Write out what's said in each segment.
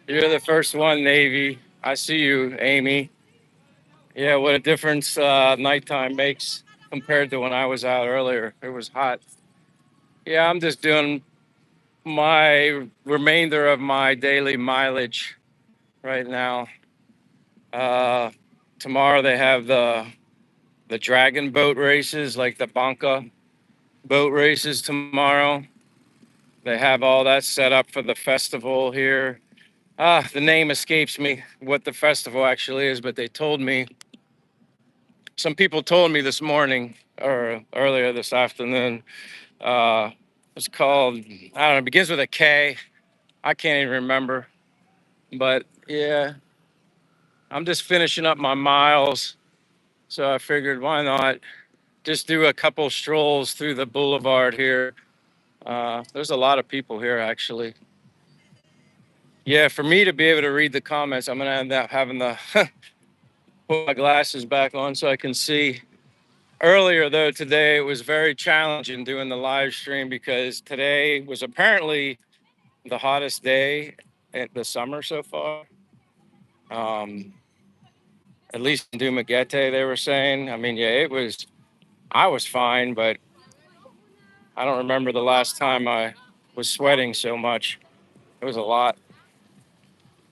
You're the first one, Navy. I see you, Amy. Yeah, what a difference nighttime makes compared to when I was out earlier. It was hot. Yeah, I'm just doing my remainder of my daily mileage right now. Uh, Tomorrow they have the dragon boat races, like the Banca boat races tomorrow. They have all that set up for the festival here. The name escapes me what the festival actually is, but they told me, some people told me this morning or earlier this afternoon. Uh, it's called, I don't know, it begins with a K. I can't even remember. But yeah, I'm just finishing up my miles. So I figured, why not just do a couple strolls through the boulevard here. There's a lot of people here, actually. Yeah, for me to be able to read the comments, I'm going to end up having to put my glasses back on so I can see. Earlier, though, today it was very challenging doing the live stream because today was apparently the hottest day in the summer so far. Um, at least in Dumaguete, they were saying. I mean, yeah, I was fine, but I don't remember the last time I was sweating so much. It was a lot.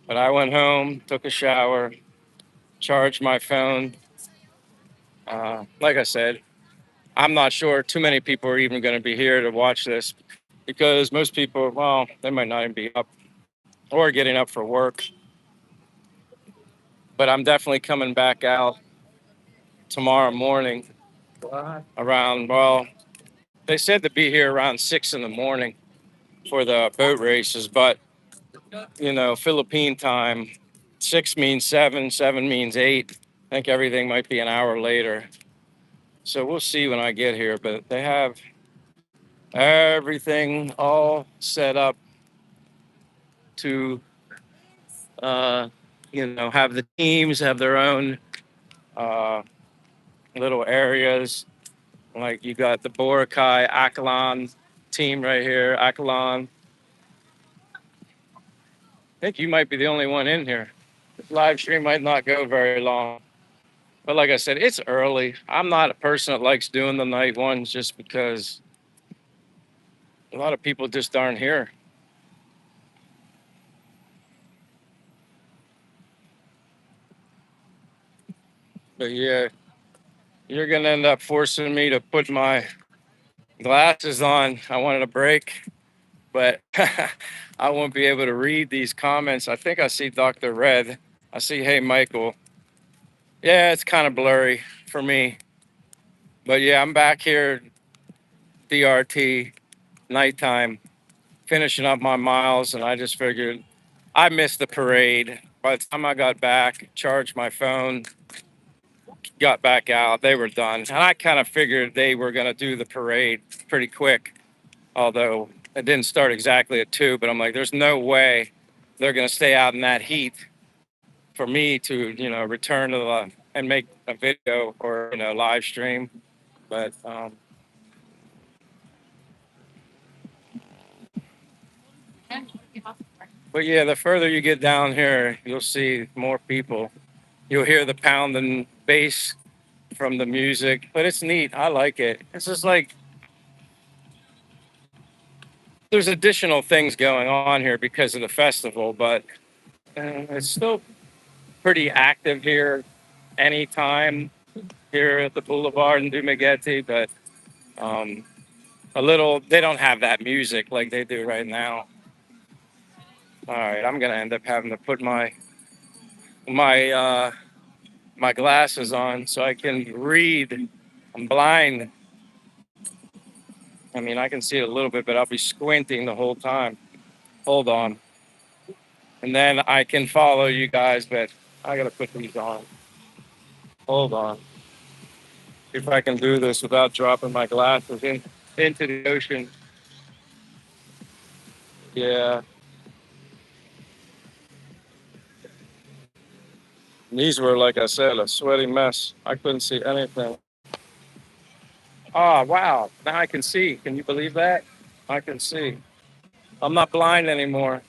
But I went home, took a shower, charged my phone. Like I said, I'm not sure too many people are even going to be here to watch this because most people, well, they might not even be up or getting up for work. But I'm definitely coming back out tomorrow morning around, well, they said to be here around 6 in the morning for the boat races, but Philippine time, 6 means 7, 7 means 8. I think everything might be an hour later. So we'll see when I get here, but they have everything all set up to, have the teams have their own uh, little areas. Like you got the Boracay Akalan team right here, Akalan. I think you might be the only one in here. This live stream might not go very long. But like I said, it's early. I'm not a person that likes doing the night ones just because a lot of people just aren't here. But yeah, you're gonna end up forcing me to put my glasses on. I wanted a break, but I won't be able to read these comments. I think I see Dr. Red. I see, hey, Michael. Yeah, it's kind of blurry for me. But yeah, I'm back here, DRT, nighttime, finishing up my miles, and I just figured I missed the parade. By the time I got back, charged my phone, got back out, they were done. And I kind of figured they were going to do the parade pretty quick, although it didn't start exactly at 2. But I'm like, there's no way they're going to stay out in that heat for me to, return to the and make a video or, live stream. But yeah, the further you get down here, you'll see more people. You'll hear the pounding bass from the music, but it's neat. I like it. It's just like there's additional things going on here because of the festival, but it's still pretty active here anytime here at the Boulevard in Dumaguete, but um, they don't have that music like they do right now. All right, I'm gonna end up having to put my my glasses on so I can read. I'm blind. I mean, I can see it a little bit, but I'll be squinting the whole time. Hold on. And then I can follow you guys, but I gotta put these on. Hold on. If I can do this without dropping my glasses into the ocean. Yeah. These were, like I said, a sweaty mess. I couldn't see anything. Oh, wow. Now I can see. Can you believe that? I can see. I'm not blind anymore.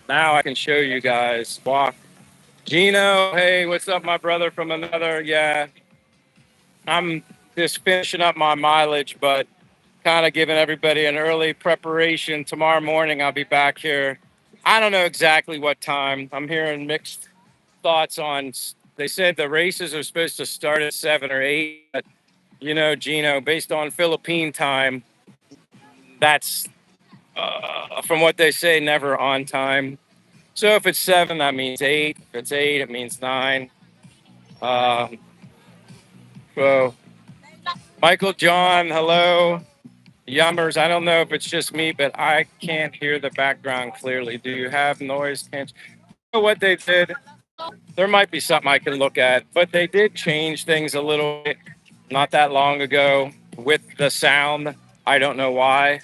Now I can show you guys. Walk. Gino, hey, what's up, my brother from another? Yeah, I'm just finishing up my mileage, but kind of giving everybody an early preparation. Tomorrow morning, I'll be back here. I don't know exactly what time. I'm hearing mixed thoughts on. They said the races are supposed to start at 7 or 8. But, Gino, based on Philippine time, that's from what they say, never on time. So if it's 7, that means 8. If it's 8, it means 9. Um, so Michael John, hello. Yummers, I don't know if it's just me, but I can't hear the background clearly. Do you have noise? Can't you know what they did? There might be something I can look at, but they did change things a little bit not that long ago with the sound. I don't know why.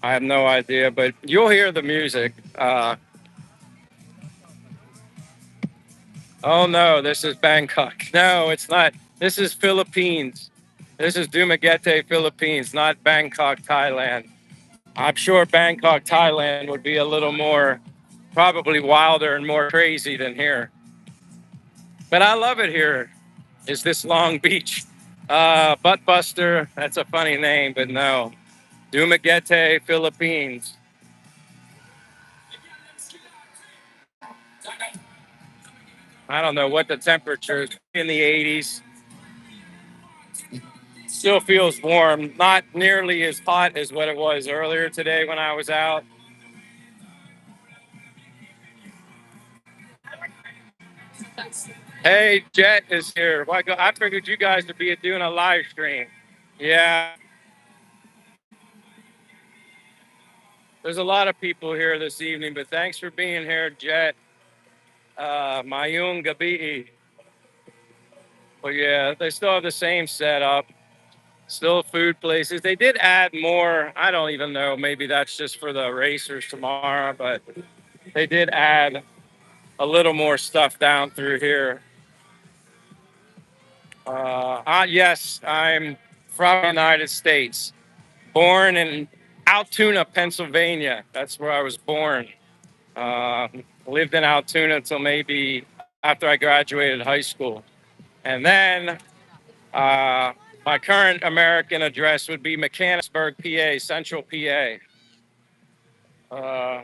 I have no idea, but you'll hear the music. Oh no, this is Bangkok. No, it's not. This is Philippines. This is Dumaguete, Philippines, not Bangkok, Thailand. I'm sure Bangkok, Thailand would be a little more, probably wilder and more crazy than here. But I love it here. Is this Long Beach? Butt Buster, that's a funny name, but no. Dumaguete, Philippines. I don't know what the temperature is in the 80s. Still feels warm, not nearly as hot as what it was earlier today when I was out. Hey, Jet is here. I figured you guys would be doing a live stream. Yeah, there's a lot of people here this evening, but thanks for being here, Jet. Mayung Gabi. But yeah, they still have the same setup. Still food places. They did add more. I don't even know. Maybe that's just for the racers tomorrow, but they did add a little more stuff down through here. Yes, I'm from the United States. Born in Altoona, Pennsylvania. That's where I was born. Uh, Lived in Altoona until maybe after I graduated high school. And then uh, my current American address would be Mechanicsburg, PA, Central PA. Uh,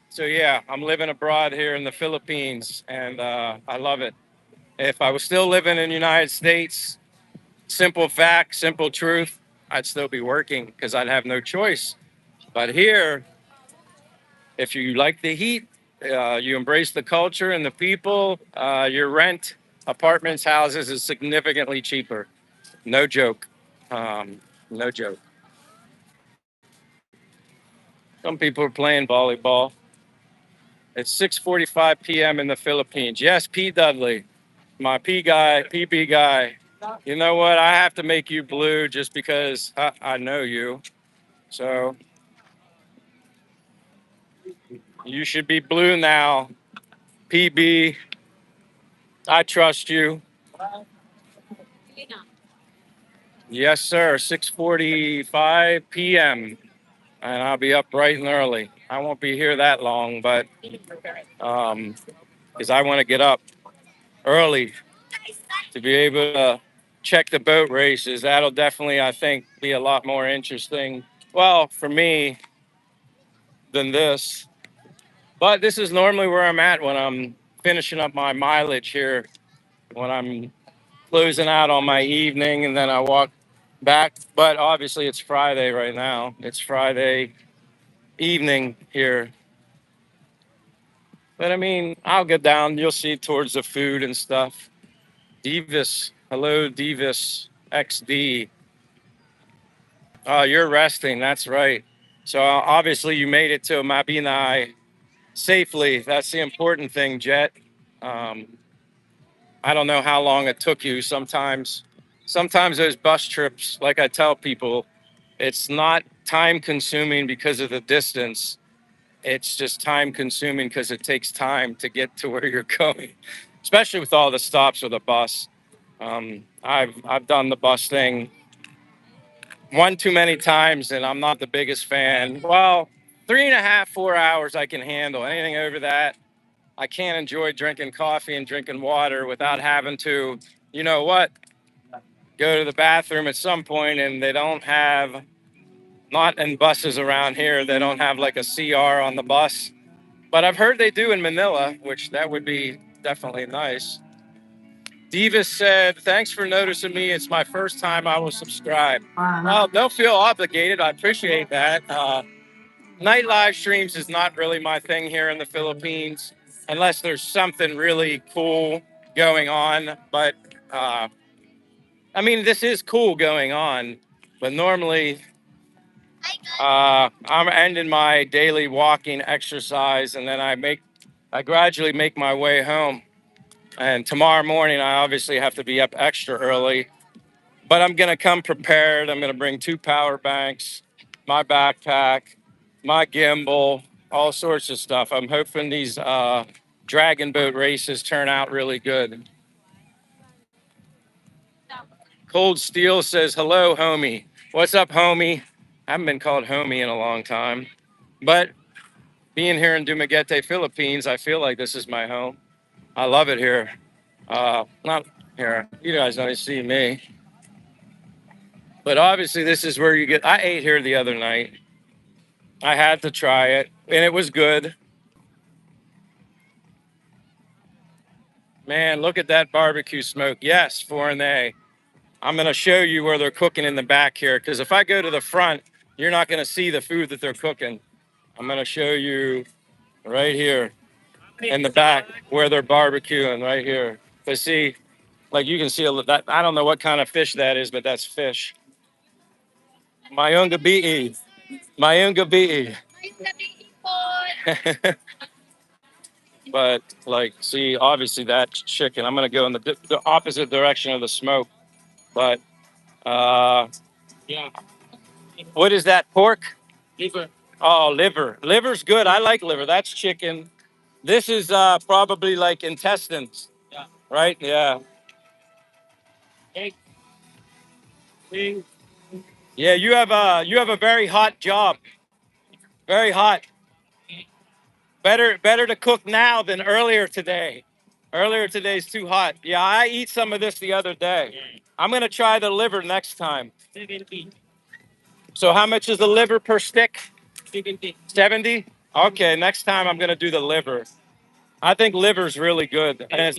so yeah, I'm living abroad here in the Philippines, and I love it. If I was still living in the United States, simple fact, simple truth, I'd still be working because I'd have no choice. But here, if you like the heat, you embrace the culture and the people, your rent, apartments, houses is significantly cheaper. No joke. No joke. Some people are playing volleyball. It's 6:45 p.m. in the Philippines. Yes, P. Dudley, my P guy, PB guy. You know what? I have to make you blue just because I know you. So you should be blue now. PB, I trust you. Yes, sir. 6:45 p.m. and I'll be up bright and early. I won't be here that long, but because I want to get up early to be able to check the boat races. That'll definitely, I think, be a lot more interesting. Well, for me than this. But this is normally where I'm at when I'm finishing up my mileage here, when I'm closing out on my evening, and then I walk back. But obviously, it's Friday right now. It's Friday evening here. But I mean, I'll get down. You'll see towards the food and stuff. Divis, hello, Divis XD. You're resting. That's right. So obviously, you made it to Mabinai safely. That's the important thing, Jet. Um, I don't know how long it took you. Sometimes those bus trips, like I tell people, it's not time consuming because of the distance. It's just time consuming because it takes time to get to where you're going, especially with all the stops with a bus. I've done the bus thing one too many times, and I'm not the biggest fan. Well, 3.5, 4 hours I can handle. Anything over that, I can't enjoy drinking coffee and drinking water without having to, you know what, go to the bathroom at some point, and they don't have, not in buses around here, they don't have like a CR on the bus. But I've heard they do in Manila, which that would be definitely nice. Divas said, thanks for noticing me. It's my first time I will subscribe. Well, don't feel obligated. I appreciate that. Night live streams is not really my thing here in the Philippines, unless there's something really cool going on. But I mean, this is cool going on. But normally, I'm ending my daily walking exercise, and then I gradually make my way home. And tomorrow morning, I obviously have to be up extra early, but I'm going to come prepared. I'm going to bring 2 power banks, my backpack, my gimbal, all sorts of stuff. I'm hoping these dragon boat races turn out really good. Cold Steel says, hello, homie. What's up, homie? I haven't been called homie in a long time, but being here in Dumaguete, Philippines, I feel like this is my home. I love it here. Not here. You guys don't see me. But obviously, this is where you get. I ate here the other night. I had to try it, and it was good. Man, look at that barbecue smoke. Yes, foreign A. I'm going to show you where they're cooking in the back here, because if I go to the front, you're not going to see the food that they're cooking. I'm going to show you right here in the back where they're barbecuing right here. But see, like you can see that. I don't know what kind of fish that is, but that's fish. Mayong gabi. Mayong gabi. But like, see, obviously that's chicken. I'm gonna go in the opposite direction of the smoke. But yeah, what is that? Pork? Liver. Oh, liver. Liver's good. I like liver. That's chicken. This is probably like intestines. Yeah. Right? Yeah. Yeah. You have a very hot job. Very hot. Better to cook now than earlier today. Earlier today's too hot. Yeah, I eat some of this the other day. I'm gonna try the liver next time. So how much is the liver per stick? 70. Okay, next time I'm gonna do the liver. I think liver's really good, and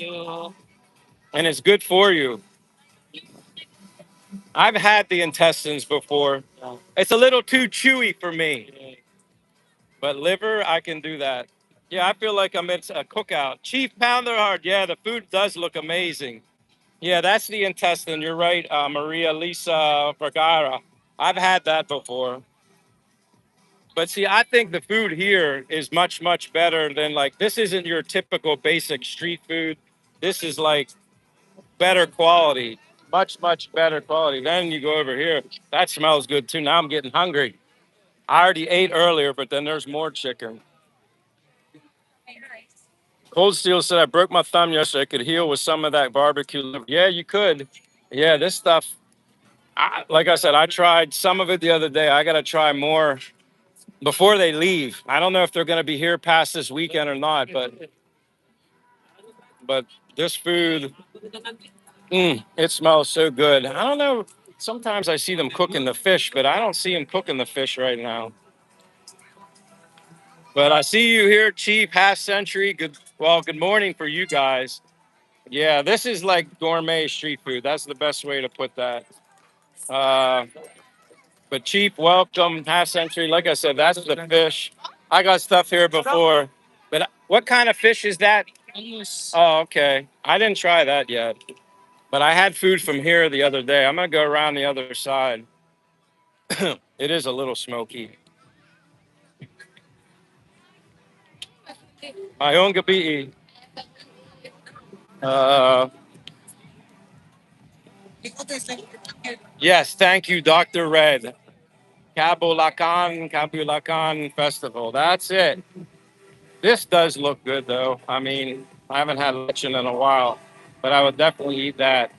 it's good for you. I've had the intestines before. It's a little too chewy for me, but liver, I can do that. Yeah, I feel like I'm at a cookout. Chief Pounder Heart. Yeah, the food does look amazing. Yeah, that's the intestine. You're right, Maria Lisa Vergara. I've had that before. But see, I think the food here is much, much better than like this isn't your typical basic street food. This is like better quality, much, much better quality. Then you go over here. That smells good too. Now I'm getting hungry. I already ate earlier, but then there's more chicken. Cold Steel said I broke my thumb yesterday. I could heal with some of that barbecue liver. Yeah, you could. Yeah, this stuff. Like I said, I tried some of it the other day. I got to try more before they leave. I don't know if they're going to be here past this weekend or not, but this food, it smells so good. I don't know. Sometimes I see them cooking the fish, but I don't see them cooking the fish right now. But I see you here, Chief, half century. Good. Well, good morning for you guys. Yeah, this is like gourmet street food. That's the best way to put that. Uh, but Chief, welcome, half century. Like I said, that's the fish. I got stuff here before. But what kind of fish is that? Oh, okay. I didn't try that yet. But I had food from here the other day. I'm gonna go around the other side. It is a little smoky. Ayong gabi. Yes, thank you, Dr. Red. Kabulakan Festival. That's it. This does look good, though. I mean, I haven't had lunch in a while, but I would definitely eat that.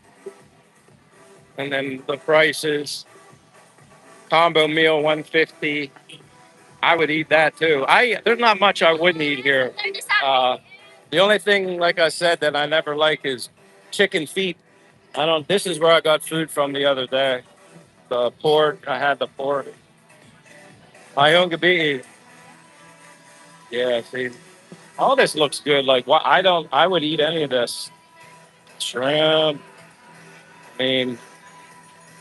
And then the prices combo meal 150. I would eat that too. I There's not much I wouldn't eat here. Uh, the only thing, like I said, that I never like is chicken feet. I don't. This is where I got food from the other day. The pork. I had the pork. Mayungabi. Yeah. See, all this looks good. Like what? I don't. I would eat any of this. Shrimp. I mean,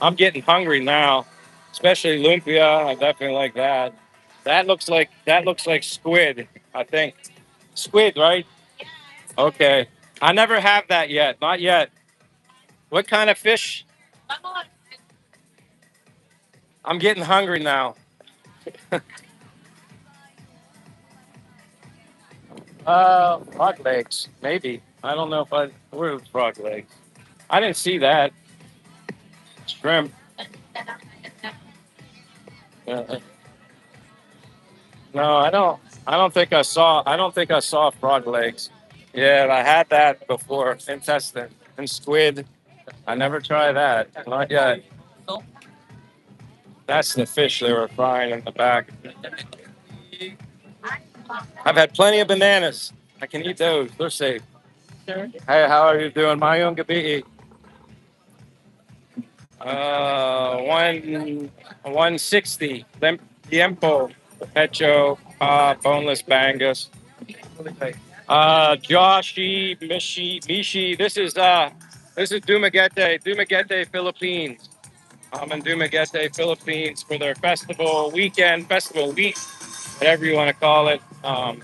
I'm getting hungry now, especially lumpia. I definitely like that. That looks like squid. I think squid, right? Okay. I never have that yet. Not yet. What kind of fish? I'm getting hungry now. Frog legs, maybe. I don't know if I. Where's frog legs? I didn't see that. Shrimp. Uh, no, I don't. I don't think I saw. I don't think I saw frog legs. Yeah, I had that before. Intestine and squid. I never tried that. Not yet. That's the fish they were frying in the back. I've had plenty of bananas. I can eat those. They're safe. Hey, how are you doing? Mayong gabi. One 160. Tiempo. Pecho. Boneless Bangus. Joshi, Mishi. This is Dumaguete, Philippines. I'm in Dumaguete, Philippines for their festival week, whatever you want to call it. I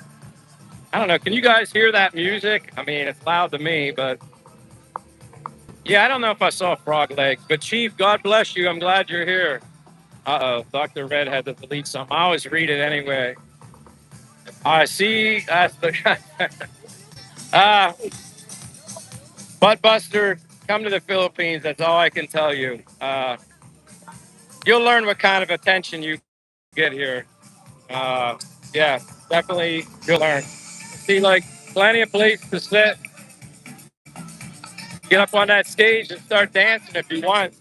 don't know. Can you guys hear that music? I mean, it's loud to me, but yeah, I don't know if I saw frog legs. But Chief, God bless you. I'm glad you're here. Uh oh, Dr. Red had to delete something. I always read it anyway. I see. That's the ah, Buttbuster. Come to the Philippines. That's all I can tell you. You'll learn what kind of attention you get here. Uh, yeah, definitely you'll learn. See, like plenty of place to sit. Get up on that stage and start dancing if you want.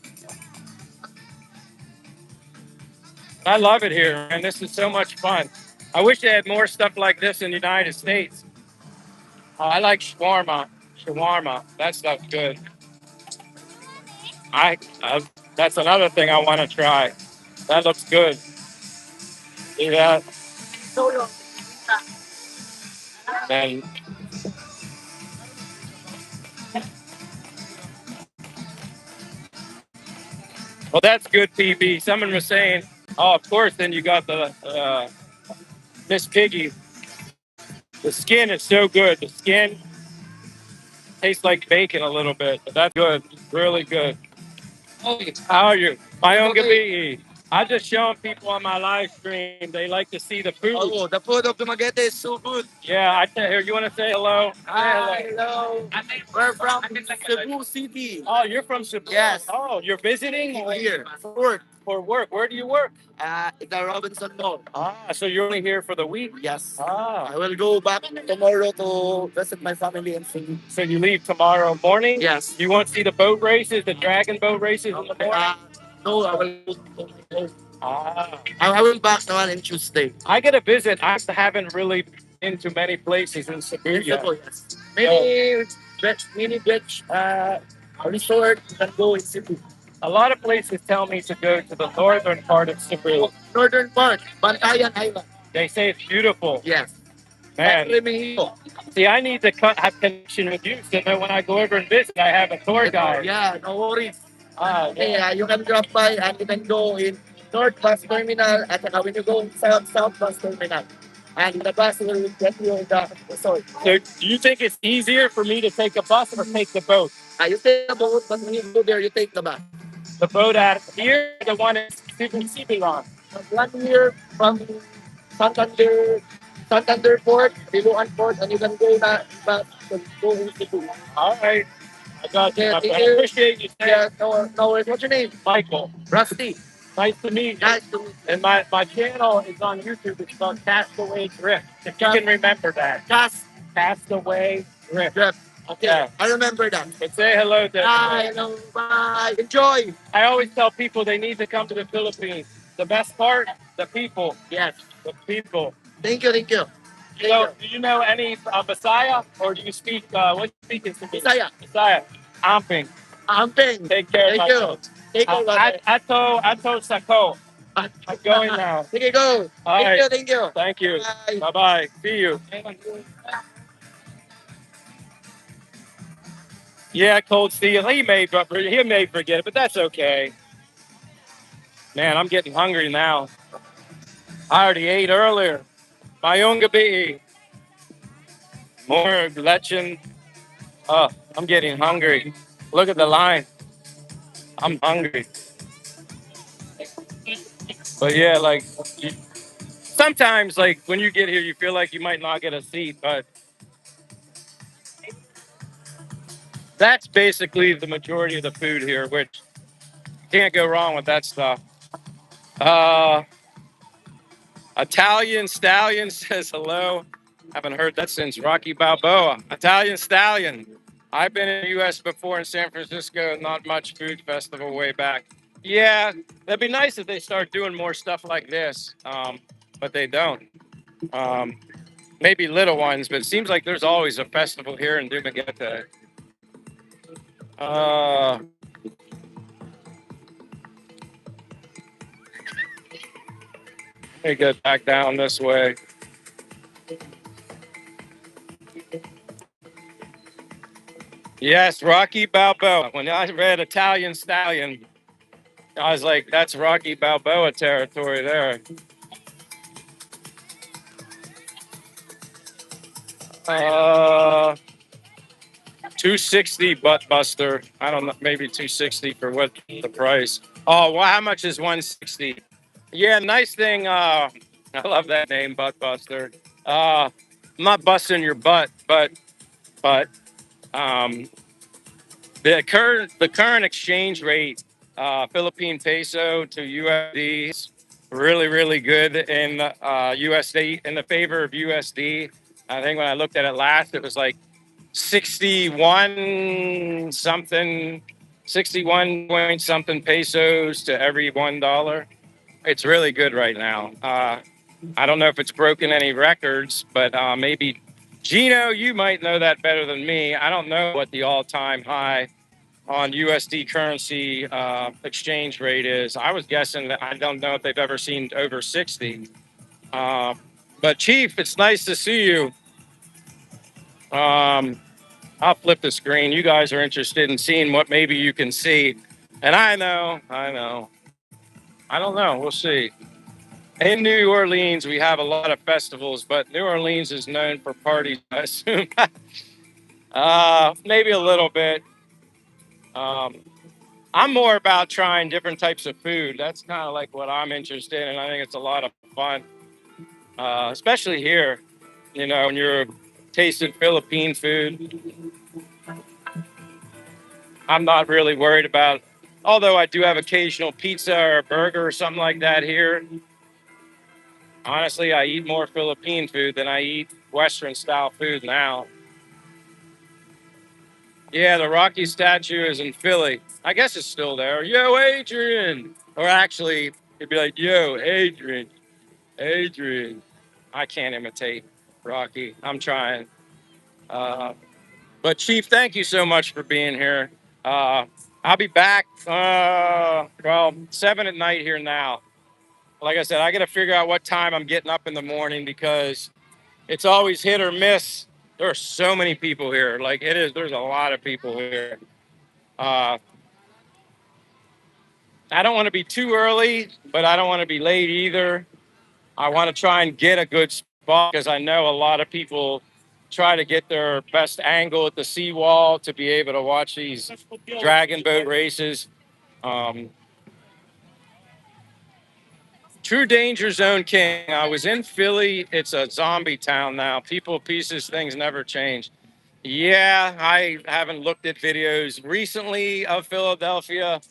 I love it here, and this is so much fun. I wish they had more stuff like this in the United States. I like shawarma. Shawarma, that stuff's good. That's another thing I want to try. That looks good. See that? Then, well, that's good, PB. Someone was saying, oh, of course. Then you got the Miss Piggy. The skin is so good. The skin tastes like bacon a little bit, but that's good. Really good. How are you? My own gabi. I just showing people on my live stream. They like to see the food. Oh, the food of Dumaguete is so good. Yeah, I tell you, you want to say hello? Hi, hello. We're from Cebu City. Oh, you're from Cebu? Yes. Oh, you're visiting? Here for work. For work. Where do you work? In the Robinson Mall. Ah, so you're only here for the week? Yes. Ah. I will go back tomorrow to visit my family in Cebu. So you leave tomorrow morning? Yes. You won't see the boat races, the dragon boat races in the morning? No, I will go. Ah. I will back naman on Tuesday. I get a visit. I haven't really been to many places in Cebu yet. Cebu, yes. Mini beach, resort you can go in Cebu. A lot of places tell me to go to the northern part of Cebu. Northern part, Bantayan Island. They say it's beautiful. Yes. Man. See, I need to have connection with you so that when I go over and visit, I have a tour guide. Yeah, no worries. Okay, you can drop by and you can go in North Bus Terminal at when you go in South Bus Terminal. And the bus will get you in the resort. So do you think it's easier for me to take a bus or take the boat? You take the boat, but when you go there, you take the bus. The boat out here, the one in Cebu. The one here from Santander, Santander Port, Biluan Port, and you can go back to go in Cebu. All right. I got you. Yeah, My thank friend. I you. appreciate you. Yeah, no worries. What's your name? Michael. Rusty. Nice to meet you. Nice to meet you. And my channel is on YouTube. It's called Castaway Drift. If you can remember that. Castaway Drift. Yep. Okay, Yeah. I remember that. But say hello to Bye. everybody. Hello. Bye. Enjoy. I always tell people they need to come to the Philippines. The best part, the people. Yes. The people. Thank you. Thank you. Do you know any Messiah, or do you speak? What speaking to me? Bisaya. Messiah. Amping. Amping. Take care, Thank my you. friend. Thank you, brother. Ato Sako. I'm going now. Okay, go. All Thank right. you. Thank you. Thank you. Bye. Bye bye. See you. Yeah, Cold Steel. He may forget it, but that's okay. Man, I'm getting hungry now. I already ate earlier. Mayong gabi. More lechen. Oh, I'm getting hungry. Look at the line. I'm hungry. But yeah, like sometimes, like when you get here, you feel like you might not get a seat, but that's basically the majority of the food here, which can't go wrong with that stuff. Uh, Italian Stallion says hello. Haven't heard that since Rocky Balboa. Italian Stallion. I've been in the U.S. before in San Francisco. Not much food festival way back. Yeah, that'd be nice if they start doing more stuff like this, but they don't. Um, Maybe little ones, but it seems like there's always a festival here in Dumaguete. Let me get back down this way. Yes, Rocky Balboa. When I read Italian Stallion, I was like, that's Rocky Balboa territory there. Uh, 260 butt buster. I don't know, maybe 260 for what the price. Oh, well, how much is 160? Yeah, nice thing. I love that name, butt buster. I'm not busting your butt, but um, the current exchange rate, Philippine peso to USD, is really good in USD in the favor of USD. I think when I looked at it last, it was like 61 something, 61 point something pesos to every $1. It's really good right now. I don't know if it's broken any records, but maybe Gino, you might know that better than me. I don't know what the all-time high on USD currency exchange rate is. I was guessing that I don't know if they've ever seen over 60. Uh, but Chief, it's nice to see you. Um, I'll flip the screen. You guys are interested in seeing what maybe you can see. And I don't know. We'll see. In New Orleans, we have a lot of festivals, but New Orleans is known for parties, I assume. Maybe a little bit. Um, I'm more about trying different types of food. That's kind of like what I'm interested in. I think it's a lot of fun, especially here. You know, when you're tasting Philippine food, I'm not really worried about. Although I do have occasional pizza or a burger or something like that here. Honestly, I eat more Philippine food than I eat Western style food now. Yeah, the Rocky statue is in Philly. I guess it's still there. Yo, Adrian. Or actually, it'd be like, yo, Adrian. Adrian. I can't imitate Rocky. I'm trying. Uh, but Chief, thank you so much for being here. I'll be back. 7 at night here now. Like I said, I got to figure out what time I'm getting up in the morning because it's always hit or miss. There are so many people here. Like it is. There's a lot of people here. Uh, I don't want to be too early, but I don't want to be late either. I want to try and get a good spot because I know a lot of people try to get their best angle at the seawall to be able to watch these dragon boat races. Um, True Danger Zone King. I was in Philly. It's a zombie town now. People, pieces, things never change. Yeah, I haven't looked at videos recently of Philadelphia,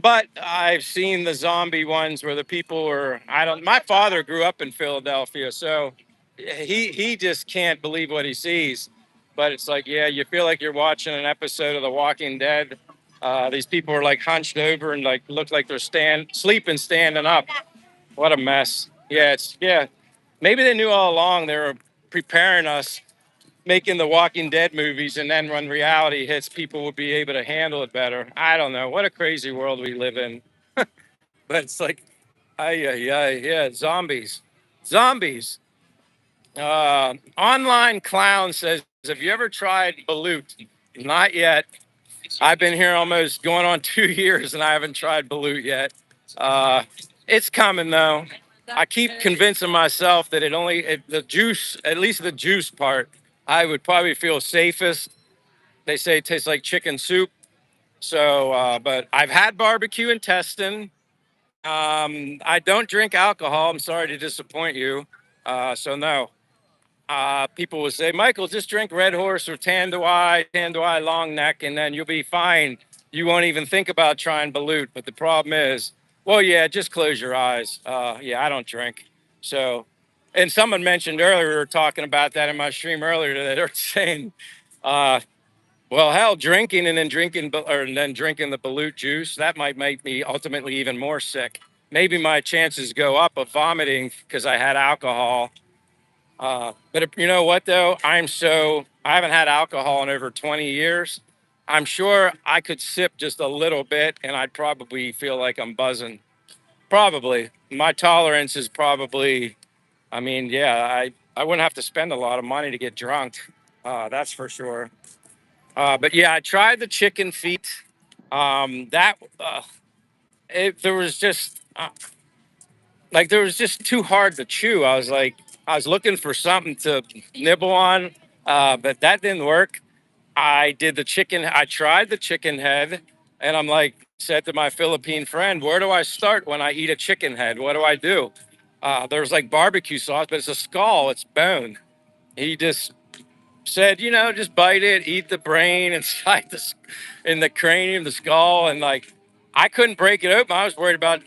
but I've seen the zombie ones where the people were. I don't. My father grew up in Philadelphia, so he just can't believe what he sees. But it's like, yeah, you feel like you're watching an episode of The Walking Dead. These people are like hunched over and like look like they're sleeping, standing up. What a mess. Yeah, it's yeah. Maybe they knew all along they were preparing us, making the Walking Dead movies, and then when reality hits, people will be able to handle it better. I don't know. What a crazy world we live in. But it's like, yeah, zombies, zombies. Online clown says, "Have you ever tried balut?" Not yet. I've been here almost going on 2 years, and I haven't tried balut yet. Uh, it's coming though. I keep convincing myself that the juice, at least the juice part, I would probably feel safest. They say it tastes like chicken soup. So, but I've had barbecue and testing. I don't drink alcohol. I'm sorry to disappoint you. So no. People will say, Michael, just drink Red Horse or Tanduai Long Neck, and then you'll be fine. You won't even think about trying Balut. But the problem is, well, yeah, just close your eyes. Yeah, I don't drink. So, and someone mentioned earlier, we were talking about that in my stream earlier today. They're saying, uh, well, hell, drinking and then drinking the Balut juice, that might make me ultimately even more sick. Maybe my chances go up of vomiting because I had alcohol. You know what though? I haven't had alcohol in over 20 years. I'm sure I could sip just a little bit and I'd probably feel like I'm buzzing. Probably. My tolerance is probably, I mean, yeah, I wouldn't have to spend a lot of money to get drunk. That's for sure. But yeah, I tried the chicken feet. That there was just there was just too hard to chew. I was looking for something to nibble on, but that didn't work. I tried the chicken head, and I'm like, said to my Philippine friend, where do I start when I eat a chicken head? What do I do? There's like barbecue sauce, but it's a skull, it's bone. He just said, just bite it, eat the brain inside in the cranium, the skull, and like I couldn't break it open. I was worried about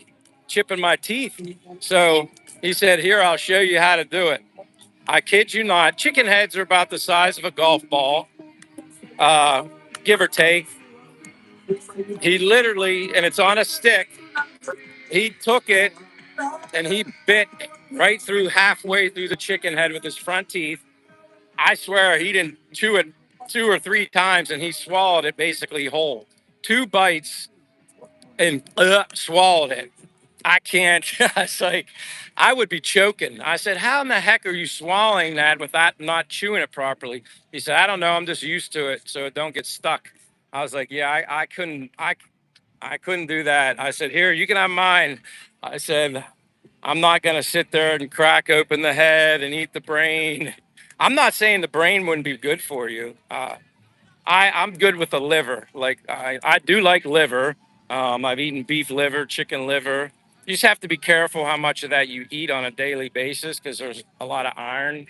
chipping my teeth. So he said, "Here, I'll show you how to do it." I kid you not. Chicken heads are about the size of a golf ball, uh, give or take. He literally, and it's on a stick. He took it and he bit right through halfway through the chicken head with his front teeth. I swear he didn't chew it 2 or 3 times and he swallowed it basically whole. 2 bites and swallowed it. I can't. It's like I would be choking. I said, "How in the heck are you swallowing that without not chewing it properly?" He said, "I don't know. I'm just used to it, so it don't get stuck." I was like, "Yeah, I couldn't. I couldn't do that." I said, "Here, you can have mine." I said, "I'm not gonna sit there and crack open the head and eat the brain." I'm not saying the brain wouldn't be good for you. I'm good with the liver. Like I do like liver. I've eaten beef liver, chicken liver. You just have to be careful how much of that you eat on a daily basis because there's a lot of iron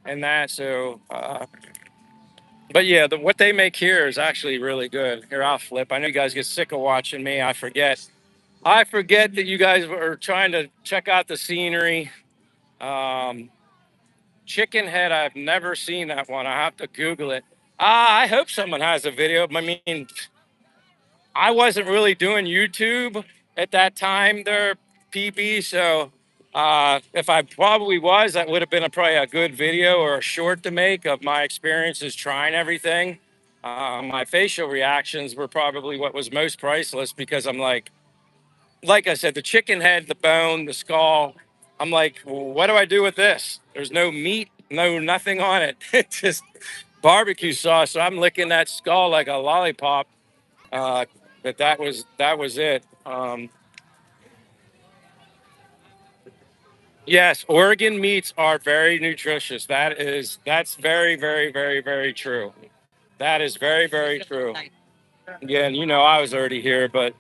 in that. So, but yeah, what they make here is actually really good. Here, I'll flip. I know you guys get sick of watching me. I forget. I forget that you guys were trying to check out the scenery. Um, Chicken head, I've never seen that one. I have to Google it. I hope someone has a video. I mean, I wasn't really doing YouTube at that time there, PB. So if I probably was, that would have been probably a good video or a short to make of my experiences trying everything. My facial reactions were probably what was most priceless because I'm like I said, the chicken head, the bone, the skull. I'm like, well, what do I do with this? There's no meat, no nothing on it. It's just barbecue sauce. So I'm licking that skull like a lollipop. Uh, but that was it. Yes, Oregon meats are very nutritious. That's very, very, very, very true. That is very, very true. Again, I was already here, but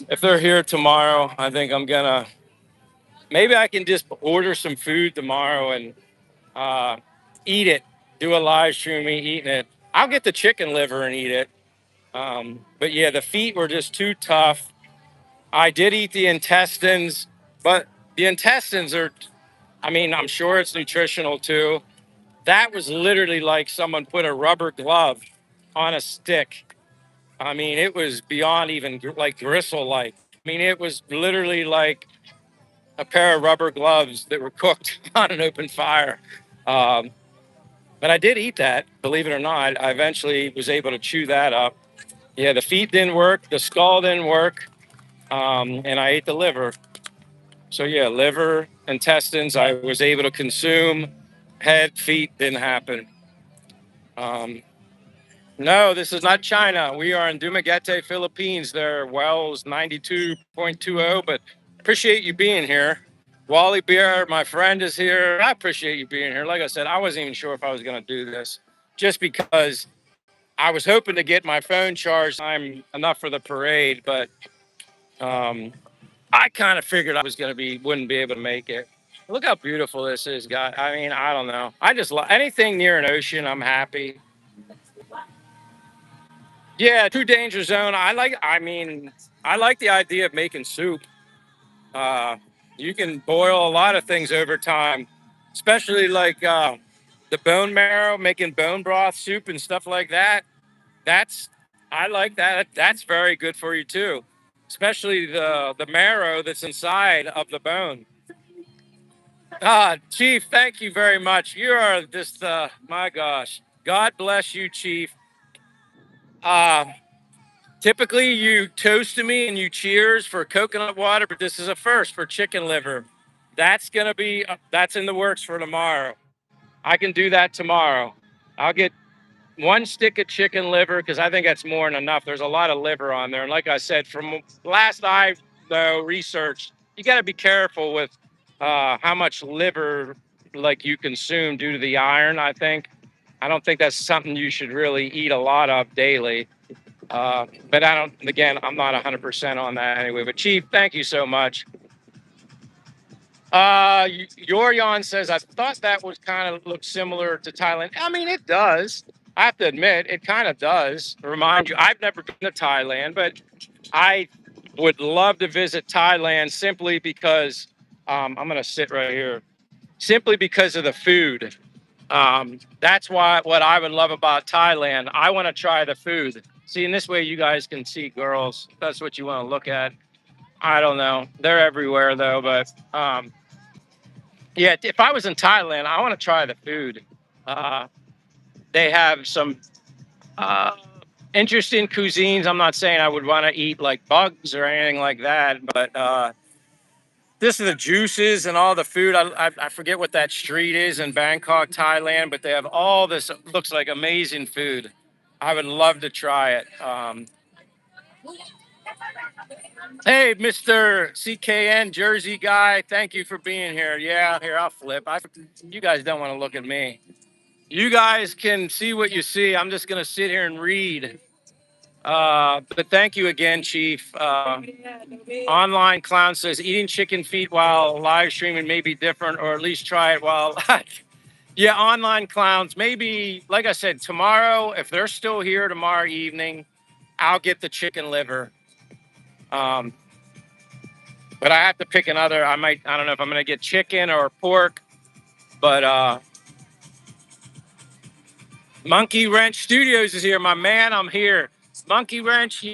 if they're here tomorrow, I think I'm gonna maybe I can just order some food tomorrow and uh, eat it do a live stream me eating it. I'll get the chicken liver and eat it. But yeah, the feet were just too tough. I did eat the intestines, but the intestines are, I mean, I'm sure it's nutritional too. That was literally like someone put a rubber glove on a stick. I mean, it was beyond even like gristle like. I mean, it was literally like a pair of rubber gloves that were cooked on an open fire. Um, but I did eat that, believe it or not. I eventually was able to chew that up. Yeah, the feet didn't work, the skull didn't work, and I ate the liver. So yeah, liver, intestines, I was able to consume. Head, feet didn't happen. Um, no, this is not China. We are in Dumaguete, Philippines. Their wells 92.20, but appreciate you being here. Wally Beer, my friend, is here. I appreciate you being here. Like I said, I wasn't even sure if I was going to do this just because I was hoping to get my phone charged. I'm enough for the parade, but um, I kind of figured I was going to wouldn't be able to make it. Look how beautiful this is, guy. I mean, I don't know. I just anything near an ocean, I'm happy. Yeah, true danger zone. I like the idea of making soup. Uh, you can boil a lot of things over time, especially like the bone marrow, making bone broth soup and stuff like that. That's I like that. That's very good for you too, especially the marrow that's inside of the bone. Chief, thank you very much. You are just my gosh. God bless you, Chief. Uh, Typically, you toast to me and you cheers for coconut water, but this is a first for chicken liver. That's in the works for tomorrow. I can do that tomorrow. I'll get one stick of chicken liver because I think that's more than enough. There's a lot of liver on there, and like I said, from last I though researched, you got to be careful with how much liver like you consume due to the iron. I don't think that's something you should really eat a lot of daily. But I don't, again, I'm not 100% on that anyway. But Chief, thank you so much. Yoryon says, I thought that was kind of look similar to Thailand. I mean, it does. I have to admit, it kind of does. Remind you, I've never been to Thailand, but I would love to visit Thailand simply because I'm going to sit right here, simply because of the food. That's why what I would love about Thailand. I want to try the food. See, in this way, you guys can see girls. That's what you want to look at. I don't know. They're everywhere though, but yeah. If I was in Thailand, I want to try the food. Uh, they have some uh, interesting cuisines. I'm not saying I would want to eat like bugs or anything like that, but this is the juices and all the food. I forget what that street is in Bangkok, Thailand, but they have all this looks like amazing food. I would love to try it. Hey, Mr. CKN Jersey guy, thank you for being here. Yeah, here I'll flip. You guys don't want to look at me. You guys can see what you see. I'm just gonna sit here and read. But thank you again, Chief. Online Clown says eating chicken feet while live streaming may be different, or at least try it while. Yeah, Online Clowns. Maybe, like I said, tomorrow, if they're still here tomorrow evening, I'll get the chicken liver. Um, but I have to pick another. I don't know if I'm going to get chicken or pork, but Monkey Wrench Studios is here. My man, I'm here. Monkey Wrench,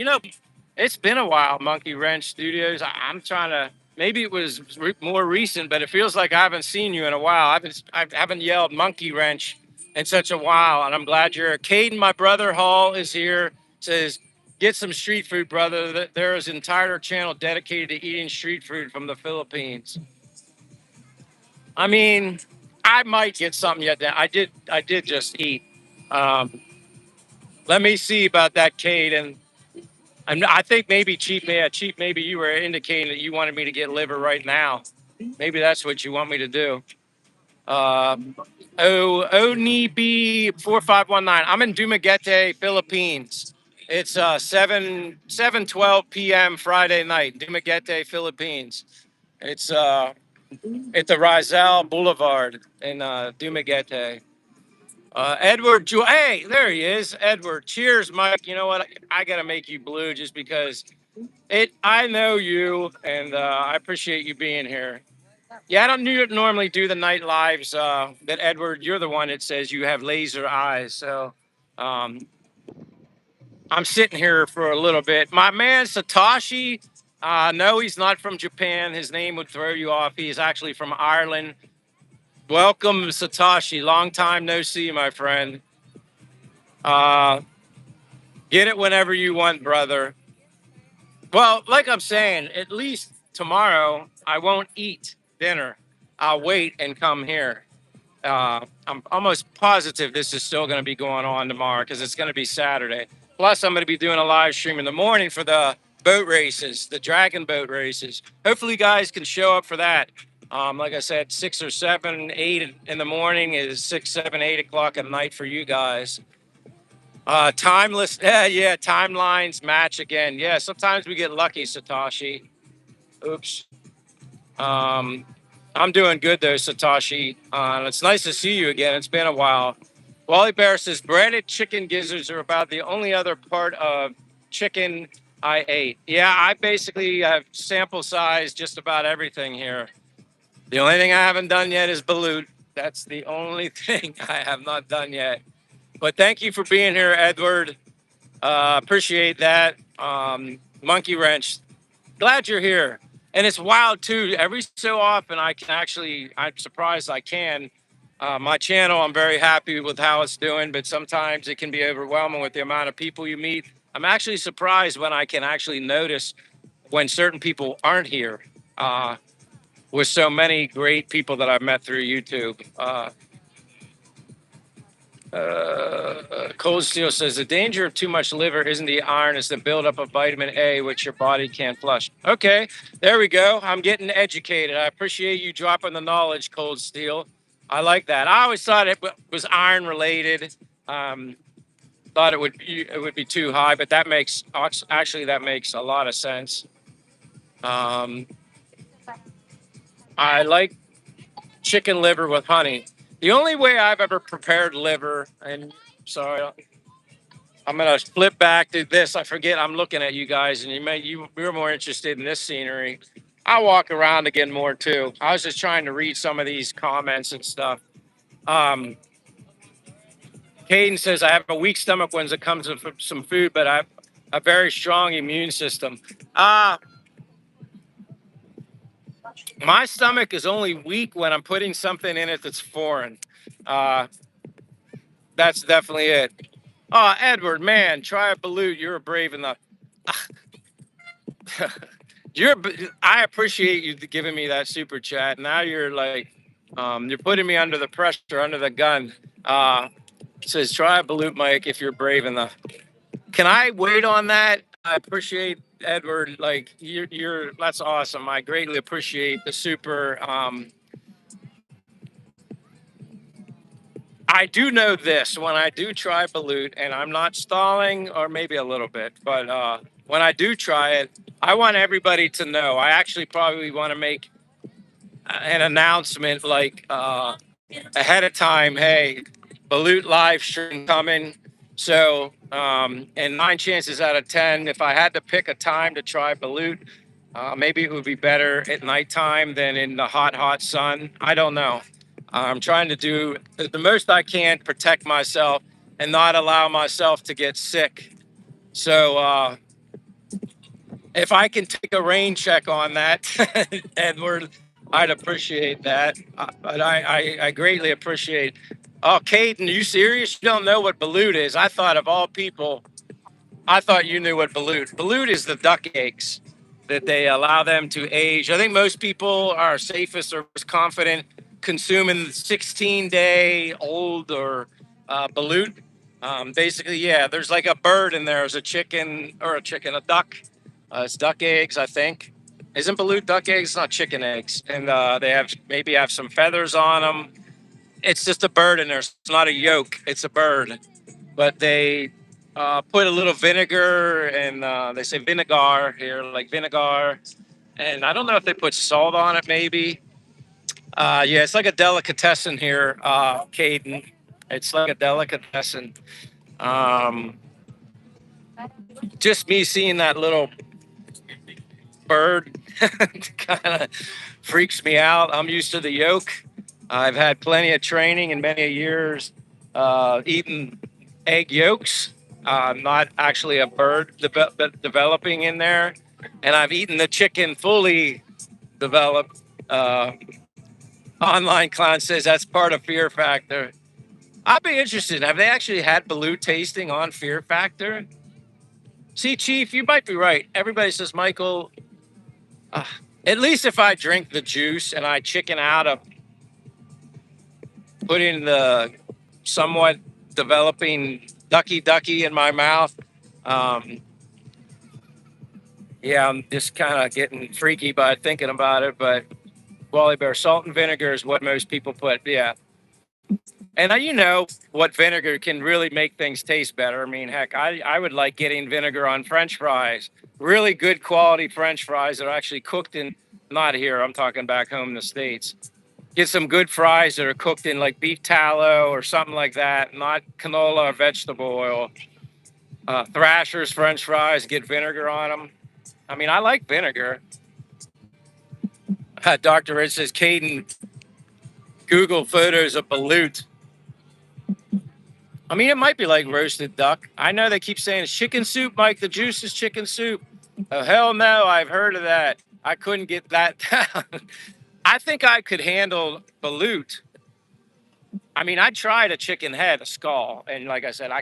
it's been a while, Monkey Wrench Studios. I'm trying to, maybe it was more recent, but it feels like I haven't seen you in a while. I haven't yelled Monkey Wrench in such a while, and I'm glad you're here. Caden, my brother, Hall, is here. Says, get some street food, brother. There is an entire channel dedicated to eating street food from the Philippines. I mean, I might get something yet. I did just eat. Um, Let me see about that, Kate. And I think maybe Chief, maybe you were indicating that you wanted me to get liver right now. Maybe that's what you want me to do. ONEB 4519. I'm in Dumaguete, Philippines. It's 7:12 p.m. Friday night, Dumaguete, Philippines. It's at the Rizal Boulevard in Dumaguete. Hey, there he is, Edward. Cheers, Mike. You know what? I gotta make you blue just because I know you, and I appreciate you being here. Yeah, I don't normally do the night lives, but Edward, you're the one that says you have laser eyes. So um, I'm sitting here for a little bit. My man Satoshi, no, he's not from Japan. His name would throw you off. He's actually from Ireland. Welcome, Satoshi. Long time no see, my friend. Uh, get it whenever you want, brother. Well, like I'm saying, at least tomorrow I won't eat dinner. I'll wait and come here. I'm almost positive this is still going to be going on tomorrow because it's going to be Saturday. Plus, I'm going to be doing a live stream in the morning for the boat races, the dragon boat races. Hopefully, you guys can show up for that. Like I said, 6 or 7, 8 in the morning is 6, 7, 8 o'clock at night for you guys. Timeless, yeah, timelines match again. Yeah, sometimes we get lucky, Satoshi. Oops. Um, I'm doing good though, Satoshi. It's nice to see you again. It's been a while. Wally Bear says breaded chicken gizzards are about the only other part of chicken I ate. Yeah, I basically have sample size just about everything here. The only thing I haven't done yet is balut. That's the only thing I have not done yet. But thank you for being here, Edward. Appreciate that. Monkey Wrench, glad you're here. And it's wild too. Every so often, I'm surprised I can. My channel, I'm very happy with how it's doing, but sometimes it can be overwhelming with the amount of people you meet. I'm actually surprised when I can actually notice when certain people aren't here with so many great people that I've met through YouTube. Cold Steel says the danger of too much liver isn't the iron, it's the buildup of vitamin A, which your body can't flush. Okay, there we go. I'm getting educated. I appreciate you dropping the knowledge, Cold Steel. I like that. I always thought it was iron related. Um, thought it would be too high, but that makes a lot of sense. Um, I like chicken liver with honey. The only way I've ever prepared liver, and sorry, I'm gonna flip back to this. I forget I'm looking at you guys, and you're more interested in this scenery. I'll walk around again more too. I was just trying to read some of these comments and stuff. Um, Caden says I have a weak stomach when it comes to some food, but I have a very strong immune system. Uh, my stomach is only weak when I'm putting something in it that's foreign. Uh, that's definitely it. Oh, Edward, man, try a balut. You're brave enough. You're. I appreciate you giving me that super chat. Now you're like, you're putting me under the pressure, under the gun. Says try a balut, Mike, if you're brave enough. Can I wait on that? I appreciate Edward. Like you're. That's awesome. I greatly appreciate the super. I do know this when I do try balut, and I'm not stalling, or maybe a little bit, but when I do try it, I want everybody to know. I actually probably want to make an announcement like ahead of time. Hey, balut live stream coming. So, and 9 chances out of 10, if I had to pick a time to try balut, maybe it would be better at nighttime than in the hot, hot sun. I don't know. I'm trying to do the most I can, protect myself and not allow myself to get sick. So, if I can take a rain check on that, Edward, I'd appreciate that. But I greatly appreciate. Oh, Caden, you serious? You don't know what balut is? I thought of all people, I thought you knew what balut. Balut is the duck eggs that they allow them to age. I think most people are safest or most confident consuming 16-day old or balut. Basically, yeah, there's like a bird in there. There's a chicken or a duck. It's duck eggs, I think. Isn't balut duck eggs? It's not chicken eggs. And they have some feathers on them. It's just a bird in there. It's not a yolk. It's a bird. But they put a little vinegar and they say vinegar here, like vinegar. And I don't know if they put salt on it, maybe. Yeah, it's like a delicatessen here, Caden. It's like a delicatessen. Um, just me seeing that little bird kind of freaks me out. I'm used to the yolk. I've had plenty of training and many years eating egg yolks. Not actually a bird developing in there. And I've eaten the chicken fully developed. Online clown says that's part of Fear Factor. I'd be interested. Have they actually had Baloo tasting on Fear Factor? See, Chief, you might be right. Everybody says, Michael, uh, at least if I drink the juice and I chicken out of putting the somewhat developing ducky in my mouth, um, yeah, I'm just kind of getting freaky by thinking about it. But Wally Bear, salt and vinegar is what most people put. Yeah. And you know what vinegar can really make things taste better. I mean, heck, I would like getting vinegar on French fries. Really good quality French fries that are actually cooked in, not here, I'm talking back home in the States. Get some good fries that are cooked in like beef tallow or something like that, not canola or vegetable oil. Thrasher's French fries, get vinegar on them. I mean, I like vinegar. Dr. Rich says, Caden, Google photos of balut. I mean, it might be like roasted duck. I know they keep saying it's chicken soup, Mike. The juice is chicken soup. Oh, hell no. I've heard of that. I couldn't get that down. I think I could handle balut. I mean, I tried a chicken head, a skull. And like I said,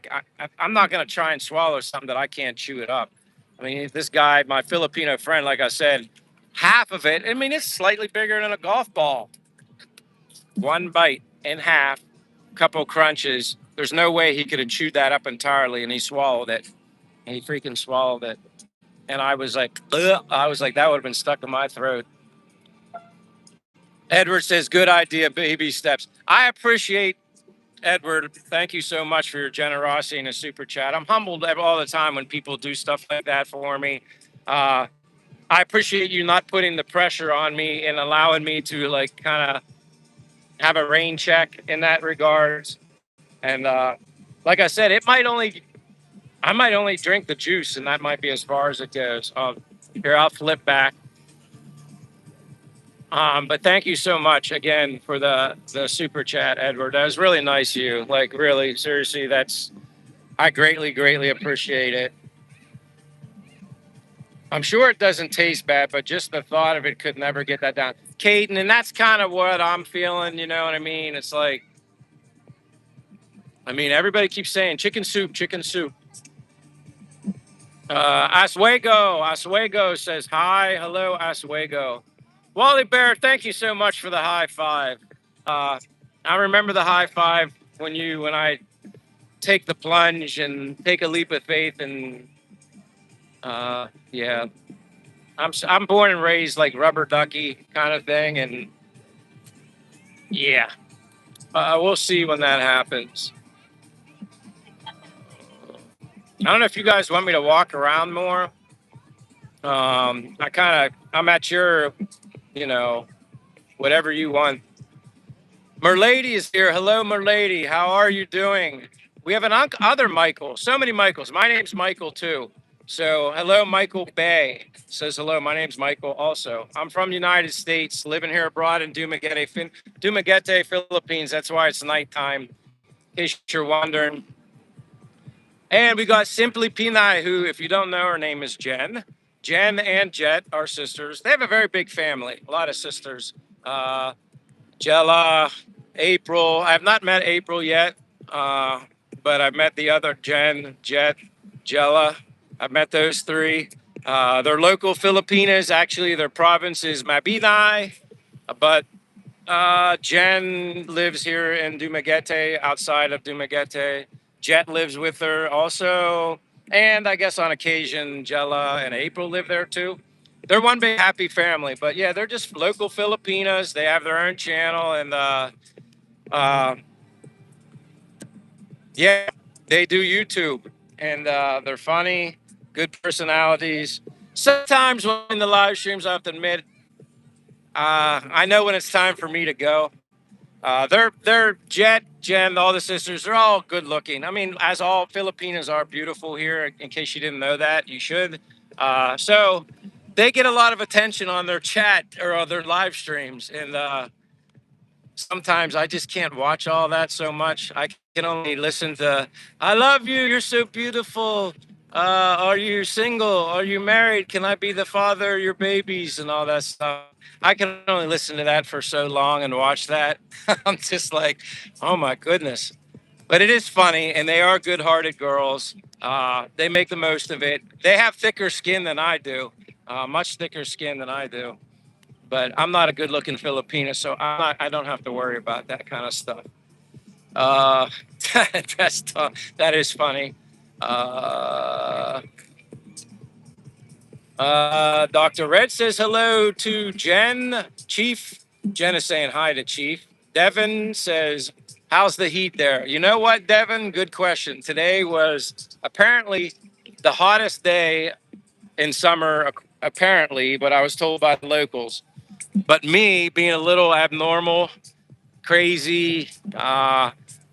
I'm not going to try and swallow something that I can't chew it up. I mean, this guy, my Filipino friend, like I said, half of it, I mean, it's slightly bigger than a golf ball. One bite in half, couple crunches. There's no way he could have chewed that up entirely, and he swallowed it. And he freaking swallowed it. And I was like, ugh. I was like, that would have been stuck in my throat. Edward says, good idea, baby steps. I appreciate Edward. Thank you so much for your generosity in a super chat. I'm humbled all the time when people do stuff like that for me. I appreciate you not putting the pressure on me and allowing me to like kind of have a rain check in that regards. And like I said, I might only drink the juice, and that might be as far as it goes. Here, I'll flip back. But thank you so much again for the super chat, Edward. That was really nice of you. Like, really, seriously, I greatly appreciate it. I'm sure it doesn't taste bad, but just the thought of it could never get that down. Caden, and that's kind of what I'm feeling, you know what I mean? It's like, I mean, everybody keeps saying chicken soup, chicken soup. Oswego says hi. Hello, Oswego. Wally Bear, thank you so much for the high five. I remember the high five when I take the plunge and take a leap of faith, and yeah, I'm born and raised like rubber ducky kind of thing, and yeah, we'll see when that happens. I don't know if you guys want me to walk around more. I'm at your, you know, whatever you want. Merlady is here. Hello, Merlady. How are you doing? We have an other Michael. So many Michaels. My name's Michael too. So hello, Michael Bay says hello. My name's Michael also. I'm from the United States, living here abroad in Dumaguete, Philippines. That's why it's nighttime, in case you're wondering. And we got Simply Pinay, who, if you don't know, her name is Jen. Jen and Jet are sisters. They have a very big family, a lot of sisters. Jella, April. I have not met April yet, but I've met the other Jen, Jet, Jella. I've met those three. They're local Filipinas. Actually, their province is Mabinay, but Jen lives here in Dumaguete, outside of Dumaguete. Jet lives with her also. And I guess on occasion, Jella and April live there too. They're one big happy family, but yeah, they're just local Filipinas. They have their own channel, and yeah, they do YouTube, and they're funny, good personalities. Sometimes when the live streams, I have to admit, I know when it's time for me to go. They're Jet, Jen, all the sisters. They're all good looking. I mean, as all Filipinas are beautiful here. In case you didn't know that, you should. So they get a lot of attention on their chat or on their live streams, and sometimes I just can't watch all that so much. I can only listen to, I love you, you're so beautiful. Are you single? Are you married? Can I be the father of your babies and all that stuff? I can only listen to that for so long and watch that. I'm just like, oh my goodness. But it is funny, and they are good hearted girls. They make the most of it. They have thicker skin than I do, much thicker skin than I do, but I'm not a good looking Filipino, so I don't have to worry about that kind of stuff. Uh, that is funny. Uh, Dr. Red says hello to Jen. Chief, Jen is saying hi to Chief. Devin says, how's the heat there? You know what, Devin? Good question. Today was apparently the hottest day in summer, apparently, but I was told by the locals. But me being a little abnormal, crazy,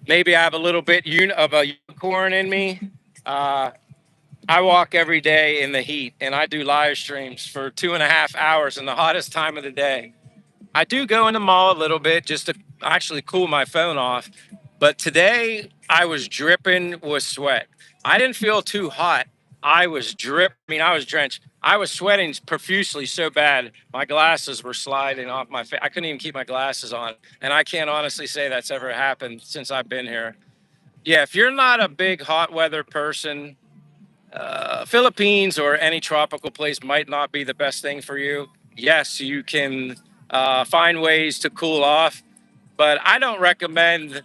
maybe I have a little bit of a unicorn in me. Uh, I walk every day in the heat and I do live streams for 2.5 hours in the hottest time of the day. I do go in the mall a little bit just to actually cool my phone off. But today I was dripping with sweat. I didn't feel too hot. I was I was drenched. I was sweating profusely so bad. My glasses were sliding off my face. I couldn't even keep my glasses on. And I can't honestly say that's ever happened since I've been here. Yeah, if you're not a big hot weather person, Philippines or any tropical place might not be the best thing for you. Yes, you can find ways to cool off, but I don't recommend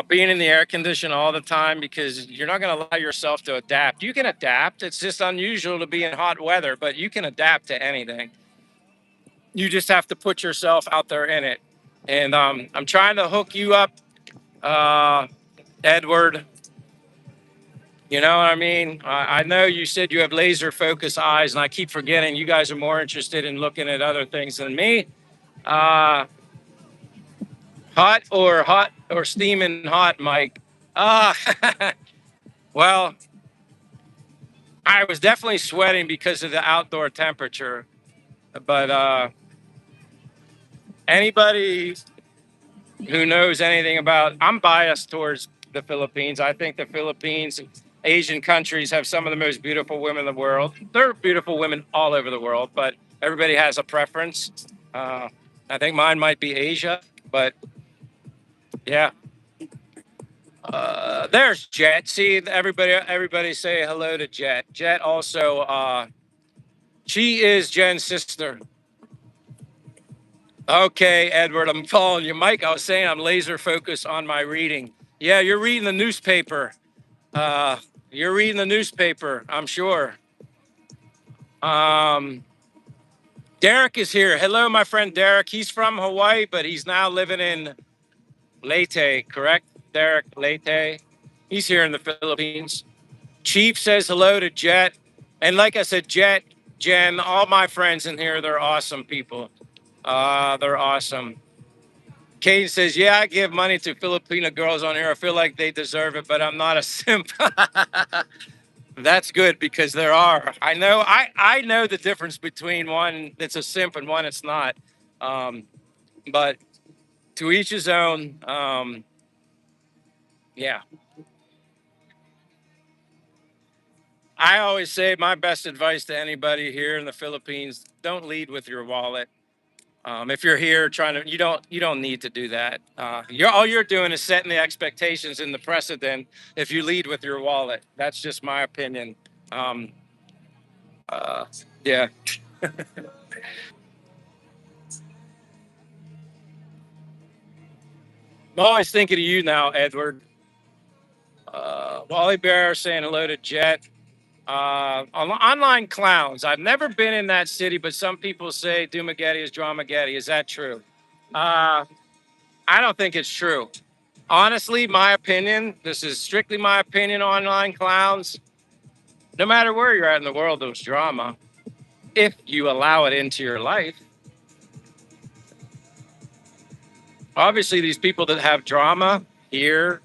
being in the air condition all the time because you're not going to allow yourself to adapt. You can adapt. It's just unusual to be in hot weather, but you can adapt to anything. You just have to put yourself out there in it. And I'm trying to hook you up, uh, Edward. You know what I mean? I know you said you have laser focus eyes, and I keep forgetting you guys are more interested in looking at other things than me. Uh, hot or steaming hot, Mike? Uh, well, I was definitely sweating because of the outdoor temperature. But anybody who knows anything about, I'm biased towards the Philippines. I think the Philippines, Asian countries have some of the most beautiful women in the world. There are beautiful women all over the world, but everybody has a preference. Uh, I think mine might be Asia, but yeah. There's Jet. See, everybody say hello to Jet. Jet also, she is Jen's sister. Okay, Edward, I'm following you. Mike, I was saying I'm laser focused on my reading. Yeah, you're reading the newspaper. Uh, you're reading the newspaper, I'm sure. Um, Derek is here. Hello, my friend Derek. He's from Hawaii, but he's now living in Leyte, correct? Derek Leyte. He's here in the Philippines. Chief says hello to Jet. And like I said, Jet, Jen, all my friends in here, they're awesome people. They're awesome. Kate says, yeah, I give money to Filipino girls on here. I feel like they deserve it, but I'm not a simp. That's good because there are. I know the difference between one that's a simp and one that's not. But to each his own. Yeah. I always say my best advice to anybody here in the Philippines, don't lead with your wallet. If you're here trying to, you don't need to do that. All you're doing is setting the expectations and the precedent. If you lead with your wallet, that's just my opinion. Um, uh, yeah, I'm always thinking of you now, Edward. Wally Bear saying hello to Jet. Online clowns. I've never been in that city, but some people say Dumaguete is Dramageddon. Is that true? Uh, I don't think it's true. Honestly, my opinion, this is strictly my opinion, online clowns. No matter where you're at in the world, there's drama. If you allow it into your life, Obviously, these people that have drama here,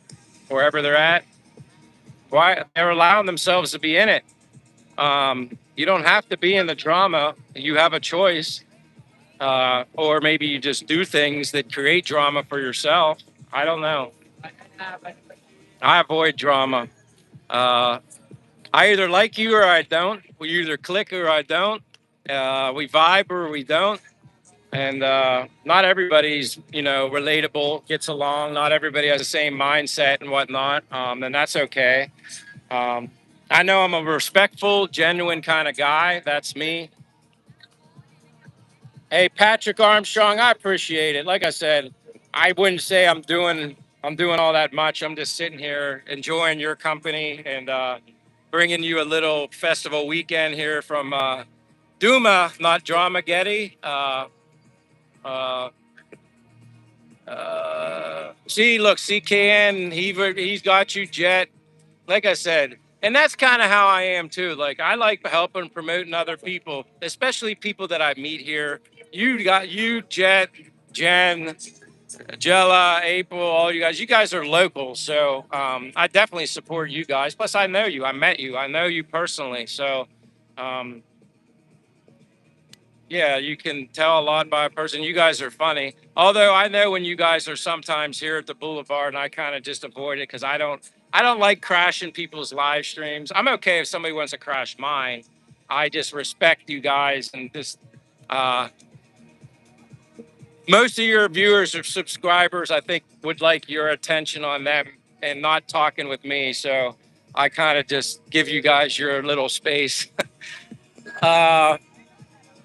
wherever they're at, why they're allowing themselves to be in it. You don't have to be in the drama. You have a choice, or maybe you just do things that create drama for yourself. I don't know. I avoid drama. Uh, I either like you or I don't. We either click or I don't. We vibe or we don't. And not everybody's, relatable, gets along. Not everybody has the same mindset and whatnot. And that's okay. Um, I know I'm a respectful, genuine kind of guy. That's me. Hey, Patrick Armstrong, I appreciate it. Like I said, I wouldn't say I'm doing all that much. I'm just sitting here enjoying your company and bringing you a little festival weekend here from not Dramageddon. Uh, see, look, CKN, he's got you, Jet. Like I said, and that's kind of how I am too. Like I like helping promoting other people, especially people that I meet here. You, Jet, Jen, Jella, April, all you guys. You guys are local, so I definitely support you guys. Plus, I know you. I met you. I know you personally. So, um, yeah, you can tell a lot by a person. You guys are funny. Although I know when you guys are sometimes here at the Boulevard, and I kind of just avoid it because I don't like crashing people's live streams. I'm okay if somebody wants to crash mine. I just respect you guys and just uh, most of your viewers or subscribers, I think, would like your attention on them and not talking with me. So I kind of just give you guys your little space. uh,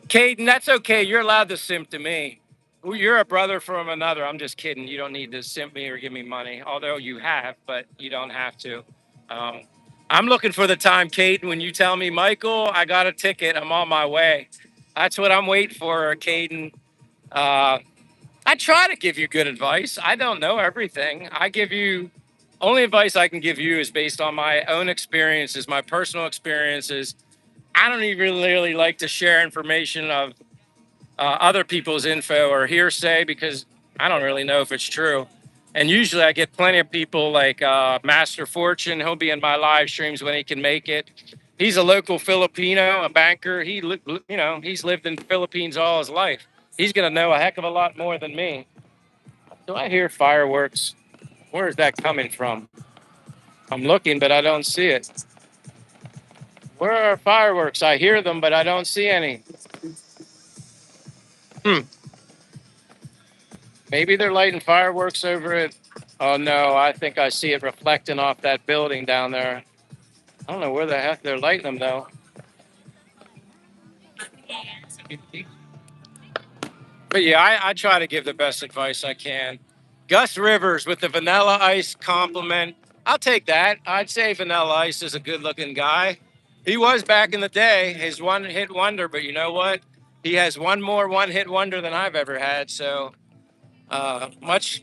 Caden, that's okay. You're allowed to simp to me. You're a brother from another. I'm just kidding. You don't need to simp me or give me money, although you have, but you don't have to. Um, I'm looking for the time, Caden, when you tell me, Michael, I got a ticket. I'm on my way. That's what I'm waiting for, Caden. Uh, I try to give you good advice. I don't know everything. I give you only advice I can give you is based on my own experiences, my personal experiences. I don't even really like to share information of other people's info or hearsay because I don't really know if it's true. And usually I get plenty of people like Master Fortune. He'll be in my live streams when he can make it. He's a local Filipino, a banker. He's lived in the Philippines all his life. He's gonna know a heck of a lot more than me. Do I hear fireworks? Where is that coming from? I'm looking, but I don't see it. Where are fireworks? I hear them, but I don't see any. Hmm. Maybe they're lighting fireworks over it. Oh no, I think I see it reflecting off that building down there. I don't know where the heck they're lighting them though. But yeah, I try to give the best advice I can. Gus Rivers with the Vanilla Ice compliment. I'll take that. I'd say Vanilla Ice is a good looking guy. He was back in the day, his one hit wonder, but you know what? He has one more one hit wonder than I've ever had. So much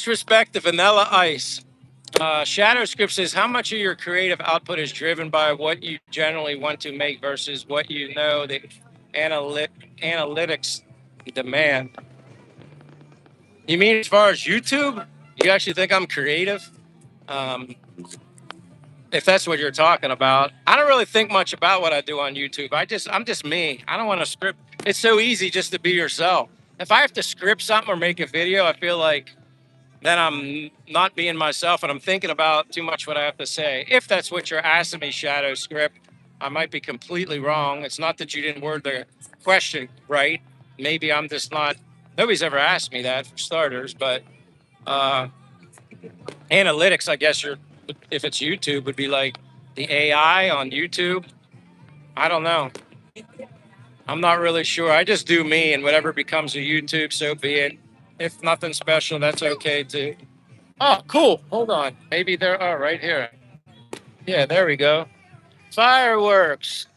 respect to Vanilla Ice. Shadow Script says, how much of your creative output is driven by what you generally want to make versus what you know the analytics demand? You mean as far as YouTube? You actually think I'm creative? Um, if that's what you're talking about, I don't really think much about what I do on YouTube. I'm just me. I don't want to script. It's so easy just to be yourself. If I have to script something or make a video, I feel like then I'm not being myself and I'm thinking about too much what I have to say. If that's what you're asking me, Shadow Script, I might be completely wrong. It's not that you didn't word the question right. Maybe I'm just not. Nobody's ever asked me that for starters, but uh, analytics, I guess if it's YouTube, would be like the AI on YouTube. I don't know. I'm not really sure. I just do me, and whatever becomes a YouTube, so be it. If nothing special, that's okay too. Oh, cool. Hold on. Maybe they're right here. Yeah, there we go. Fireworks.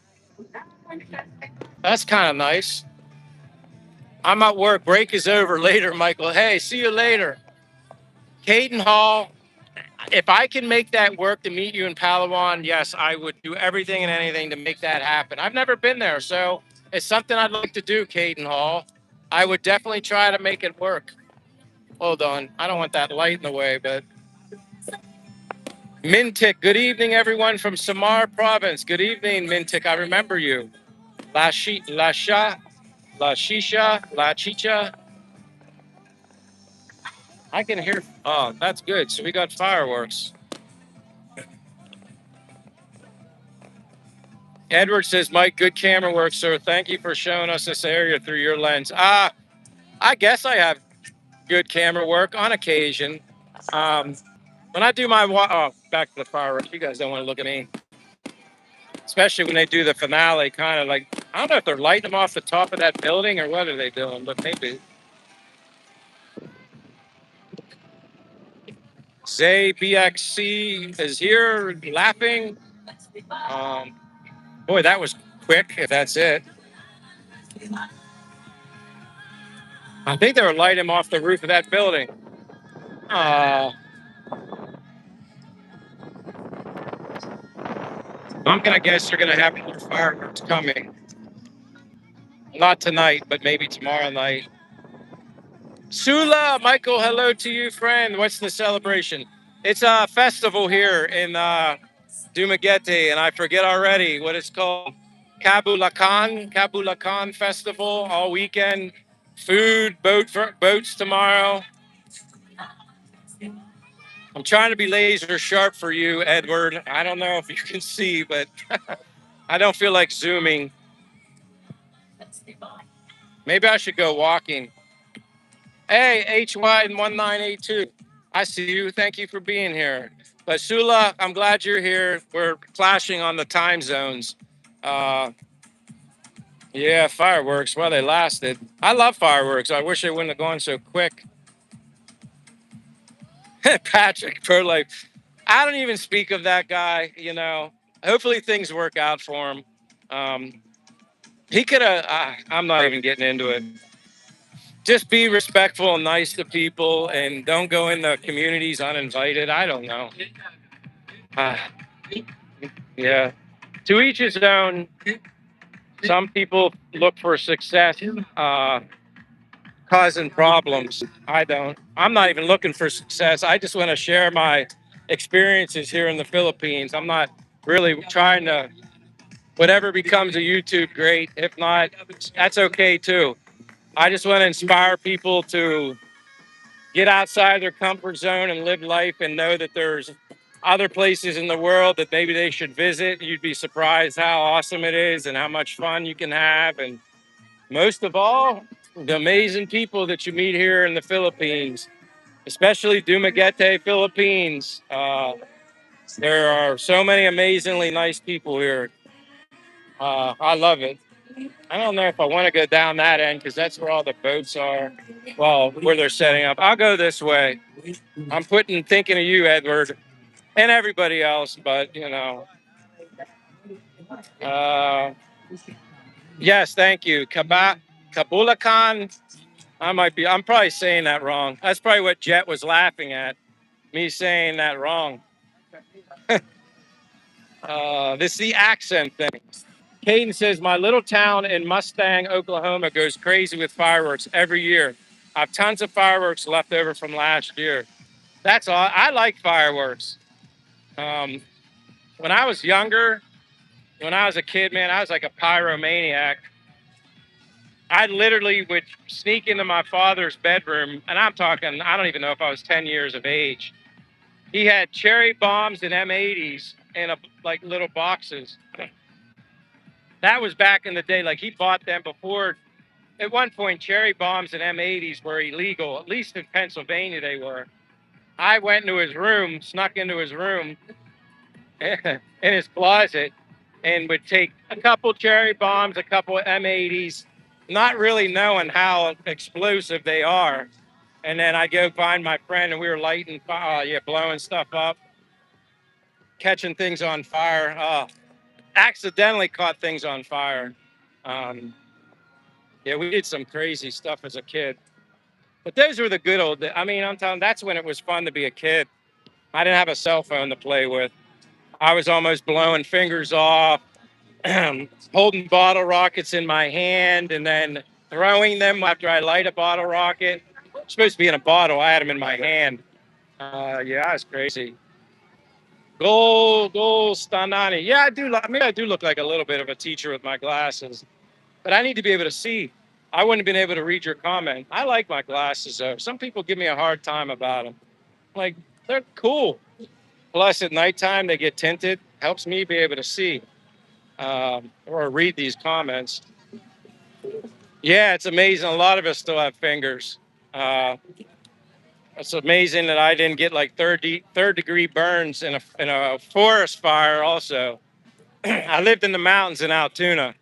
That's kind of nice. I'm at work. Break is over later, Michael. Hey, see you later. Caden Hall. If I can make that work to meet you in Palawan, yes, I would do everything and anything to make that happen. I've never been there, so it's something I'd like to do, Caden Hall. I would definitely try to make it work. Hold on. I don't want that light in the way, but Mintik, good evening, everyone from Samar Province. Good evening, Mintik. I remember you. La Shisha, La Chicha. I can hear. Oh, that's good. So we got fireworks. Edward says, Mike, good camera work, sir. Thank you for showing us this area through your lens. I guess I have good camera work on occasion. Um, when I do my back to the fireworks, you guys don't want to look at me, especially when they do the finale. Kind of like I don't know if they're lighting them off the top of that building or what are they doing, but maybe. Zay BXC is here laughing. Um, boy, that was quick. If that's it, I think they were lighting him off the roof of that building. I'm gonna guess you're gonna have more fireworks coming. Not tonight, but maybe tomorrow night. Sula, Michael, hello to you, friend. What's the celebration? It's a festival here in Dumaguete, and I forget already what it's called. Kabulakan Festival all weekend. Food, boats tomorrow. I'm trying to be laser sharp for you, Edward. I don't know if you can see, but I don't feel like zooming. Maybe I should go walking. Hey, HY in 1982. I see you. Thank you for being here. But Sula, I'm glad you're here. We're clashing on the time zones. Uh, yeah, fireworks. Well, they lasted. I love fireworks. I wish they wouldn't have gone so quick. Patrick Perley. I don't even speak of that guy. You know, hopefully things work out for him. He could have. I'm not even getting into it. Just be respectful and nice to people, and don't go in the communities uninvited. I don't know. Uh, yeah. To each his own. Some people look for success, causing problems. I don't. I'm not even looking for success. I just want to share my experiences here in the Philippines. I'm not really trying to. Whatever becomes a YouTube, great. If not, that's okay too. I just want to inspire people to get outside their comfort zone and live life and know that there's other places in the world that maybe they should visit. You'd be surprised how awesome it is and how much fun you can have. And most of all, the amazing people that you meet here in the Philippines, especially Dumaguete, Philippines. There are so many amazingly nice people here. I love it. I don't know if I want to go down that end because that's where all the boats are. Well, where they're setting up. I'll go this way. I'm thinking of you, Edward, and everybody else. But you know, uh, yes, thank you, Kabulakan. I'm probably saying that wrong. That's probably what Jet was laughing at, me saying that wrong. This is the accent thing. Caden says, my little town in Mustang, Oklahoma goes crazy with fireworks every year. I have tons of fireworks left over from last year. That's all. I like fireworks. Um, when I was younger, when I was a kid, man, I was like a pyromaniac. I literally would sneak into my father's bedroom, and I'm talking, I don't even know if I was 10 years of age. He had cherry bombs and M80s in like little boxes. That was back in the day. Like he bought them before. At one point, cherry bombs and M80s were illegal. At least in Pennsylvania, they were. I went into his room, snuck into his room, in his closet, and would take a couple cherry bombs, a couple M80s, not really knowing how explosive they are. And then I go find my friend, and we were lighting, blowing stuff up, catching things on fire. Accidentally caught things on fire. Yeah, we did some crazy stuff as a kid. But those were the good old. I mean, I'm telling. That's when it was fun to be a kid. I didn't have a cell phone to play with. I was almost blowing fingers off, holding bottle rockets in my hand, and then throwing them after I light a bottle rocket. supposed to be in a bottle. I had them in my hand. Yeah, it's crazy. Goal, Stanani. Yeah, I do. Maybe I do look like a little bit of a teacher with my glasses, but I need to be able to see. I wouldn't have been able to read your comment. I like my glasses though. Some people give me a hard time about them. Like they're cool. Plus, at nighttime they get tinted. Helps me be able to see or read these comments. Yeah, it's amazing. A lot of us still have fingers. Uh, it's amazing that I didn't get like third degree burns in a forest fire. Also, I lived in the mountains in Altoona,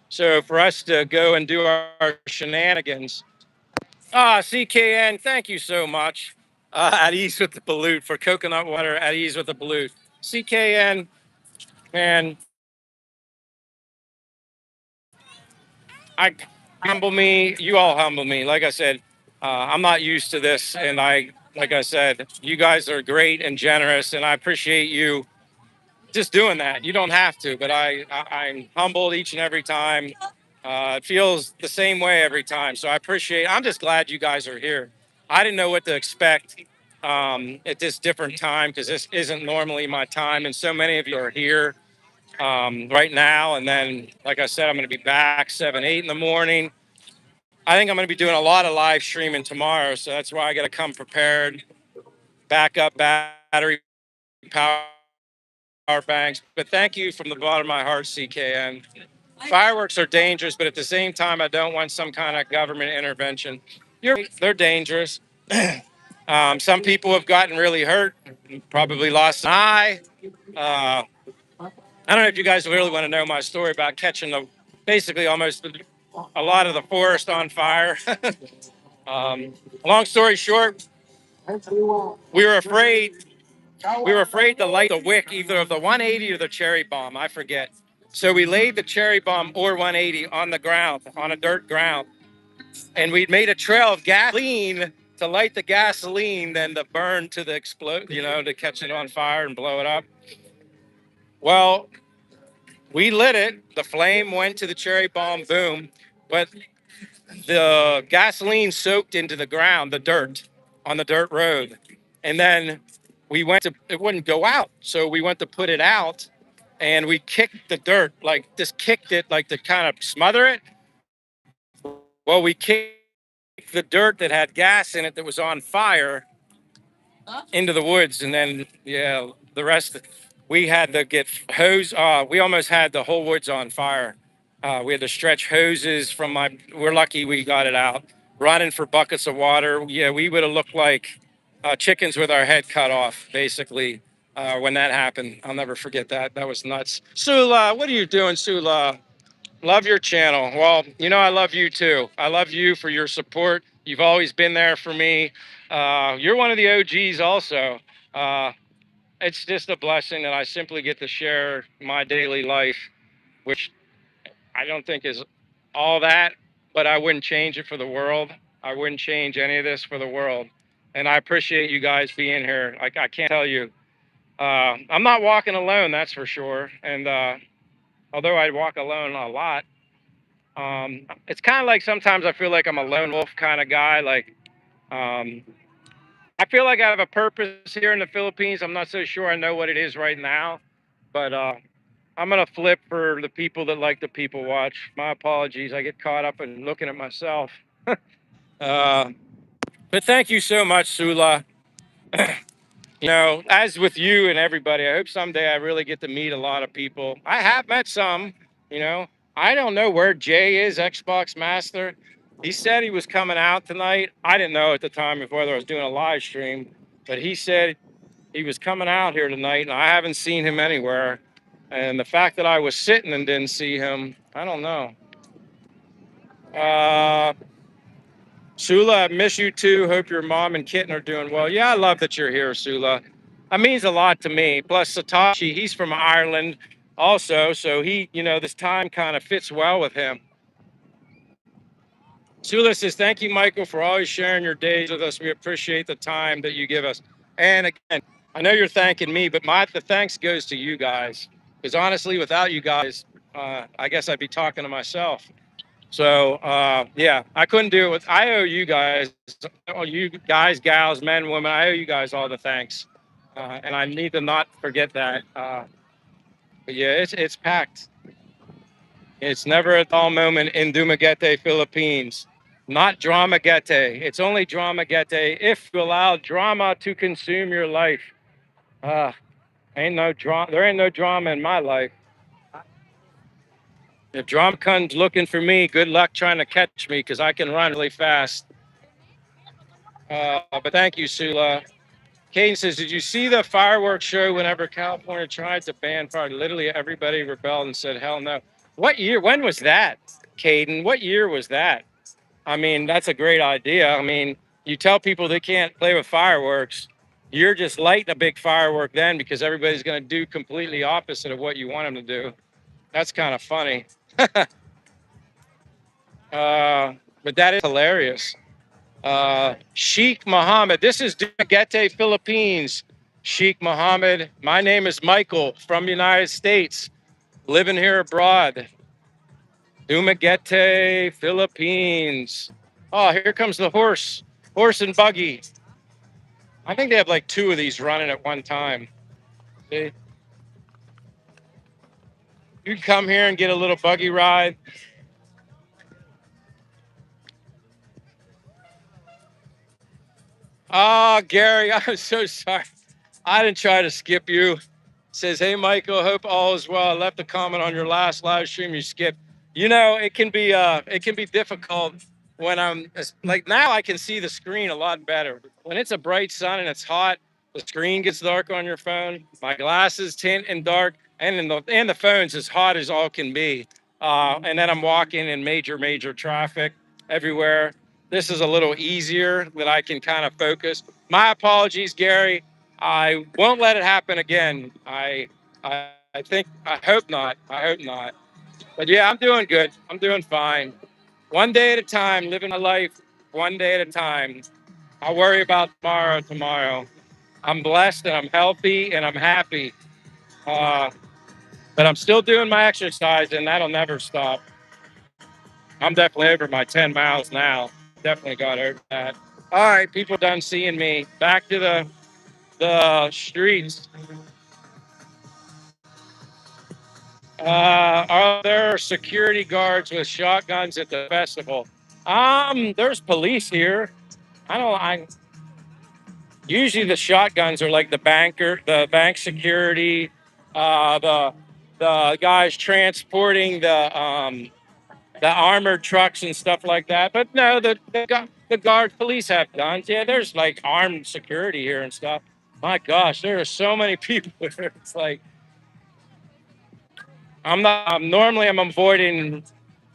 so for us to go and do our shenanigans. CKN, thank you so much. At ease with the balut for coconut water. At ease with the balut. CKN, man, I humble me. You all humble me. Like I said, I'm not used to this, and like I said, you guys are great and generous, and I appreciate you just doing that. You don't have to, but I'm humbled each and every time. It feels the same way every time, so I appreciate. I'm just glad you guys are here. I didn't know what to expect at this different time because this isn't normally my time, and so many of you are here right now. And then, like I said, I'm going to be back 7, 8 in the morning. I think I'm going to be doing a lot of live streaming tomorrow, so that's why I got to come prepared, backup battery, power banks. But thank you from the bottom of my heart, CKN. Fireworks are dangerous, but at the same time, I don't want some kind of government intervention. They're dangerous. Some people have gotten really hurt, probably lost an eye. Uh, I don't know if you guys really want to know my story about catching basically almost a lot of the forest on fire. um, Long story short, we were afraid. We were afraid to light the wick either of the 180 or the cherry bomb. I forget. So we laid the cherry bomb or 180 on the ground, on a dirt ground, and we made a trail of gasoline to light the gasoline, then to burn to the explode, to catch it on fire and blow it up. Well, we lit it. The flame went to the cherry bomb, boom. But the gasoline soaked into the ground, the dirt on the dirt road. And then it wouldn't go out. So we went to put it out and we kicked the dirt, like just kicked it, like to kind of smother it. Well, we kicked the dirt that had gas in it that was on fire into the woods. And then, yeah, the rest, we had to get hose. We almost had the whole woods on fire. We had to stretch hoses we're lucky we got it out, running for buckets of water. Yeah, we would have looked like chickens with our head cut off, basically, when that happened. I'll never forget that. That was nuts. Sula, what are you doing, Sula? Love your channel. Well, I love you too. I love you for your support. You've always been there for me. You're one of the OGs also. Uh, it's just a blessing that I simply get to share my daily life, which I don't think is all that, but I wouldn't change it for the world. I wouldn't change any of this for the world. And I appreciate you guys being here. Like, I can't tell you. I'm not walking alone, that's for sure. And although I walk alone a lot, it's kind of like sometimes I feel like I'm a lone wolf kind of guy. Like, um, I feel like I have a purpose here in the Philippines. I'm not so sure I know what it is right now, but I'm gonna flip for the people that like the people watch. My apologies. I get caught up in looking at myself. Uh, but thank you so much, Sula. As with you and everybody, I hope someday I really get to meet a lot of people. I have met some, you know. I don't know where Jay is, Xbox Master. He said he was coming out tonight. I didn't know at the time of whether I was doing a live stream, but he said he was coming out here tonight, and I haven't seen him anywhere. And the fact that I was sitting and didn't see him, I don't know. Uh, Sula, I miss you too. Hope your mom and kitten are doing well. Yeah, I love that you're here, Sula. That means a lot to me. Plus, Satoshi, he's from Ireland also. So this time kind of fits well with him. Sula says, thank you, Michael, for always sharing your days with us. We appreciate the time that you give us. And again, I know you're thanking me, but the thanks goes to you guys. Because honestly, without you guys, I guess I'd be talking to myself. So yeah, I couldn't do it with. I owe you guys, all you guys, gals, men, women. I owe you guys all the thanks, and I need to not forget that. But yeah, it's packed. It's never a dull moment in Dumaguete, Philippines. Not Dramaguete. It's only Dramaguete if you allow drama to consume your life. Uh, ain't no drama. There ain't no drama in my life. If drama comes looking for me, good luck trying to catch me because I can run really fast. But thank you, Sula. Caden says, did you see the fireworks show whenever California tried to ban fire? Literally everybody rebelled and said, hell no. What year? When was that, Caden? What year was that? I mean, that's a great idea. I mean, you tell people they can't play with fireworks. You're just lighting a big firework then because everybody's going to do completely opposite of what you want them to do. That's kind of funny. But that is hilarious. Sheikh Mohammed. This is Dumaguete, Philippines. Sheikh Mohammed. My name is Michael from the United States, living here abroad. Dumaguete, Philippines. Oh, here comes the horse and buggy. I think they have like two of these running at one time. See? You can come here and get a little buggy ride. Oh, Gary, I'm so sorry. I didn't try to skip you. Says, hey, Michael, hope all is well. I left a comment on your last live stream you skipped. You know, it can be difficult when I'm like now I can see the screen a lot better. When it's a bright sun and it's hot, the screen gets dark on your phone. My glasses tint and dark, and the phone's as hot as all can be. And then I'm walking in major traffic everywhere. This is a little easier that I can kind of focus. My apologies, Gary. I won't let it happen again. I think I hope not. I hope not. But yeah, I'm doing good. I'm doing fine. One day at a time, living my life one day at a time. I'll worry about tomorrow. I'm blessed and I'm healthy and I'm happy. Uh, but I'm still doing my exercise and that'll never stop. I'm definitely over my 10 miles now. Definitely got over that. All right, people done seeing me. Back to the streets. Are there security guards with shotguns at the festival? There's police here. I usually the shotguns are like the bank security, the guys transporting the armored trucks and stuff like that. But no, the guard police have guns. Yeah, there's like armed security here and stuff. My gosh, there are so many people here. It's like I'm not. Normally I'm avoiding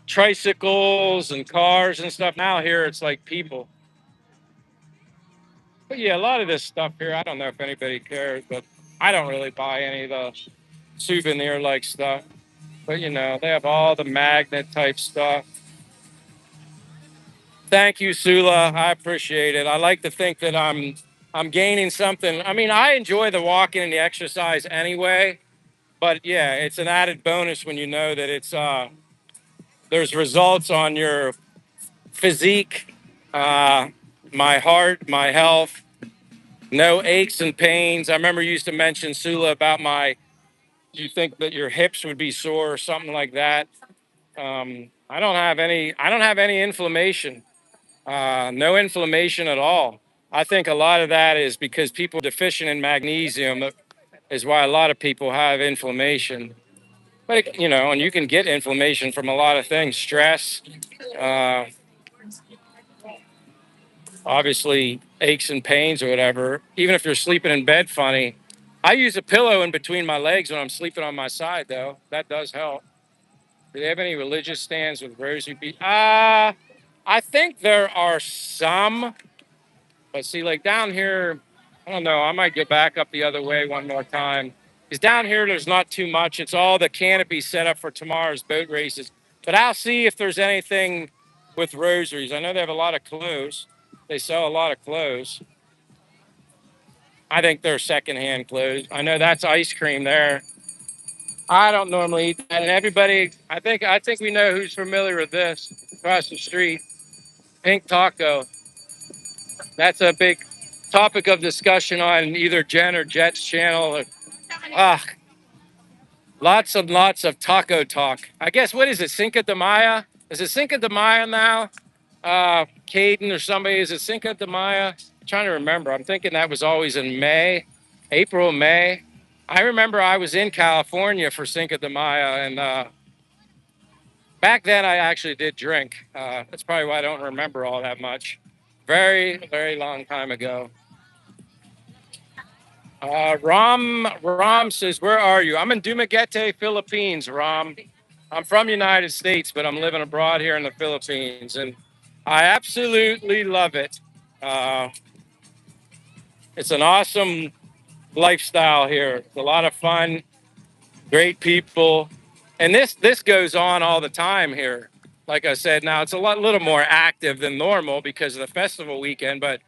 tricycles and cars and stuff. Now here it's like people. But yeah, a lot of this stuff here, I don't know if anybody cares, but I don't really buy any of the souvenir like stuff. But you know, they have all the magnet type stuff. Thank you, Sula. I appreciate it. I like to think that I'm gaining something. I mean, I enjoy the walking and the exercise anyway, but yeah, it's an added bonus when you know that it's there's results on your physique, uh, my heart, my health, no aches and pains. I remember you used to mention, Sula, about you think that your hips would be sore or something like that. I don't have any inflammation, no inflammation at all. I think a lot of that is because people are deficient in magnesium is why a lot of people have inflammation. But, you know, and you can get inflammation from a lot of things, stress, uh, obviously aches and pains or whatever. Even if you're sleeping in bed funny, I use a pillow in between my legs when I'm sleeping on my side, though. That does help. Do they have any religious stands with rosary beads? I think there are some, but see, like down here, I don't know. I might get back up the other way one more time. Because down here, there's not too much. It's all the canopy set up for tomorrow's boat races. But I'll see if there's anything with rosaries. I know they have a lot of clothes. They sell a lot of clothes. I think they're secondhand clothes. I know that's ice cream there. I don't normally eat that, and everybody, I think we know who's familiar with this across the street. Pink taco. That's a big topic of discussion on either Jen or Jet's channel. Ah, lots and lots of taco talk. I guess what is it? Cinco de Mayo? Is it Cinco de Mayo now? Caden or somebody, is it Cinco de Mayo? I'm trying to remember. I'm thinking that was always in May, April, May. I remember I was in California for Cinco de Mayo, and back then I actually did drink. That's probably why I don't remember all that much. Very, very long time ago. Ram says, "Where are you?" I'm in Dumaguete, Philippines. Ram, I'm from United States, but I'm living abroad here in the Philippines, and I absolutely love it. Uh, it's an awesome lifestyle here. It's a lot of fun, great people, and this goes on all the time here. Like I said, now it's a little more active than normal because of the festival weekend, but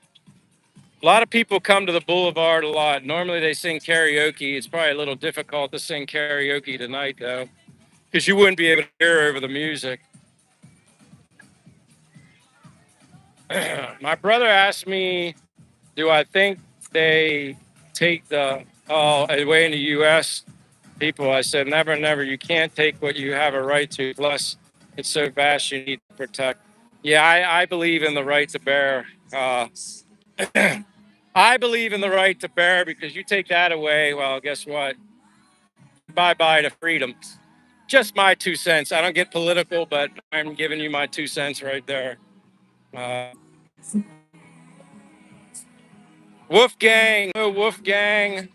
a lot of people come to the Boulevard a lot. Normally they sing karaoke. It's probably a little difficult to sing karaoke tonight though, because you wouldn't be able to hear over the music. My brother asked me, do I think they take the away in the U.S. people? I said, never, never. You can't take what you have a right to. Plus, it's so vast you need to protect. Yeah, I believe in the right to bear. I believe in the right to bear because you take that away, well, guess what? Bye bye to freedom. Just my 2 cents. I don't get political, but I'm giving you my 2 cents right there. Uh, Wolfgang, oh, Wolfgang.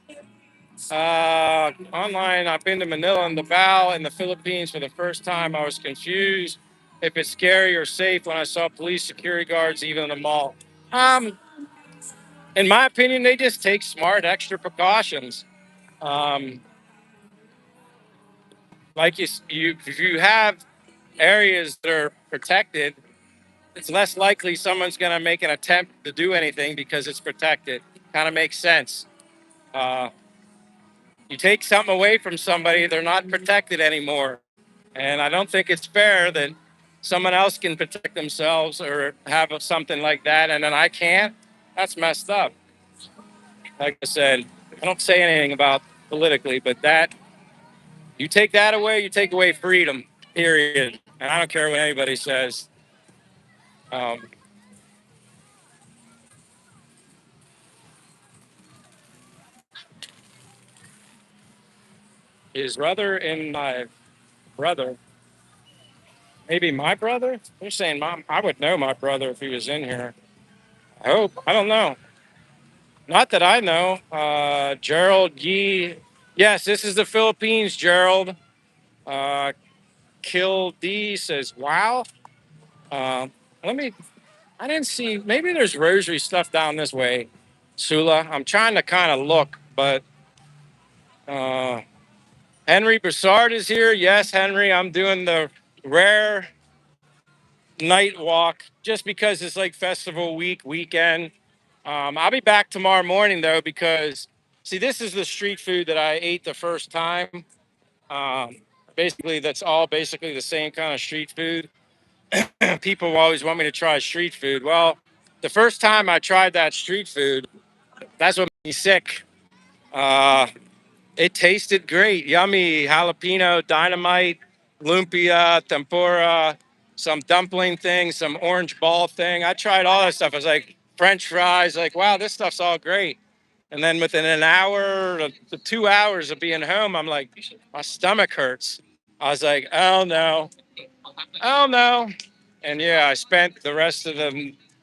Online, I've been to Manila and Davao in the Philippines for the first time. I was confused if it's scary or safe when I saw police security guards even in the mall. Um, in my opinion, they just take smart extra precautions. Um, like if you have areas that are protected, it's less likely someone's going to make an attempt to do anything because it's protected. Kind of makes sense. Uh, you take something away from somebody, they're not protected anymore. And I don't think it's fair that someone else can protect themselves or have something like that and then I can't. That's messed up. Like I said, I don't say anything about politically, but that you take that away, you take away freedom, period. And I don't care what anybody says. Um, his brother and my brother, maybe my brother? You're saying mom? I would know my brother if he was in here. I hope. I don't know. Not that I know. Gerald Yee. Yes, this is the Philippines, Gerald. Uh, Kill D says, wow. Let me, I didn't see, maybe there's rosary stuff down this way, Sula. I'm trying to kind of look, but uh, Henry Broussard is here. Yes, Henry, I'm doing the rare night walk just because it's like festival weekend. I'll be back tomorrow morning though, because see, this is the street food that I ate the first time. Um, Basically, that's all basically the same kind of street food. People always want me to try street food. Well, the first time I tried that street food, that's what made me sick. Uh, it tasted great, yummy jalapeno, dynamite, lumpia, tempura, some dumpling thing, some orange ball thing. I tried all that stuff. I was like French fries, like wow, this stuff's all great. And then within an hour to 2 hours of being home, I'm like, my stomach hurts. I was like, oh no, oh no. And yeah, I spent the rest of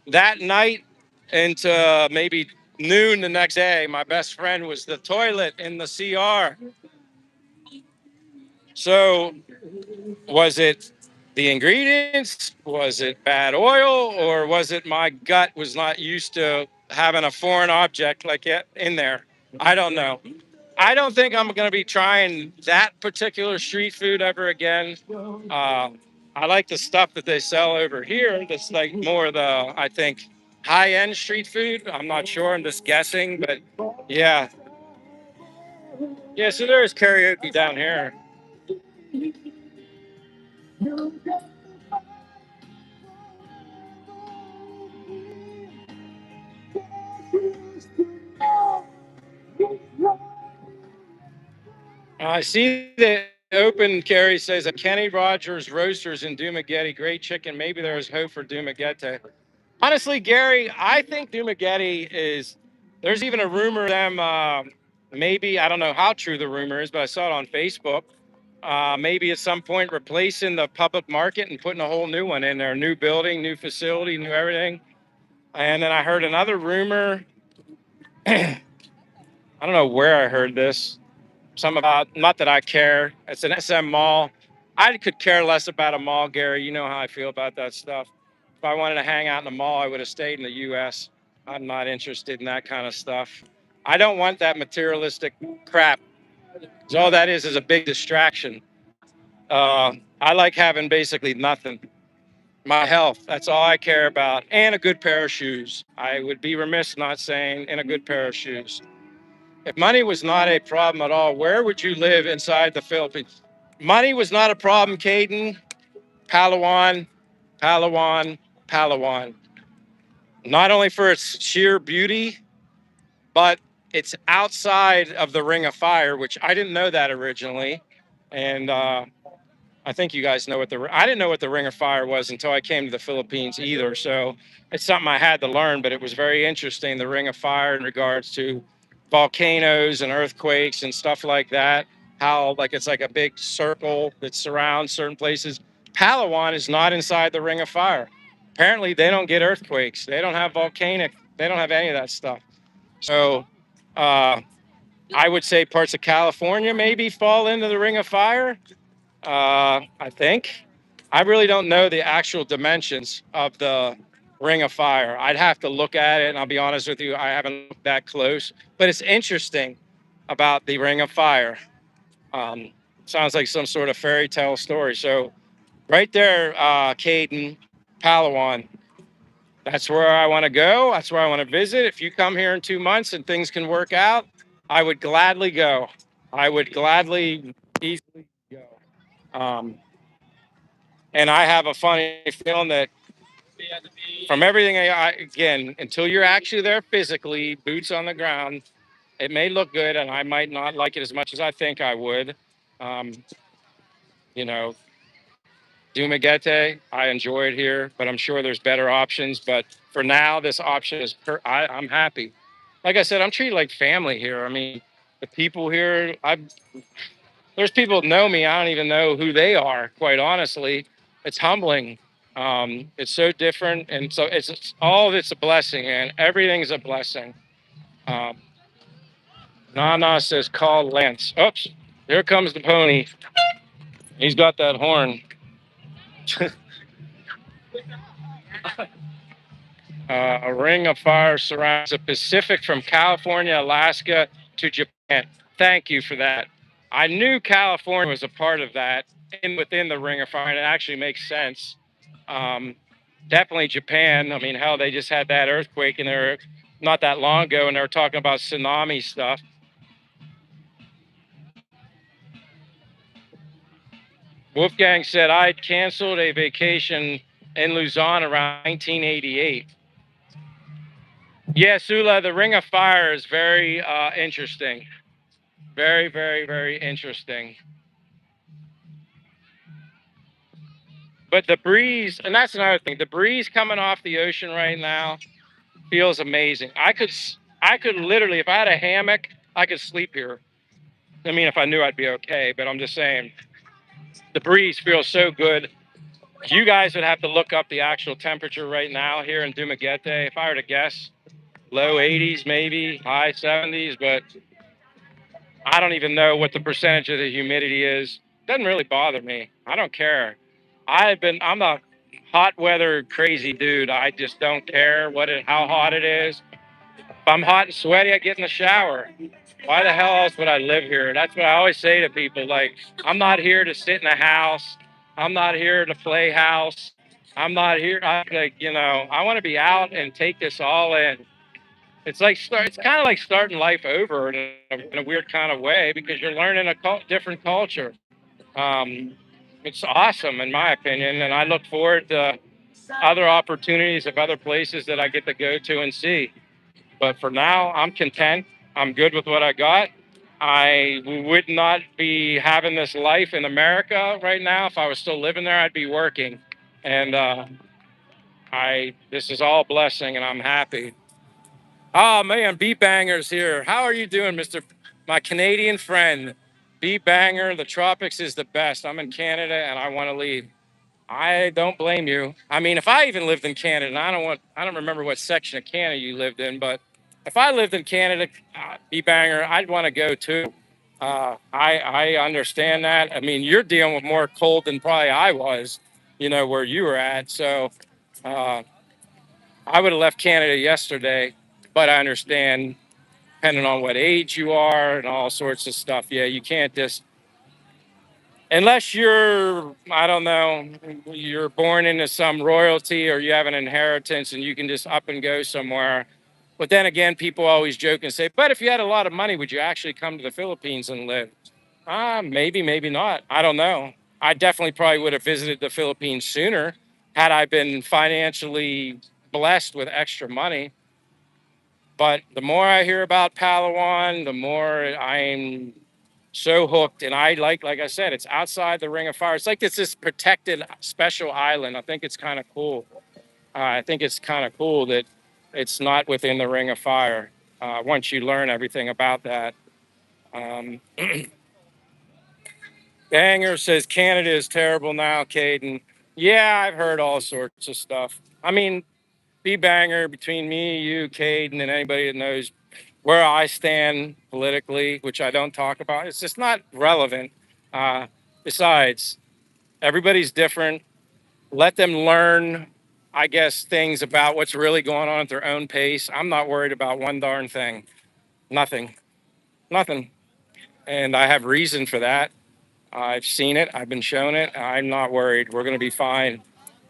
that night into maybe noon the next day. My best friend was the toilet in the CR. So was it the ingredients? Was it bad oil? Or was it my gut was not used to having a foreign object like it in there? I don't know. I don't think I'm going to be trying that particular street food ever again. Uh, I like the stuff that they sell over here. That's like more the, I think, high end street food. I'm not sure. I'm just guessing. But yeah. Yeah. So there's karaoke down here. I see the open carry says a Kenny Rogers Roasters in Dumaguete. Great chicken. Maybe there is hope for Dumaguete. Honestly, Gary, I think Dumaguete is. There's even a rumor of them. Maybe I don't know how true the rumor is, but I saw it on Facebook. Maybe at some point replacing the public market and putting a whole new one in there, new building, new facility, new everything. And then I heard another rumor. I don't know where I heard this. Some about, not that I care. It's an SM mall. I could care less about a mall, Gary. You know how I feel about that stuff. If I wanted to hang out in a mall, I would have stayed in the US. I'm not interested in that kind of stuff. I don't want that materialistic crap. 'Cause all that is a big distraction. I like having basically nothing. My health, that's all I care about. And a good pair of shoes. I would be remiss not saying, and a good pair of shoes. If money was not a problem at all, where would you live inside the Philippines? Money was not a problem, Caden. Palawan, Palawan, Palawan. Not only for its sheer beauty, but it's outside of the Ring of Fire, which I didn't know that originally. And I think you guys know I didn't know what the Ring of Fire was until I came to the Philippines either. So it's something I had to learn, but it was very interesting. The Ring of Fire in regards to volcanoes and earthquakes and stuff like that. How like it's like a big circle that surrounds certain places. Palawan is not inside the Ring of Fire. Apparently they don't get earthquakes. They don't have they don't have any of that stuff. So uh, I would say parts of California maybe fall into the Ring of Fire. I think. I really don't know the actual dimensions of the Ring of Fire. I'd have to look at it, and I'll be honest with you, I haven't looked that close. But it's interesting about the Ring of Fire. Um, Sounds like some sort of fairy tale story. So, right there, Caden, Palawan, that's where I want to go. That's where I want to visit. If you come here in 2 months and things can work out, I would gladly go. I would gladly, easily go. Um, And I have a funny feeling that from everything again, until you're actually there physically, boots on the ground, it may look good and I might not like it as much as I think I would. Um, you know, Dumaguete, I enjoy it here, but I'm sure there's better options. But for now, this option is, I'm happy. Like I said, I'm treated like family here. I mean, the people here, there's people that know me. I don't even know who they are, quite honestly. It's humbling. It's so different. And so it's all of it's a blessing, and everything's a blessing. Um, Nana says, call Lance. Oops, here comes the pony. He's got that horn. A ring of fire surrounds the Pacific from California, Alaska to Japan. Thank you for that. I knew California was a part of that within the ring of fire, and it actually makes sense. Um, Definitely Japan. I mean, hell, they just had that earthquake and they're not that long ago, and they were talking about tsunami stuff. Wolfgang said I'd canceled a vacation in Luzon around 1988. Yeah, Sula, the Ring of Fire is very interesting. Very, very, very interesting. But the breeze, and that's another thing, the breeze coming off the ocean right now feels amazing. I could literally, if I had a hammock, I could sleep here. I mean, if I knew I'd be okay, but I'm just saying, the breeze feels so good. You guys would have to look up the actual temperature right now here in Dumaguete. If I were to guess, low 80s, maybe high 70s, but I don't even know what the percentage of the humidity is. Doesn't really bother me. I don't care. I'm a hot weather crazy dude. I just don't care how hot it is. If I'm hot and sweaty, I get in the shower. Why the hell else would I live here? That's what I always say to people. Like, I'm not here to sit in a house. I'm not here to play house. I'm not here. I want to be out and take this all in. It's kind of like starting life over in a weird kind of way because you're learning a different culture. Um, it's awesome in my opinion, and I look forward to other opportunities of other places that I get to go to and see. But for now, I'm content. I'm good with what I got. I would not be having this life in America right now. If I was still living there, I'd be working. And this is all blessing, and I'm happy. Oh man, B Banger's here. How are you doing, Mister? My Canadian friend, B Banger. The tropics is the best. I'm in Canada, and I want to leave. I don't blame you. I mean, if I even lived in Canada, and I don't remember what section of Canada you lived in, but if I lived in Canada, B Banger, I'd want to go too. I understand that. I mean, you're dealing with more cold than probably I was, where you were at. So uh, I would have left Canada yesterday, but I understand depending on what age you are and all sorts of stuff. Yeah, you can't just unless you're, I don't know, you're born into some royalty or you have an inheritance and you can just up and go somewhere. But then again, people always joke and say, but if you had a lot of money, would you actually come to the Philippines and live? Maybe, maybe not. I don't know. I definitely probably would have visited the Philippines sooner had I been financially blessed with extra money. But the more I hear about Palawan, the more I'm so hooked. And I like I said, it's outside the Ring of Fire. It's like it's this protected special island. I think it's kind of cool. I think it's kind of cool that it's not within the Ring of Fire. Once you learn everything about that. Um, Banger says Canada is terrible now, Caden. Yeah, I've heard all sorts of stuff. I mean, be banger between me, you, Caden, and anybody that knows where I stand politically, which I don't talk about. It's just not relevant. Uh, Besides, everybody's different. Let them learn, I guess, things about what's really going on at their own pace. I'm not worried about one darn thing. Nothing. Nothing. And I have reason for that. I've seen it. I've been shown it. I'm not worried. We're going to be fine.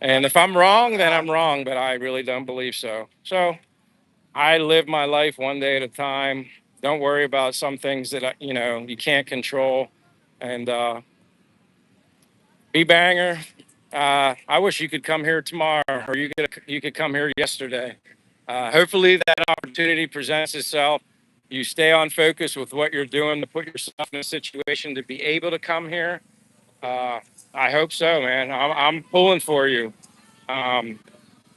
And if I'm wrong, then I'm wrong, but I really don't believe so. So I live my life one day at a time. Don't worry about some things that you can't control. And be banger. I wish you could come here tomorrow, or you could come here yesterday. Hopefully that opportunity presents itself. You stay on focus with what you're doing to put yourself in a situation to be able to come here. Uh, I hope so, man. I'm pulling for you. Um,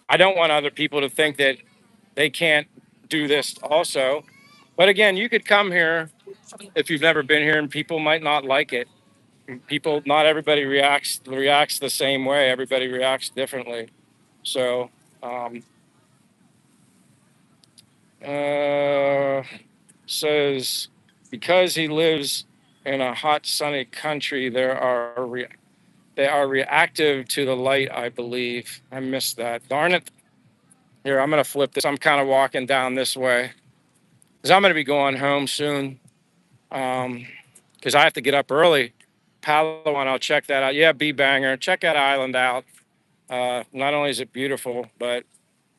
I don't want other people to think that they can't do this also. But again, you could come here if you've never been here, and people might not like it. People, not everybody reacts the same way. Everybody reacts differently. So, um, uh, says because he lives in a hot, sunny country, they are reactive to the light. I believe I missed that. Darn it! Here, I'm gonna flip this. I'm kind of walking down this way because I'm gonna be going home soon. Because I have to get up early. Palawan, I'll check that out. Yeah, B Banger, check that island out. Not only is it beautiful, but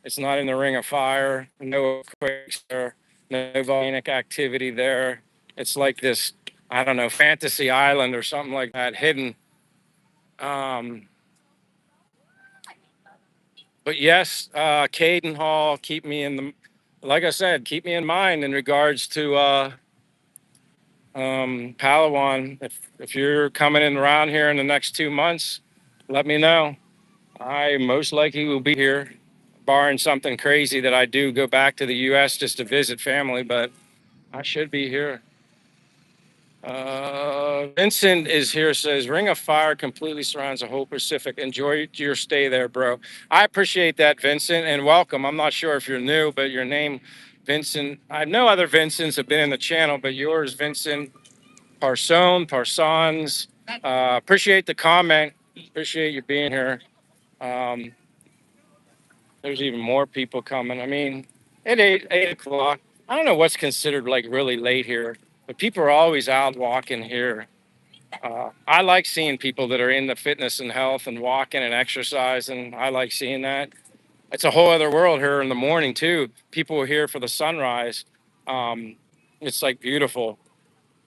it's not in the Ring of Fire. No earthquakes there. No volcanic activity there. It's like this, I don't know, fantasy island or something like that, hidden. Um, but yes, Caden Hall, like I said, keep me in mind in regards to Palawan. If you're coming in around here in the next 2 months, let me know. I most likely will be here, barring something crazy that I do go back to the U.S. just to visit family, but I should be here. Vincent is here, says Ring of Fire completely surrounds the whole Pacific. Enjoy your stay there, bro. I appreciate that, Vincent, and welcome. I'm not sure if you're new, but your name, Vincent. I know other Vincents have been in the channel, but yours, Vincent Parsons. Appreciate the comment. Appreciate you being here. Um, there's even more people coming. I mean, at 8 o'clock, I don't know what's considered like really late here, but people are always out walking here. I like seeing people that are into fitness and health and walking and exercising. I like seeing that. It's a whole other world here in the morning too. People are here for the sunrise. Um, it's like beautiful.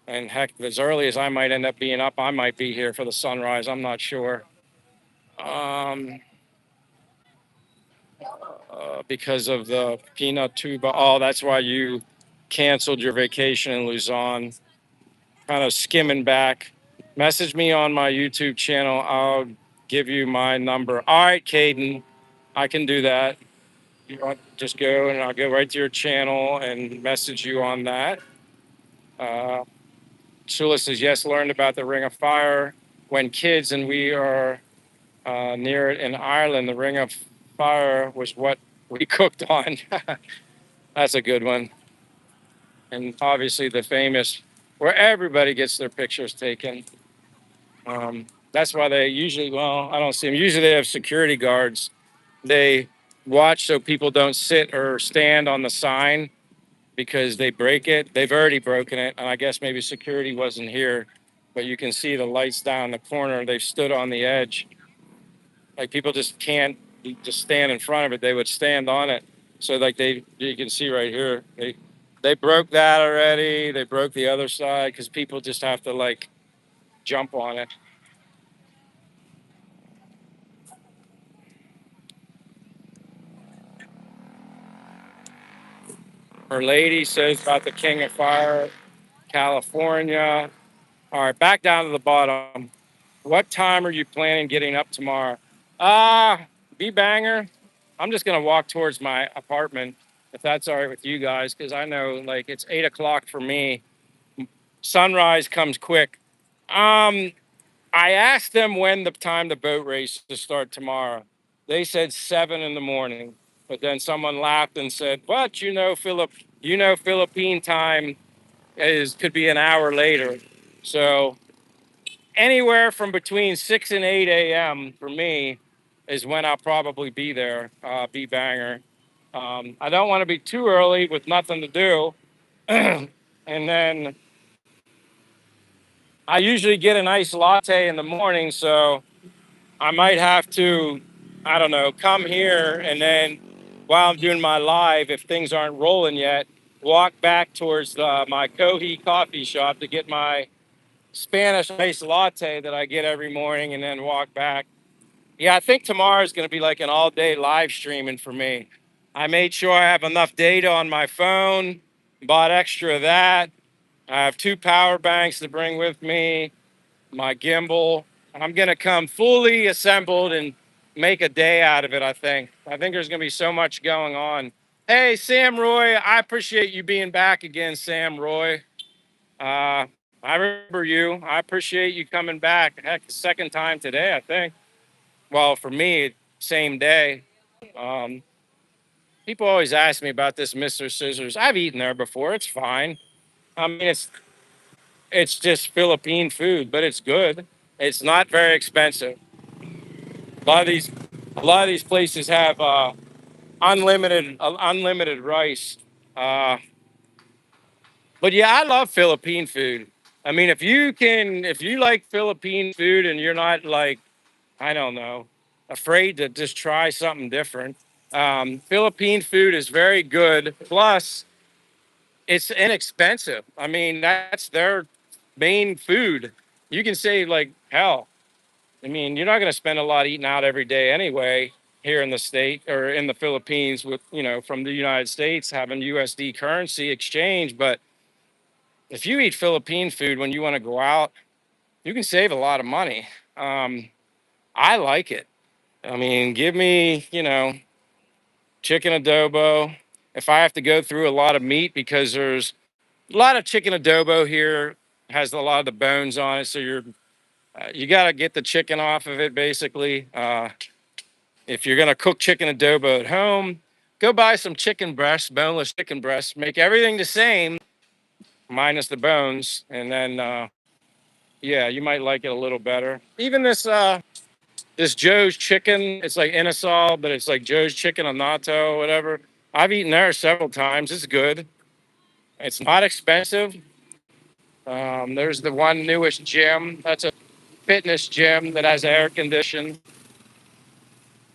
And heck, as early as I might end up being up, I might be here for the sunrise. I'm not sure. Um, because of the peanut tuba. Oh, that's why you canceled your vacation in Luzon. Kind of skimming back. Message me on my YouTube channel. I'll give you my number. All right, Caden, I can do that. You want just go and I'll go right to your channel and message you on that. Uh, Shula says yes. Learned about the Ring of Fire when kids, and we are near it in Ireland. The Ring of Fire was what we cooked on. That's a good one. And obviously the famous where everybody gets their pictures taken. That's why they usually, well, I don't see them. Usually they have security guards. They watch so people don't sit or stand on the sign because they break it. They've already broken it. And I guess maybe security wasn't here, but you can see the lights down the corner. They've stood on the edge. Like people just can't just stand in front of it. They would stand on it. So like you can see right here, they broke that already. They broke the other side because people just have to like jump on it. Her lady says about the King of Fire, California. All right, back down to the bottom. What time are you planning getting up tomorrow? B banger. I'm just gonna walk towards my apartment if that's all right with you guys, because I know like it's 8 o'clock for me. Sunrise comes quick. Um, I asked them when the time the boat race to start tomorrow. They said 7 in the morning, but then someone laughed and said, "But Philippine time is could be an hour later." So anywhere from between 6 and 8 a.m. for me is when I'll probably be there. Be banger. I don't want to be too early with nothing to do, and then I usually get a nice latte in the morning, so I might have to, I don't know, come here and then while I'm doing my live, if things aren't rolling yet, walk back towards my Kohi coffee shop to get my Spanish iced latte that I get every morning and then walk back. Yeah, I think tomorrow is going to be like an all day live streaming for me. I made sure I have enough data on my phone, bought extra of that. I have two power banks to bring with me, my gimbal. I'm gonna come fully assembled and make a day out of it. I think there's gonna be so much going on. Hey, Sam Roy, I appreciate you being back again, Sam Roy. Uh, I remember you. I appreciate you coming back. Heck, the second time today, I think. Well, for me, same day. Um, People always ask me about this Mr. Scissors. I've eaten there before. It's fine. I mean, it's just Philippine food, but it's good. It's not very expensive. A lot of these, a lot of these places have unlimited rice. Uh, but yeah, I love Philippine food. I mean, if you like Philippine food and you're not like, I don't know, afraid to just try something different, Philippine food is very good. Plus, it's inexpensive. I mean, that's their main food. You can save like hell. I mean, you're not going to spend a lot eating out every day anyway here in the state or in the Philippines with, from the United States having USD currency exchange. But if you eat Philippine food when you want to go out, you can save a lot of money. Um, I like it. I mean, give me, chicken adobo. If I have to go through a lot of meat because there's a lot of chicken adobo here has a lot of the bones on it. So you got to get the chicken off of it basically. If you're gonna cook chicken adobo at home, go buy some chicken breasts, boneless chicken breasts. Make everything the same, minus the bones, and then yeah, you might like it a little better. Even this Joe's chicken, it's like Inasal, but it's like Joe's chicken on natto, whatever. I've eaten there several times. It's good. It's not expensive. There's the one newest gym. That's a fitness gym that has air conditioning.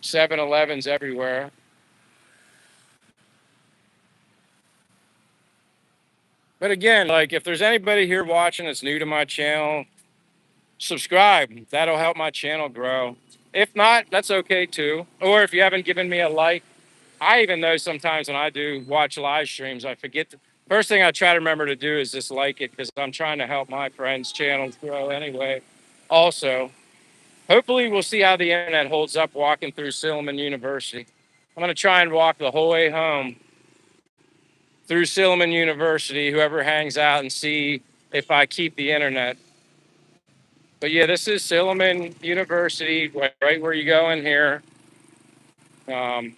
7-Elevens everywhere. But again, like if there's anybody here watching that's new to my channel, subscribe. That'll help my channel grow. If not, that's okay too. Or if you haven't given me a like, I even know sometimes when I do watch live streams, I forget. First thing I try to remember to do is just like it because I'm trying to help my friends' channels grow anyway. Also, hopefully, we'll see how the internet holds up walking through Silliman University. I'm going to try and walk the whole way home through Silliman University, whoever hangs out, and see if I keep the internet. But yeah, this is Silliman University, right where you go in here. Um,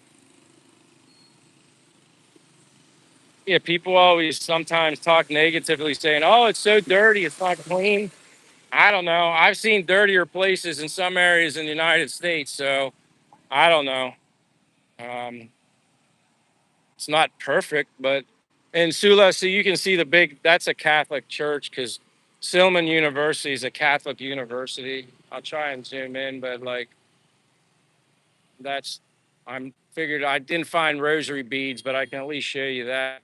yeah, people always sometimes talk negatively, saying, "Oh, it's so dirty, it's not clean." I don't know. I've seen dirtier places in some areas in the United States, so I don't know. Um, it's not perfect, but in Sula, so you can see the big. That's a Catholic church because Silliman University is a Catholic university. I'll try and zoom in, but like that's. I'm figured I didn't find rosary beads, but I can at least show you that.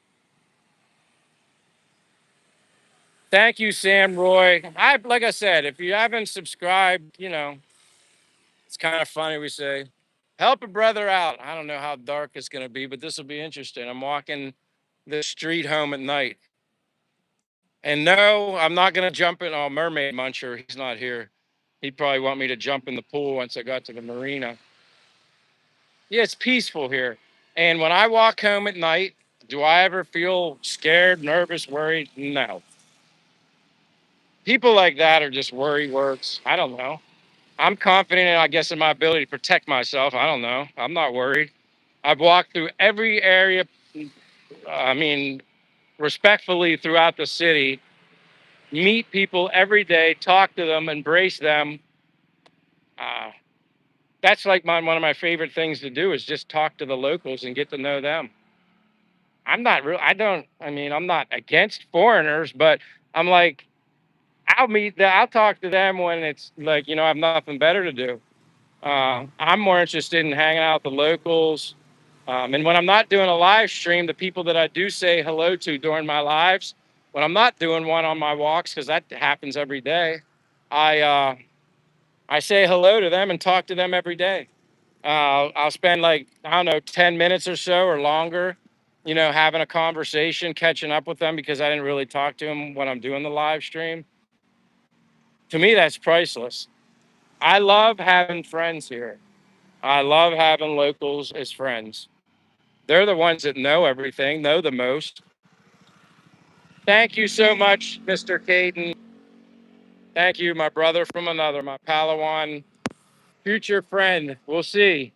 Thank you, Sam Roy. I like I said, if you haven't subscribed, it's kind of funny we say, help a brother out. I don't know how dark it's gonna be, but this will be interesting. I'm walking the street home at night. And no, I'm not gonna jump in. Oh, Mermaid Muncher, he's not here. He'd probably want me to jump in the pool once I got to the marina. Yeah, it's peaceful here. And when I walk home at night, do I ever feel scared, nervous, worried? No. People like that are just worry words. I don't know. I'm confident, I guess, in my ability to protect myself. I don't know. I'm not worried. I've walked through every area, I mean, respectfully throughout the city, meet people every day, talk to them, embrace them. Uh, that's like one of my favorite things to do is just talk to the locals and get to know them. I'm not real. I don't. I mean, I'm not against foreigners, but I'm like, I'll talk to them when it's like I have nothing better to do. I'm more interested in hanging out with the locals. And when I'm not doing a live stream, the people that I do say hello to during my lives, when I'm not doing one on my walks, because that happens every day, I I say hello to them and talk to them every day. I'll spend like, I don't know, 10 minutes or so or longer, having a conversation, catching up with them because I didn't really talk to them when I'm doing the live stream. To me, that's priceless. I love having friends here. I love having locals as friends. They're the ones that know everything, know the most. Thank you so much, Mr. Caden. Thank you, my brother from another, my Palawan future friend. We'll see.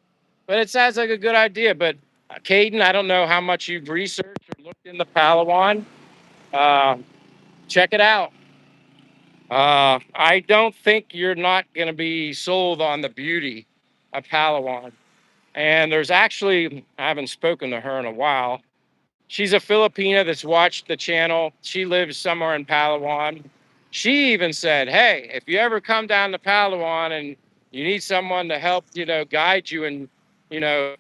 But it sounds like a good idea. But Caden, I don't know how much you've researched or looked into Palawan. Uh, check it out. I don't think you're not going to be sold on the beauty of Palawan. And there's actually, I haven't spoken to her in a while. She's a Filipina that's watched the channel. She lives somewhere in Palawan. She even said, "Hey, if you ever come down to Palawan and you need someone to help, guide you and, you know,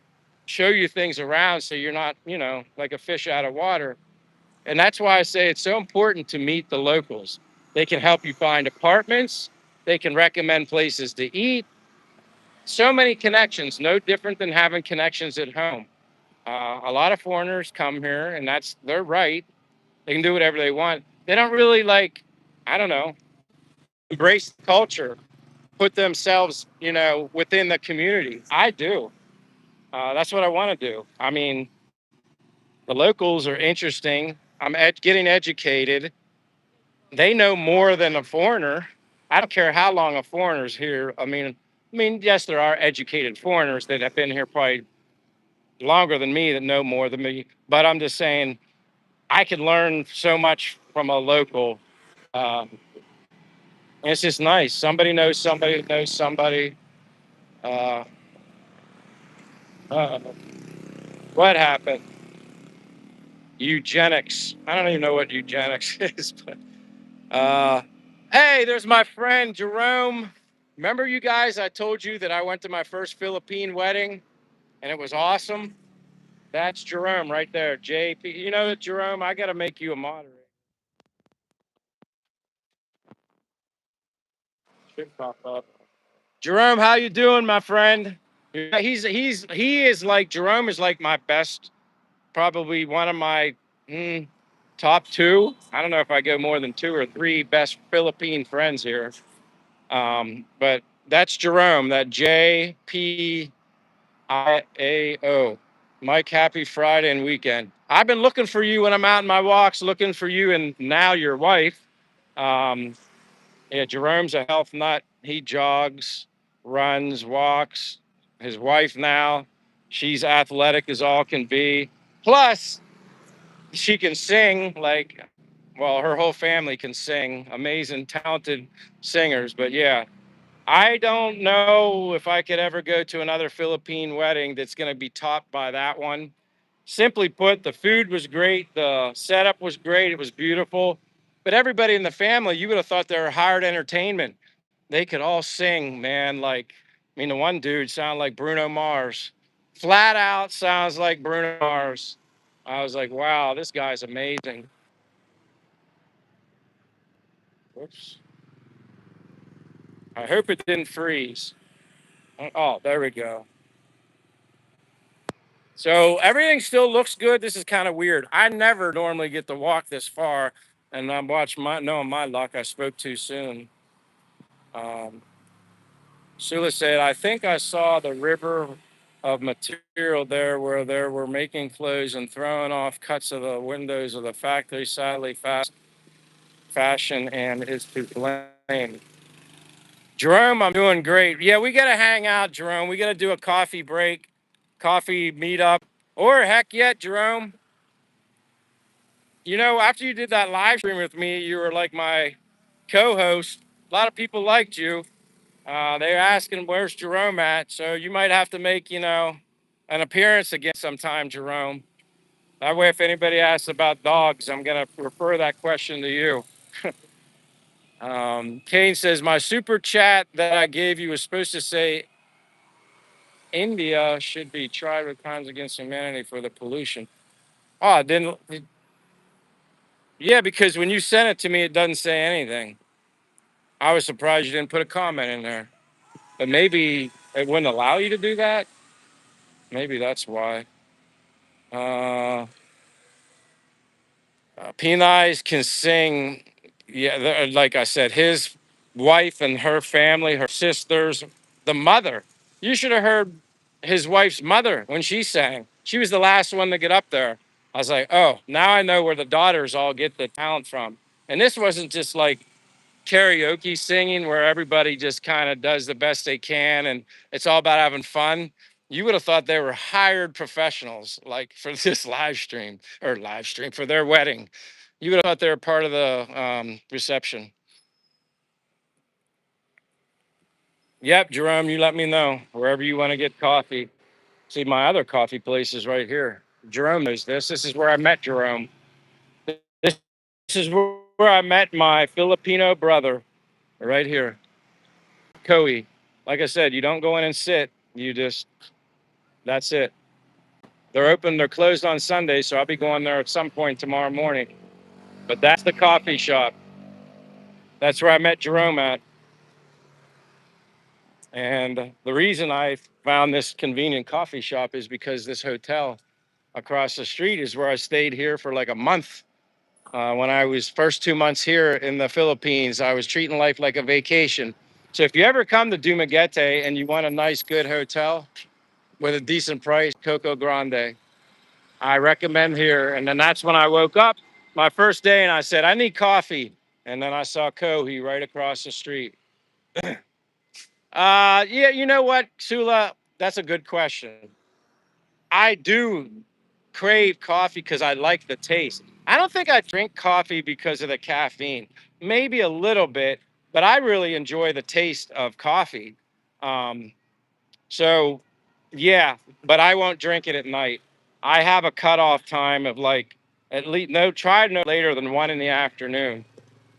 show you things around so you're not, like a fish out of water." And that's why I say it's so important to meet the locals. They can help you find apartments. They can recommend places to eat. So many connections, no different than having connections at home. A lot of foreigners come here, and they're right. They can do whatever they want. They don't really like, I don't know, embrace the culture, put themselves, within the community. I do. That's what I want to do. I mean, the locals are interesting. Getting educated. They know more than a foreigner. I don't care how long a foreigner's here. I mean, yes, there are educated foreigners that have been here probably longer than me that know more than me. But I'm just saying, I can learn so much from a local. Um, and it's just nice. Somebody knows somebody that knows somebody. Uh, uh, what happened? Eugenics. I don't even know what eugenics is. But hey, there's my friend Jerome. Remember, you guys? I told you that I went to my first Philippine wedding, and it was awesome. That's Jerome right there, JP. You know that Jerome. I got to make you a moderator. Jerome, how you doing, my friend? Yeah, he is like Jerome is like my best, probably one of my top two. I don't know if I go more than two or three best Philippine friends here. But that's Jerome, that JPIAO. Mike, happy Friday and weekend. I've been looking for you when I'm out in my walks, looking for you and now your wife. Um, yeah, Jerome's a health nut. He jogs, runs, walks. His wife now, she's athletic as all can be. Plus, she can sing like, well, her whole family can sing. Amazing, talented singers. But yeah, I don't know if I could ever go to another Philippine wedding that's going to be topped by that one. Simply put, the food was great. The setup was great. It was beautiful. But everybody in the family, you would have thought they were hired entertainment. They could all sing, man. Like, I mean, the one dude sounded like Bruno Mars. Flat out sounds like Bruno Mars. I was like, wow, this guy's amazing. Whoops. I hope it didn't freeze. Oh, there we go. So everything still looks good. This is kind of weird. I never normally get to walk this far, and I'm watching knowing my luck. I spoke too soon. Um, Sula said, I think I saw the river of material there where they were making clothes and throwing off cuts of the windows of the factory. Sadly, fast fashion and is to blame. Jerome, I'm doing great. Yeah, we got to hang out, Jerome. We got to do a coffee break, coffee meetup, or heck yet, Jerome. You know, after you did that live stream with me, you were like my co-host. A lot of people liked you. They were asking where's Jerome at, so you might have to make, an appearance again sometime, Jerome. That way, if anybody asks about dogs, I'm gonna refer that question to you. Kane says my super chat that I gave you was supposed to say India should be tried with crimes against humanity for the pollution. Oh, it didn't. Yeah, because when you sent it to me, it doesn't say anything. I was surprised you didn't put a comment in there. But maybe it wouldn't allow you to do that. Maybe that's why. Uh, Peneyes can sing. Yeah, like I said, his wife and her family, her sisters, the mother. You should have heard his wife's mother when she sang. She was the last one to get up there. I was like, oh, now I know where the daughters all get the talent from. And this wasn't just like karaoke singing where everybody just kind of does the best they can and it's all about having fun. You would have thought they were hired professionals, like for this live stream for their wedding. You would have thought they were part of the reception. Yep, Jerome, you let me know wherever you want to get coffee. See, my other coffee place is right here. Jerome knows this. This is where I met Jerome. This is where I met my Filipino brother, right here. Coe. Like I said, you don't go in and sit. You just, that's it. They're open, they're closed on Sunday, so I'll be going there at some point tomorrow morning. But that's the coffee shop. That's where I met Jerome at. And the reason I found this convenient coffee shop is because this hotel across the street is where I stayed here for like a month. When I was first 2 months here in the Philippines, I was treating life like a vacation. So if you ever come to Dumaguete and you want a nice, good hotel, with a decent price, Coco Grande. I recommend here. And then that's when I woke up my first day and I said, I need coffee. And then I saw Kohi right across the street. Yeah, you know what, Sula? That's a good question. I do crave coffee because I like the taste. I don't think I drink coffee because of the caffeine. Maybe a little bit, but I really enjoy the taste of coffee. Um, So, yeah, but I won't drink it at night. I have a cutoff time of like at least try no later than 1 in the afternoon.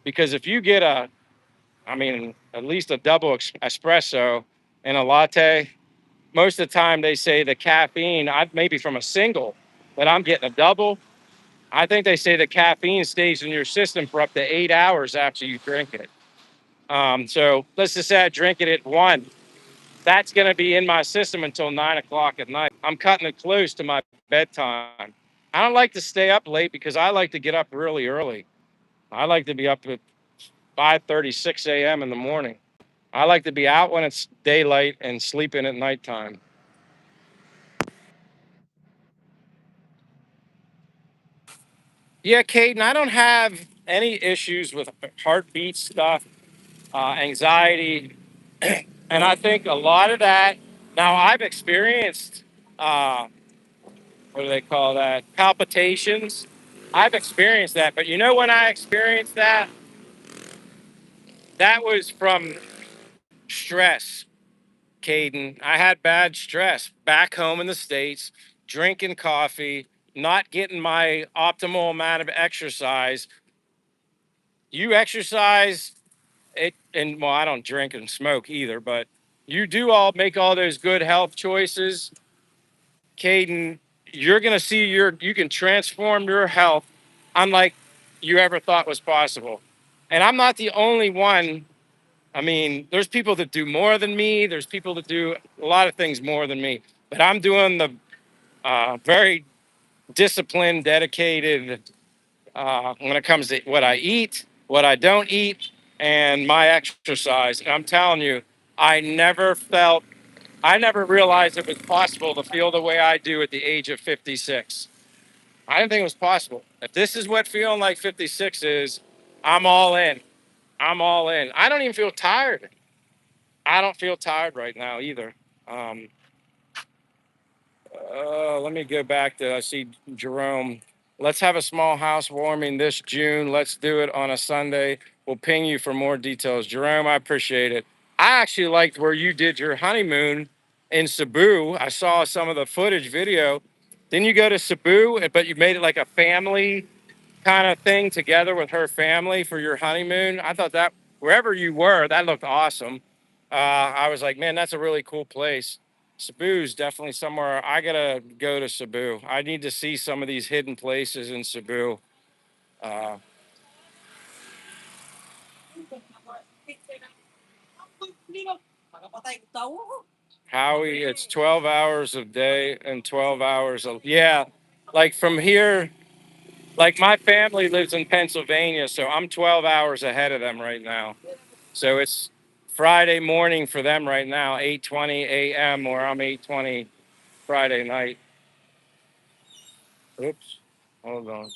Because if you get at least a double espresso and a latte, most of the time they say the caffeine, I maybe from a single, but I'm getting a double. I think they say the caffeine stays in your system for up to 8 hours after you drink it. So let's just say I drink it at 1. That's going to be in my system until 9 o'clock at night. I'm cutting it close to my bedtime. I don't like to stay up late because I like to get up really early. I like to be up at 5:36 a.m. in the morning. I like to be out when it's daylight and sleeping at nighttime. Yeah, Caden, I don't have any issues with heartbeat stuff, anxiety, and I think a lot of that. Now, I've experienced uh, what do they call that? Palpitations. I've experienced that, but you know when I experienced that, that was from stress, Caden. I had bad stress back home in the States, drinking coffee, not getting my optimal amount of exercise. You exercise it, and well, I don't drink and smoke either, but you do all make all those good health choices, Caden. You're gonna see you can transform your health unlike you ever thought was possible. And I'm not the only one. I mean, there's people that do more than me. There's people that do a lot of things more than me. But I'm doing the very disciplined, dedicated when it comes to what I eat, what I don't eat, and my exercise. And I'm telling you, I never felt, I never realized it was possible to feel the way I do at the age of 56. I didn't think it was possible. If this is what feeling like 56 is, I'm all in. I'm all in. I don't even feel tired. I don't feel tired right now either. Um, Let me go back to, I see Jerome. Let's have a small housewarming this June. Let's do it on a Sunday. We'll ping you for more details. Jerome, I appreciate it. I actually liked where you did your honeymoon in Cebu. I saw some of the footage video. Didn't you go to Cebu, but you made it like a family kind of thing together with her family for your honeymoon? I thought that wherever you were, that looked awesome. I was like, man, that's a really cool place. Cebu's definitely somewhere I gotta go to Cebu. I need to see some of these hidden places in Cebu. Uh, Howie, it's 12 hours a day and 12 hours of, yeah, like from here, like my family lives in Pennsylvania, so I'm 12 hours ahead of them right now. So it's Friday morning for them right now, 8:20 a.m. or I'm 8:20 Friday night. Oops, hold on.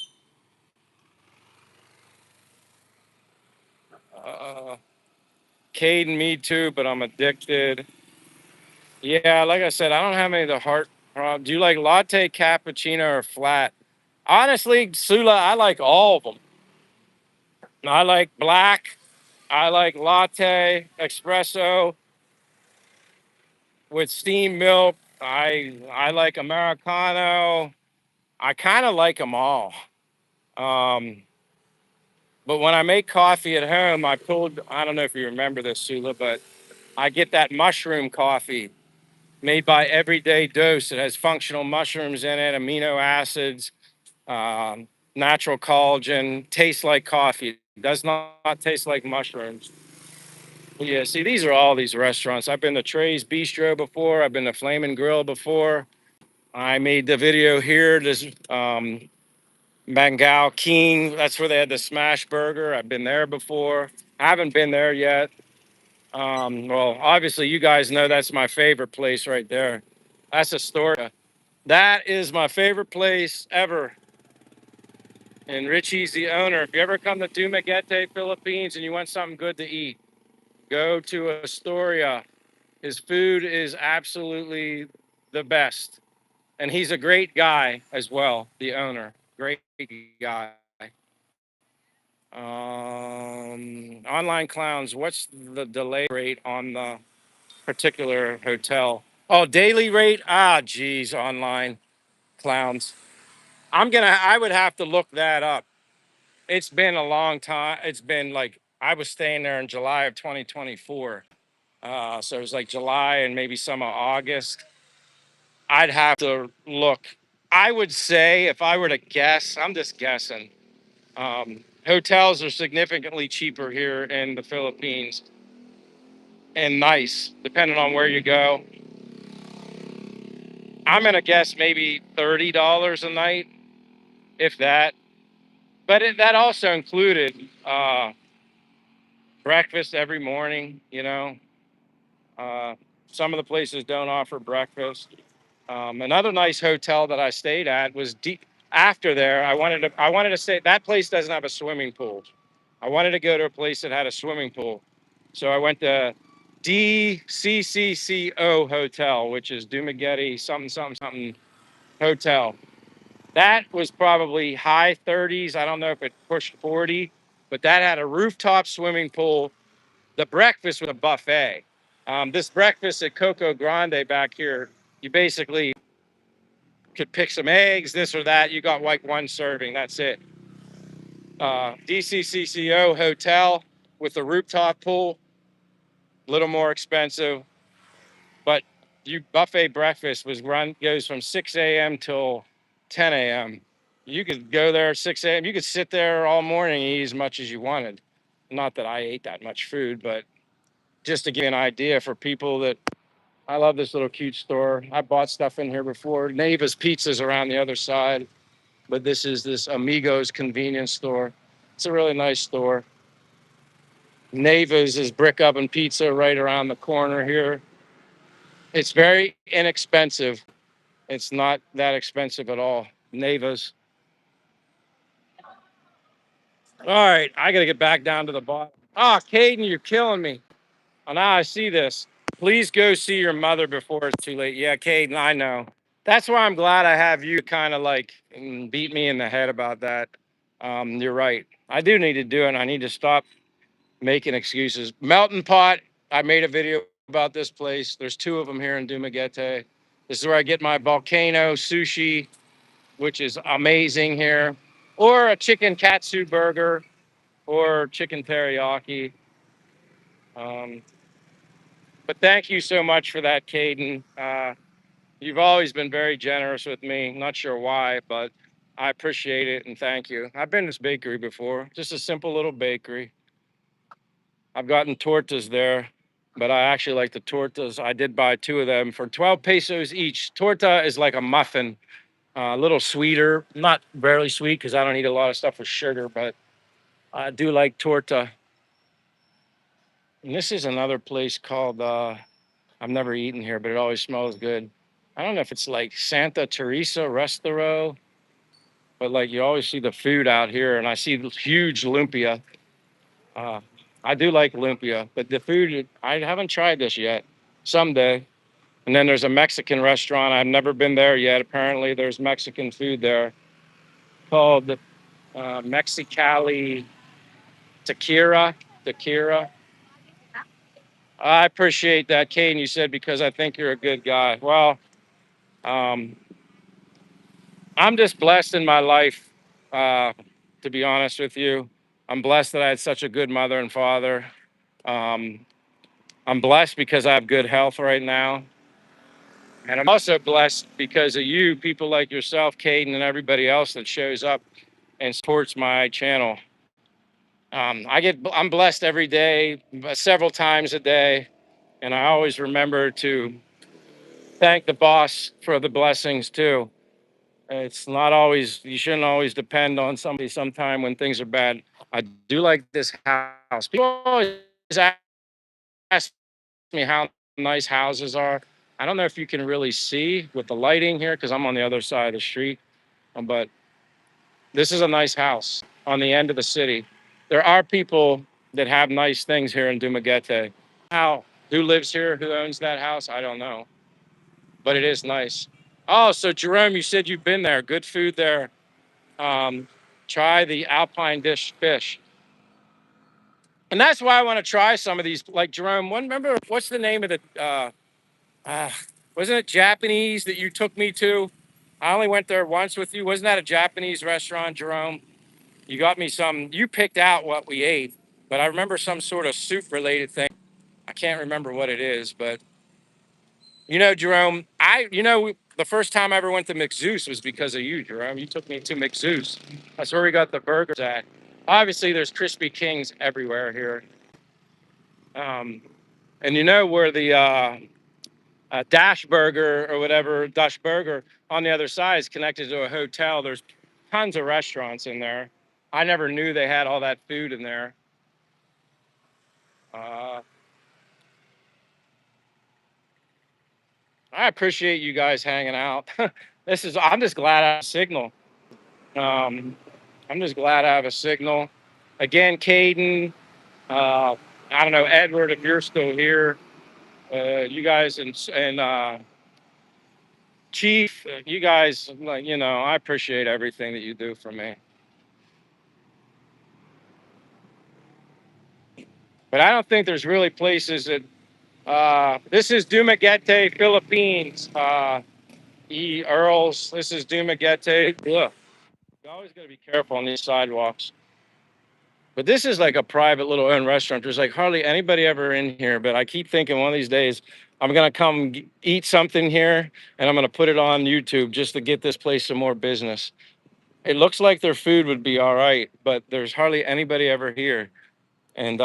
Uh, Caden, me too, but I'm addicted. Yeah, like I said, I don't have any of the heart problems. Do you like latte, cappuccino, or flat? Honestly, Sula, I like all of them. I like black. I like latte, espresso with steamed milk. I like Americano. I kind of like them all. Um, but when I make coffee at home, I pulled, I don't know if you remember this, Sula, but I get that mushroom coffee made by Everyday Dose. It has functional mushrooms in it, amino acids, natural collagen, tastes like coffee. It does not taste like mushrooms. Yeah, see, these are all these restaurants. I've been to Trey's Bistro before. I've been to Flamin' Grill before. I made the video here. This Bengal King. That's where they had the smash burger. I've been there before. I haven't been there yet. Well, obviously, you guys know that's my favorite place right there. That's Astoria. That is my favorite place ever. And Richie's the owner. If you ever come to Dumaguete, Philippines, and you want something good to eat, go to Astoria. His food is absolutely the best. And he's a great guy as well, the owner. Great guy. Online clowns, what's the delay rate on the particular hotel? Oh, daily rate? Ah, geez, online clowns. I would have to look that up. It's been a long time. It's been like, I was staying there in July of 2024. So it was like July and maybe some of August. I'd have to look. I would say if I were to guess, I'm just guessing. hotels are significantly cheaper here in the Philippines and nice, depending on where you go. I'm gonna guess maybe $30 a night, if that. But that also included breakfast every morning. Uh, some of the places don't offer breakfast. Another nice hotel that I stayed at was deep after there. I wanted to stay. That place doesn't have a swimming pool. I wanted to go to a place that had a swimming pool, so I went to DCCCO Hotel, which is Dumaguete something something something hotel. That was probably high 30s. I don't know if it pushed 40, but that had a rooftop swimming pool. The breakfast was a buffet. This breakfast at Coco Grande back here, you basically could pick some eggs, this or that. You got like one serving. That's it. DCCCO hotel with a rooftop pool, a little more expensive, but you buffet breakfast goes from 6 a.m. till 10 a.m. You could go there at 6 a.m. You could sit there all morning and eat as much as you wanted. Not that I ate that much food, but just to give you an idea for people that I love this little cute store. I bought stuff in here before. Neva's Pizza's around the other side, but this Amigos convenience store. It's a really nice store. Neva's is brick oven pizza right around the corner here. It's very inexpensive. It's not that expensive at all. Neva's. All right, I got to get back down to the bottom. Ah, Caden, you're killing me. Oh, now I see this. Please go see your mother before it's too late. Yeah, Caden, I know. That's why I'm glad I have you kind of like beat me in the head about that. You're right. I do need to do it. I need to stop making excuses. Melting Pot, I made a video about this place. There's two of them here in Dumaguete. This is where I get my volcano sushi, which is amazing here, or a chicken katsu burger, or chicken teriyaki. Um, but thank you so much for that, Caden. You've always been very generous with me. Not sure why, but I appreciate it and thank you. I've been to this bakery before, just a simple little bakery. I've gotten tortas there, but I actually like the tortas. I did buy two of them for 12 pesos each. Torta is like a muffin, a little sweeter, not very sweet because I don't eat a lot of stuff with sugar, but I do like torta. And this is another place called, I've never eaten here, but it always smells good. I don't know if it's like Santa Teresa Restaurant, but like you always see the food out here, and I see huge lumpia. Uh, I do like lumpia, but the food, I haven't tried this yet. Someday. And then there's a Mexican restaurant. I've never been there yet. Apparently, there's Mexican food there called Mexicali Tequila. Tequila. I appreciate that, Kane. You said because I think you're a good guy. Well, um, I'm just blessed in my life, uh, to be honest with you. I'm blessed that I had such a good mother and father. Um, I'm blessed because I have good health right now. And I'm also blessed because of you, people like yourself, Caden, and everybody else that shows up and supports my channel. I'm blessed every day, several times a day, and I always remember to thank the boss for the blessings too. It's not always, you shouldn't always depend on somebody sometime when things are bad. I do like this house. People always ask me how nice houses are. I don't know if you can really see with the lighting here because I'm on the other side of the street, but this is a nice house on the end of the city. There are people that have nice things here in Dumaguete. How, who lives here, who owns that house? I don't know, but it is nice. Oh, so Jerome, you said you've been there. Good food there. Um, Try the Alpine dish fish. And that's why I want to try some of these. Like Jerome, remember what's the name of the uh, wasn't it Japanese that you took me to? I only went there once with you. Wasn't that a Japanese restaurant, Jerome? You got me some. You picked out what we ate, but I remember some sort of soup related thing. I can't remember what it is, but Jerome, the first time I ever went to McZeus was because of you, Jerome. You took me to McZeus. That's where we got the burgers at. Obviously, there's Krispy Kings everywhere here. Um, and you know where the Dash Burger or whatever, Dash Burger on the other side is connected to a hotel. There's tons of restaurants in there. I never knew they had all that food in there. Uh, I appreciate you guys hanging out. I'm just glad I have a signal. Um, I'm just glad I have a signal. Again, Caden, I don't know, Edward, if you're still here, you guys and Chief, you guys, like, I appreciate everything that you do for me. But I don't think there's really places that, this is Dumaguete, Philippines. Earls, this is Dumaguete. Ugh. You always got to be careful on these sidewalks. But this is like a private little owned restaurant. There's like hardly anybody ever in here. But I keep thinking one of these days I'm gonna come eat something here and I'm gonna put it on YouTube just to get this place some more business. It looks like their food would be all right, but there's hardly anybody ever here. And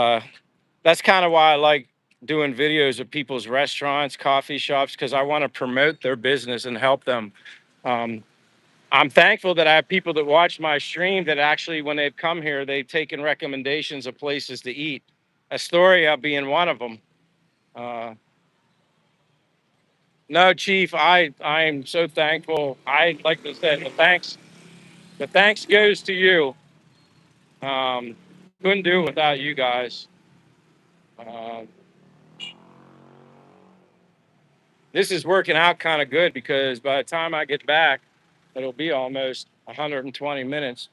that's kind of why I like doing videos of people's restaurants, coffee shops, because I want to promote their business and help them. Um, I'm thankful that I have people that watch my stream that actually, when they've come here, they've taken recommendations of places to eat. Astoria being one of them. Uh, no, Chief, I'm so thankful. I like to say the thanks goes to you. Um, couldn't do it without you guys. Uh, this is working out kind of good because by the time I get back, it'll be almost 120 minutes.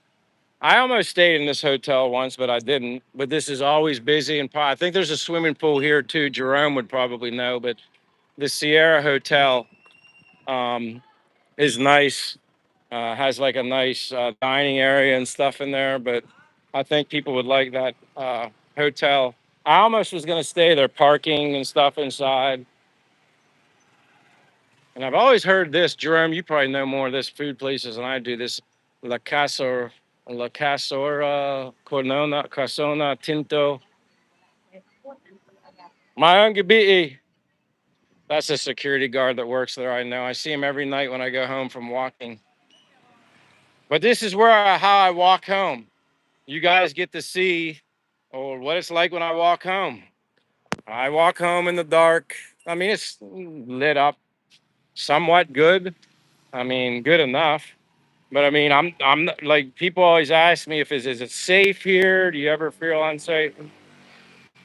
I almost stayed in this hotel once, but I didn't. But this is always busy, and I think there's a swimming pool here too. Jerome would probably know, but the Sierra Hotel um, is nice. Has like a nice dining area and stuff in there. But I think people would like that hotel. I almost was going to stay there, parking and stuff inside. And I've always heard this, Jerome. You probably know more of this food places than I do. This La Casa, La Casora, Cornona, Casona, Tinto, Mayangabiti. That's a security guard that works there. I know. I see him every night when I go home from walking. But this is how I walk home. You guys get to see what it's like when I walk home. I walk home in the dark. I mean, it's lit up somewhat good. I mean, good enough. But I mean, I'm like people always ask me if is it safe here? Do you ever feel unsafe?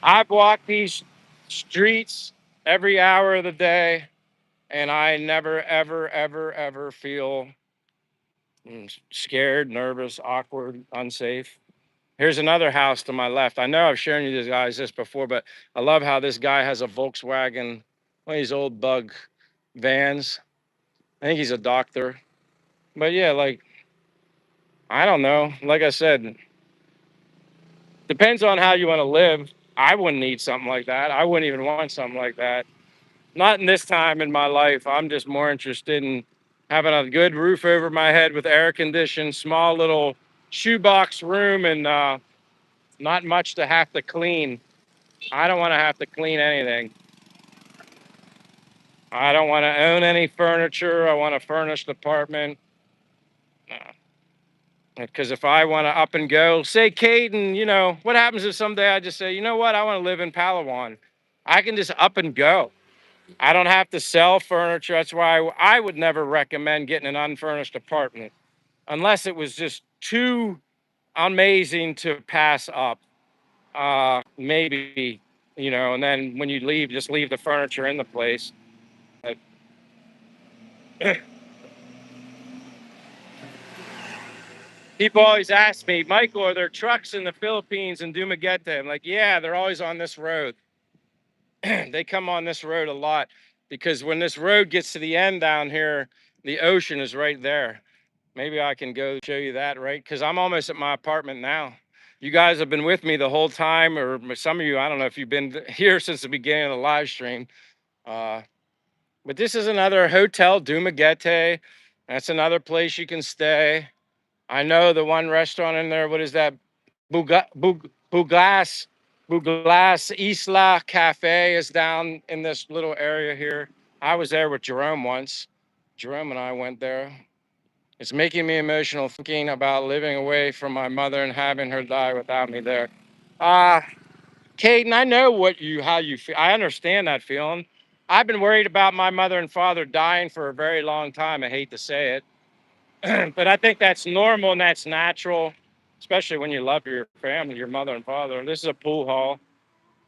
I've walked these streets every hour of the day, and I never, ever, ever, ever feel scared, nervous, awkward, unsafe. Here's another house to my left. I know I've shown you this before, but I love how this guy has a Volkswagen, one of these old bug vans. I think he's a doctor. But yeah, like I don't know. Like I said, depends on how you want to live. I wouldn't need something like that. I wouldn't even want something like that. Not in this time in my life. I'm just more interested in having a good roof over my head with air conditioned, small little shoebox room, and not much to have to clean. I don't want to have to clean anything. I don't want to own any furniture. I want a furnished apartment. Because if I want to up and go, say, Caden, what happens if someday I just say, you know what, I want to live in Palawan? I can just up and go. I don't have to sell furniture. That's why I would never recommend getting an unfurnished apartment unless it was just too amazing to pass up. Maybe, and then when you leave, just leave the furniture in the place. But people always ask me, Michael, are there trucks in the Philippines in Dumaguete? I'm like, yeah, they're always on this road. They come on this road a lot because when this road gets to the end down here, the ocean is right there. Maybe I can go show you that, right? Because I'm almost at my apartment now. You guys have been with me the whole time, or some of you, I don't know if you've been here since the beginning of the live stream. Uh, but this is another Hotel Dumaguete. That's another place you can stay. I know the one restaurant in there. What is that? Buglas, Buglas Isla Cafe is down in this little area here. I was there with Jerome once. Jerome and I went there. It's making me emotional thinking about living away from my mother and having her die without me there. Uh, Caden, I know how you feel. I understand that feeling. I've been worried about my mother and father dying for a very long time. I hate to say it, but I think that's normal and that's natural, especially when you love your family, your mother and father. This is a pool hall.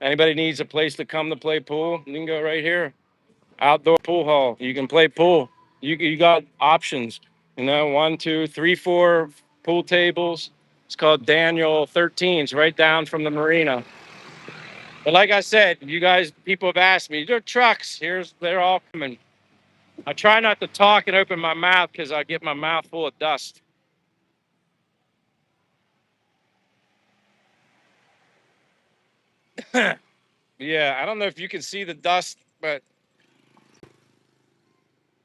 Anybody needs a place to come to play pool, you can go right here. Outdoor pool hall. You can play pool. You got options. You know, one, two, three, four pool tables. It's called Daniel 13. It's right down from the marina. But like I said, you guys, people have asked me, there are trucks. They're all coming. I try not to talk and open my mouth because I get my mouth full of dust. Yeah, I don't know if you can see the dust, but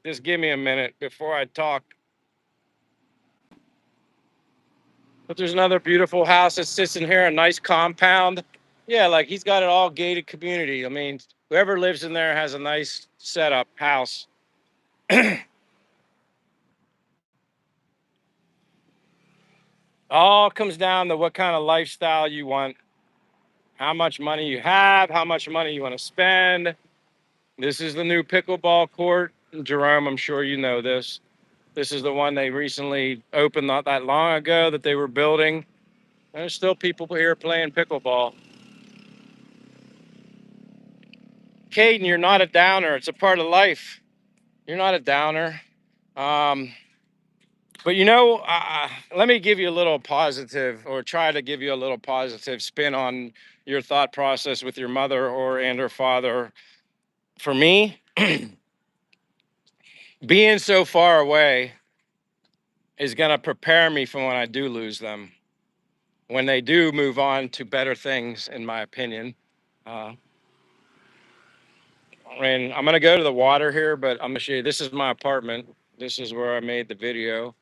just give me a minute before I talk. But there's another beautiful house that sits in here, a nice compound. Yeah, like he's got it all gated community. I mean, whoever lives in there has a nice setup house. All comes down to what kind of lifestyle you want, how much money you have, how much money you want to spend. This is the new pickleball court. Jerome, I'm sure you know this. This is the one they recently opened not that long ago that they were building. There's still people here playing pickleball. Caden, you're not a downer. It's a part of life. You're not a downer. Um, but let me give you a little positive, or try to give you a little positive spin on your thought process with your mother and her father. For me, being so far away is going to prepare me for when I do lose them, when they do move on to better things, in my opinion. Uh, and I'm going to go to the water here, but I'm going to show you. This is my apartment. This is where I made the video.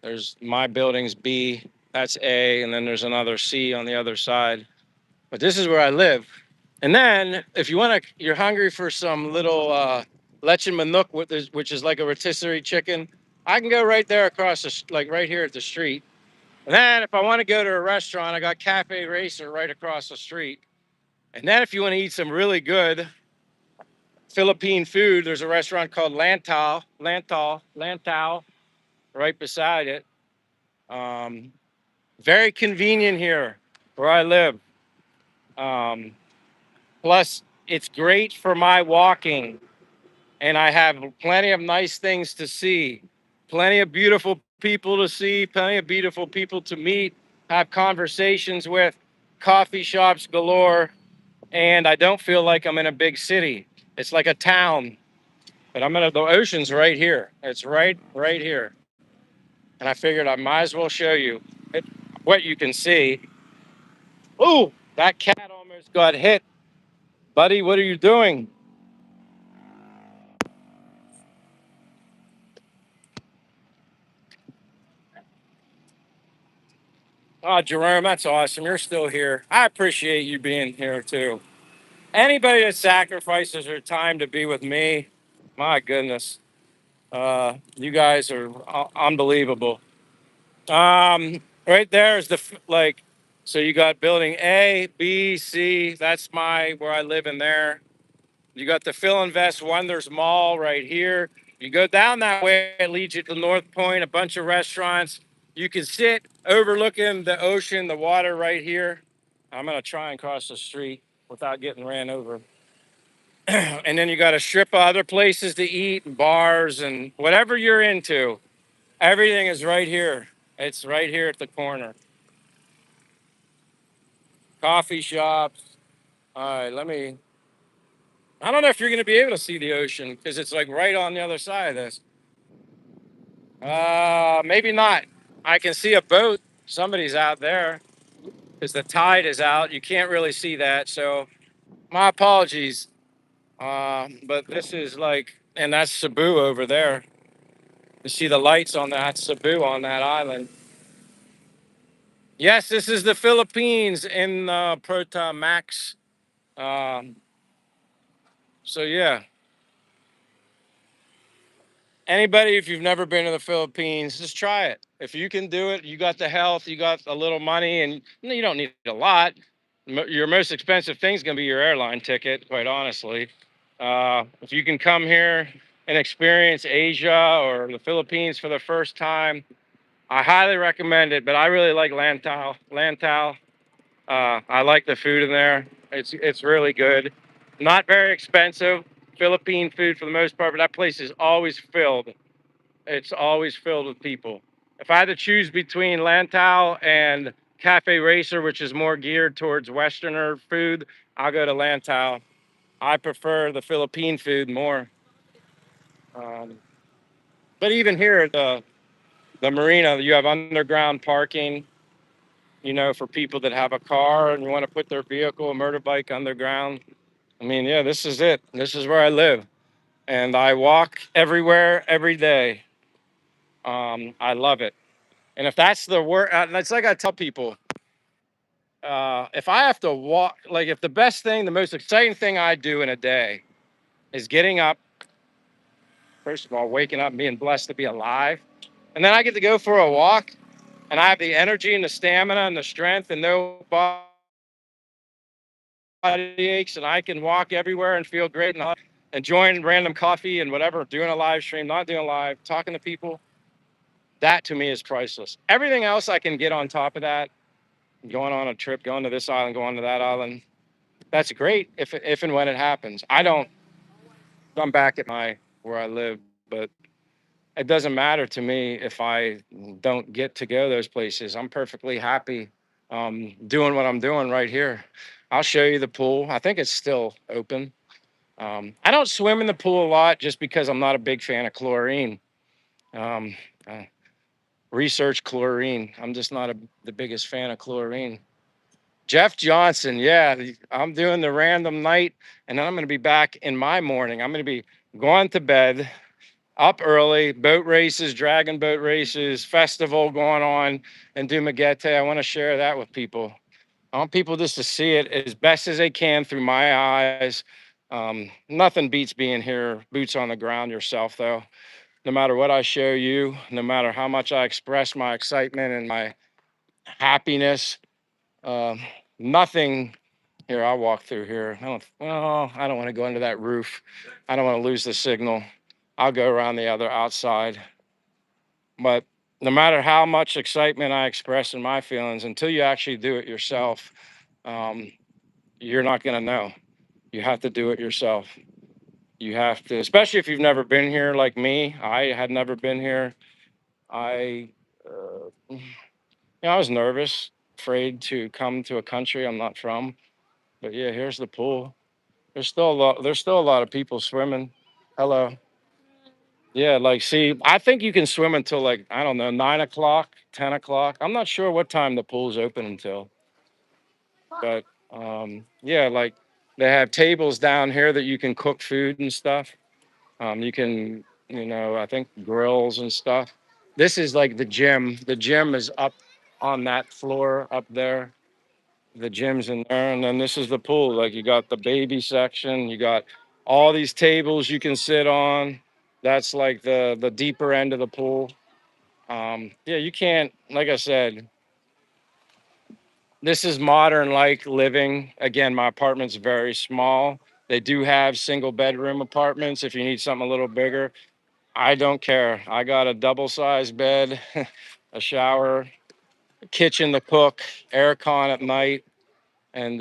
There's my building's B, that's A, and then there's another C on the other side. But this is where I live. And then if you want to, you're hungry for some little leche manuk, which is like a rotisserie chicken, I can go right there across like right here at the street. And then if I want to go to a restaurant, I got Cafe Racer right across the street. And then if you want to eat some really good Philippine food, there's a restaurant called Lantau, right beside it. Um, Very convenient here where I live. Um, Plus, it's great for my walking, and I have plenty of nice things to see, plenty of beautiful people to see, plenty of beautiful people to meet, have conversations with, coffee shops galore, and I don't feel like I'm in a big city. It's like a town, but the ocean's right here. It's right here. And I figured I might as well show you what you can see. Ooh, that cat almost got hit. Buddy, what are you doing? Oh, Jerome, that's awesome. You're still here. I appreciate you being here too. Anybody that sacrifices their time to be with me, my goodness, you guys are unbelievable. Right there is like, so you got building A, B, C. That's where I live in there. You got the Phil Invest Wonders Mall right here. You go down that way, it leads you to North Point, a bunch of restaurants. You can sit overlooking the ocean, the water right here. I'm gonna try and cross the street without getting ran over. And then you got a strip of other places to eat, and bars, and whatever you're into. Everything is right here. It's right here at the corner. Coffee shops. All right, I don't know if you're gonna be able to see the ocean because it's like right on the other side of this. Maybe not. I can see a boat. Somebody's out there because the tide is out. You can't really see that. So my apologies. But this is like, and that's Cebu over there. You see the lights on that Cebu on that island. Yes, this is the Philippines in Prota Max. Um, so yeah, anybody, if you've never been to the Philippines, just try it. If you can do it, you got the health, you got a little money, and you don't need a lot. Your most expensive thing is going to be your airline ticket, quite honestly. If you can come here and experience Asia or the Philippines for the first time, I highly recommend it. But I really like Lantau. Lantau. I like the food in there. It's really good. Not very expensive. Philippine food for the most part, but that place is always filled. It's always filled with people. If I had to choose between Lantau and Cafe Racer, which is more geared towards Westerner food, I'll go to Lantau. I prefer the Philippine food more. Um, but even here at the marina, you have underground parking, for people that have a car and want to put their vehicle, a motorbike underground. I mean, yeah, this is it. This is where I live. And I walk everywhere every day. I love it. And if that's the work, that's like I tell people, if I have to walk, like if the best thing, the most exciting thing I do in a day is getting up, first of all, waking up and being blessed to be alive. And then I get to go for a walk and I have the energy and the stamina and the strength and no body aches and I can walk everywhere and feel great and enjoying random coffee and whatever, doing a live stream, not doing live, talking to people. That to me is priceless. Everything else I can get on top of that, going on a trip, going to this island, going to that island. That's great if and when it happens. I don't. I'm back at my where I live, but it doesn't matter to me if I don't get to go those places. I'm perfectly happy doing what I'm doing right here. I'll show you the pool. I think it's still open. I don't swim in the pool a lot just because I'm not a big fan of chlorine. Um, uh, Research chlorine. I'm just not the biggest fan of chlorine. Jeff Johnson, yeah, I'm doing the random night, and then I'm going to be back in my morning. I'm going to be going to bed, up early, boat races, dragon boat races, festival going on in Dumaguete. I want to share that with people. I want people just to see it as best as they can through my eyes. Nothing beats being here, boots on the ground yourself, though. No matter what I show you, no matter how much I express my excitement and my happiness, um, nothing here. I'll walk through here. I don't want to go into that roof. I don't want to lose the signal. I'll go around the other outside. But no matter how much excitement I express in my feelings, until you actually do it yourself, um, you're not going to know. You have to do it yourself. You have to, especially if you've never been here like me. I had never been here. I, I was nervous, afraid to come to a country I'm not from. But yeah, here's the pool. There's still a lot of people swimming. Hello. Yeah, like see, I think you can swim until like, I don't know, 9 o'clock, 10 o'clock. I'm not sure what time the pool's open until, but yeah, like they have tables down here that you can cook food and stuff. You can, I think grills and stuff. This is like the gym. The gym is up on that floor up there. The gym's in there, and then this is the pool. Like you got the baby section, you got all these tables you can sit on. That's like the deeper end of the pool. Yeah, you can't. Like I said, this is modern like living. Again, my apartment's very small. They do have single bedroom apartments if you need something a little bigger. I don't care. I got a double sized bed, a shower, a kitchen to cook, air con at night, and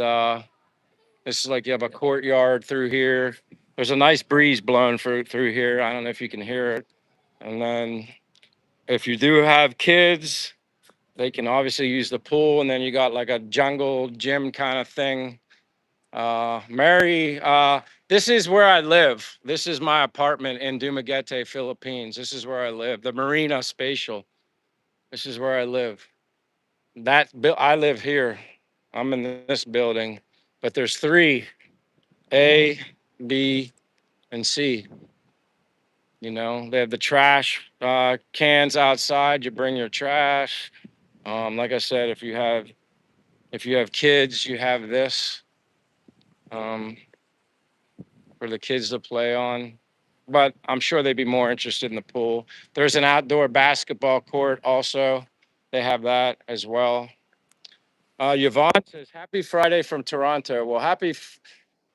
this is like you have a courtyard through here. There's a nice breeze blowing through here. I don't know if you can hear it. And then if you do have kids, they can obviously use the pool. And then you got like a jungle gym kind of thing. Mary, this is where I live. This is my apartment in Dumaguete, Philippines. This is where I live. The Marina Spatial. This is where I live. I live here. I'm in this building, but there's three, A, B, and C. They have the trash cans outside. You bring your trash. Like I said, if you have kids, you have this um, for the kids to play on. But I'm sure they'd be more interested in the pool. There's an outdoor basketball court also. They have that as well. Yvonne says, "Happy Friday from Toronto." Well,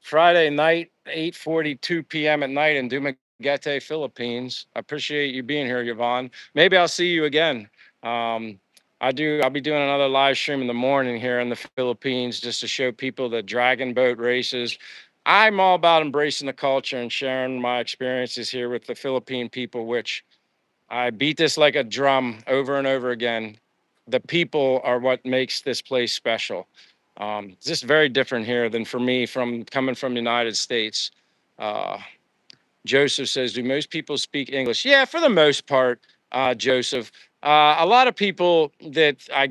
Friday night, 8:42 p.m. at night in Dumaguete, Philippines. I appreciate you being here, Yvonne. Maybe I'll see you again. Um, I'll be doing another live stream in the morning here in the Philippines just to show people the dragon boat races. I'm all about embracing the culture and sharing my experiences here with the Philippine people, which I beat this like a drum over and over again. The people are what makes this place special. It's just very different here than for me from coming from the United States. Uh, Joseph says, "Do most people speak English?" Yeah, for the most part, Joseph. A lot of people that I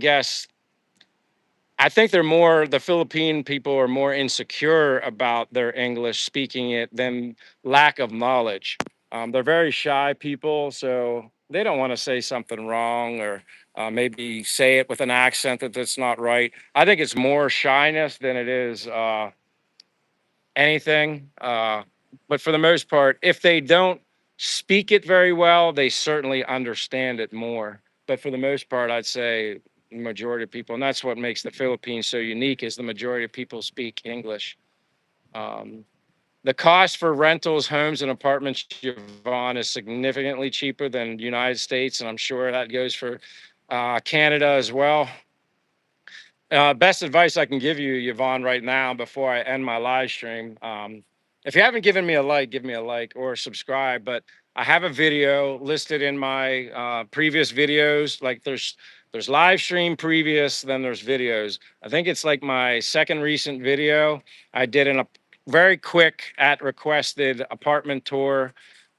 think the Philippine people are more insecure about their English speaking it than lack of knowledge. They're very shy people, so they don't want to say something wrong or maybe say it with an accent that's not right. I think it's more shyness than it is anything. But for the most part, if they don't speak it very well, they certainly understand it more. But for the most part, I'd say the majority of people, and that's what makes the Philippines so unique, is the majority of people speak English. Um, the cost for rentals, homes, and apartments, Yvonne, is significantly cheaper than the United States, and I'm sure that goes for Canada as well. Best advice I can give you, Yvonne, right now before I end my live stream. If you haven't given me a like, give me a like or subscribe. But I have a video listed in my previous videos. Like there's live stream previous, then there's videos. I think it's like my second recent video. I did a very quick at requested apartment tour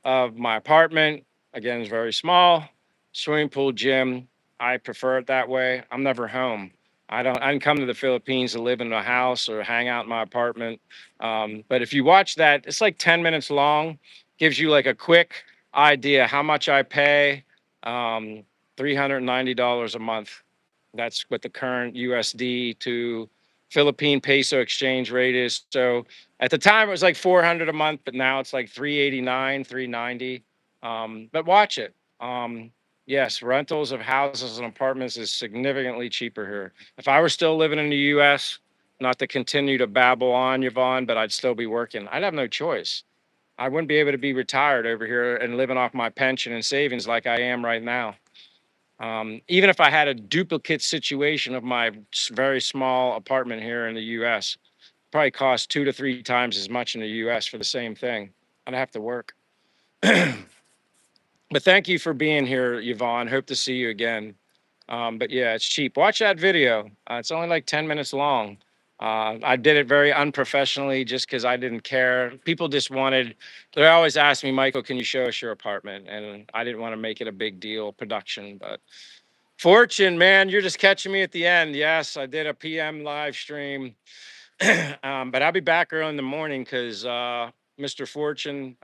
of my apartment. Again, it's very small, swimming pool, gym. I prefer it that way. I'm never home. I didn't come to the Philippines to live in a house or hang out in my apartment. But if you watch that, it's like 10 minutes long, gives you like a quick idea how much I pay. $390 a month. That's what the current USD to Philippine peso exchange rate is. So at the time it was like 400 a month, but now it's like 389, 390. But watch it. Yes, rentals of houses and apartments is significantly cheaper here. If I were still living in the US, not to continue to babble on, Yvonne, but I'd still be working. I'd have no choice. I wouldn't be able to be retired over here and living off my pension and savings like I am right now. Even if I had a duplicate situation of my very small apartment here in the US, probably cost 2 to 3 times as much in the US for the same thing. I'd have to work. But thank you for being here, Yvonne. Hope to see you again. But yeah, it's cheap. Watch that video. It's only like 10 minutes long. I did it very unprofessionally just because I didn't care. People just wanted, they always ask me, Michael, can you show us your apartment? And I didn't want to make it a big deal production. But Fortune, man, you're just catching me at the end. Yes, I did a PM live stream. But I'll be back early in the morning because Mr. Fortune,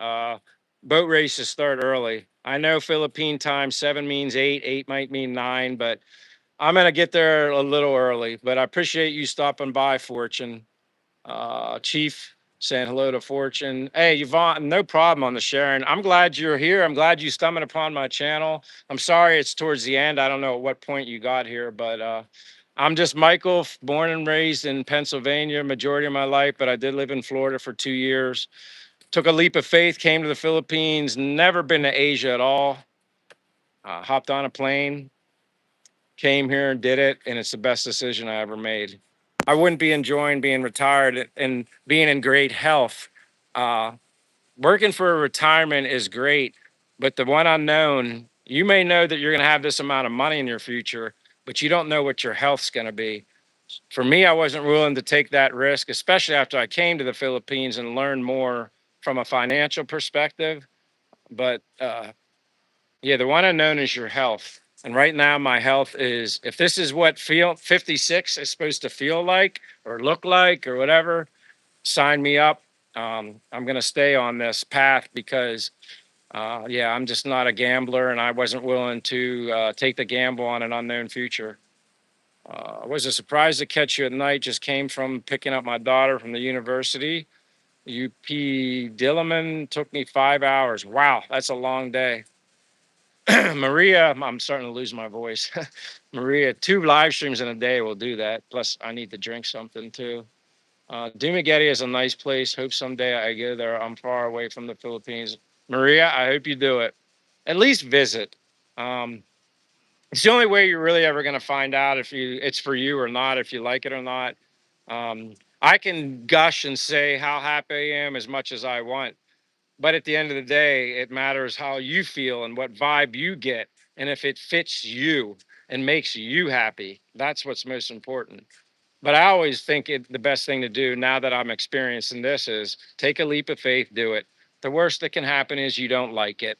boat races start early. I know Philippine time, 7 means 8, 8 might mean 9, but I'm gonna get there a little early. But I appreciate you stopping by, Fortune. Chief saying hello to Fortune. Hey, Yvonne, no problem on the sharing. I'm glad you're here. I'm glad you stumbled upon my channel. I'm sorry it's towards the end. I don't know at what point you got here, but I'm just Michael, born and raised in Pennsylvania, majority of my life, but I did live in Florida for 2 years. Took a leap of faith, came to the Philippines, never been to Asia at all. Hopped on a plane, came here and did it, and it's the best decision I ever made. I wouldn't be enjoying being retired and being in great health. Uh, Working for a retirement is great, but the one unknown, you may know that you're going to have this amount of money in your future, but you don't know what your health's going to be. For me, I wasn't willing to take that risk, especially after I came to the Philippines and learned more from a financial perspective. But yeah, the one unknown is your health. And right now, my health is, if this is what feel 56 is supposed to feel like or look like or whatever, sign me up. I'm going to stay on this path because, yeah, I'm just not a gambler and I wasn't willing to take the gamble on an unknown future. Was a surprise to catch you at night. Just came from picking up my daughter from the university. UP Dilliman took me 5 hours. Wow, that's a long day. Maria, I'm starting to lose my voice. Maria, 2 live streams in a day will do that. Plus, I need to drink something too. Dumaguete is a nice place. Hope someday I go there. I'm far away from the Philippines. Maria, I hope you do it. At least visit. Um, it's the only way you're really ever going to find out if it's for you or not, if you like it or not. I can gush and say how happy I am as much as I want, but at the end of the day, it matters how you feel and what vibe you get, and if it fits you and makes you happy. That's what's most important. But I always think the best thing to do now that I'm experiencing this is take a leap of faith, do it. The worst that can happen is you don't like it,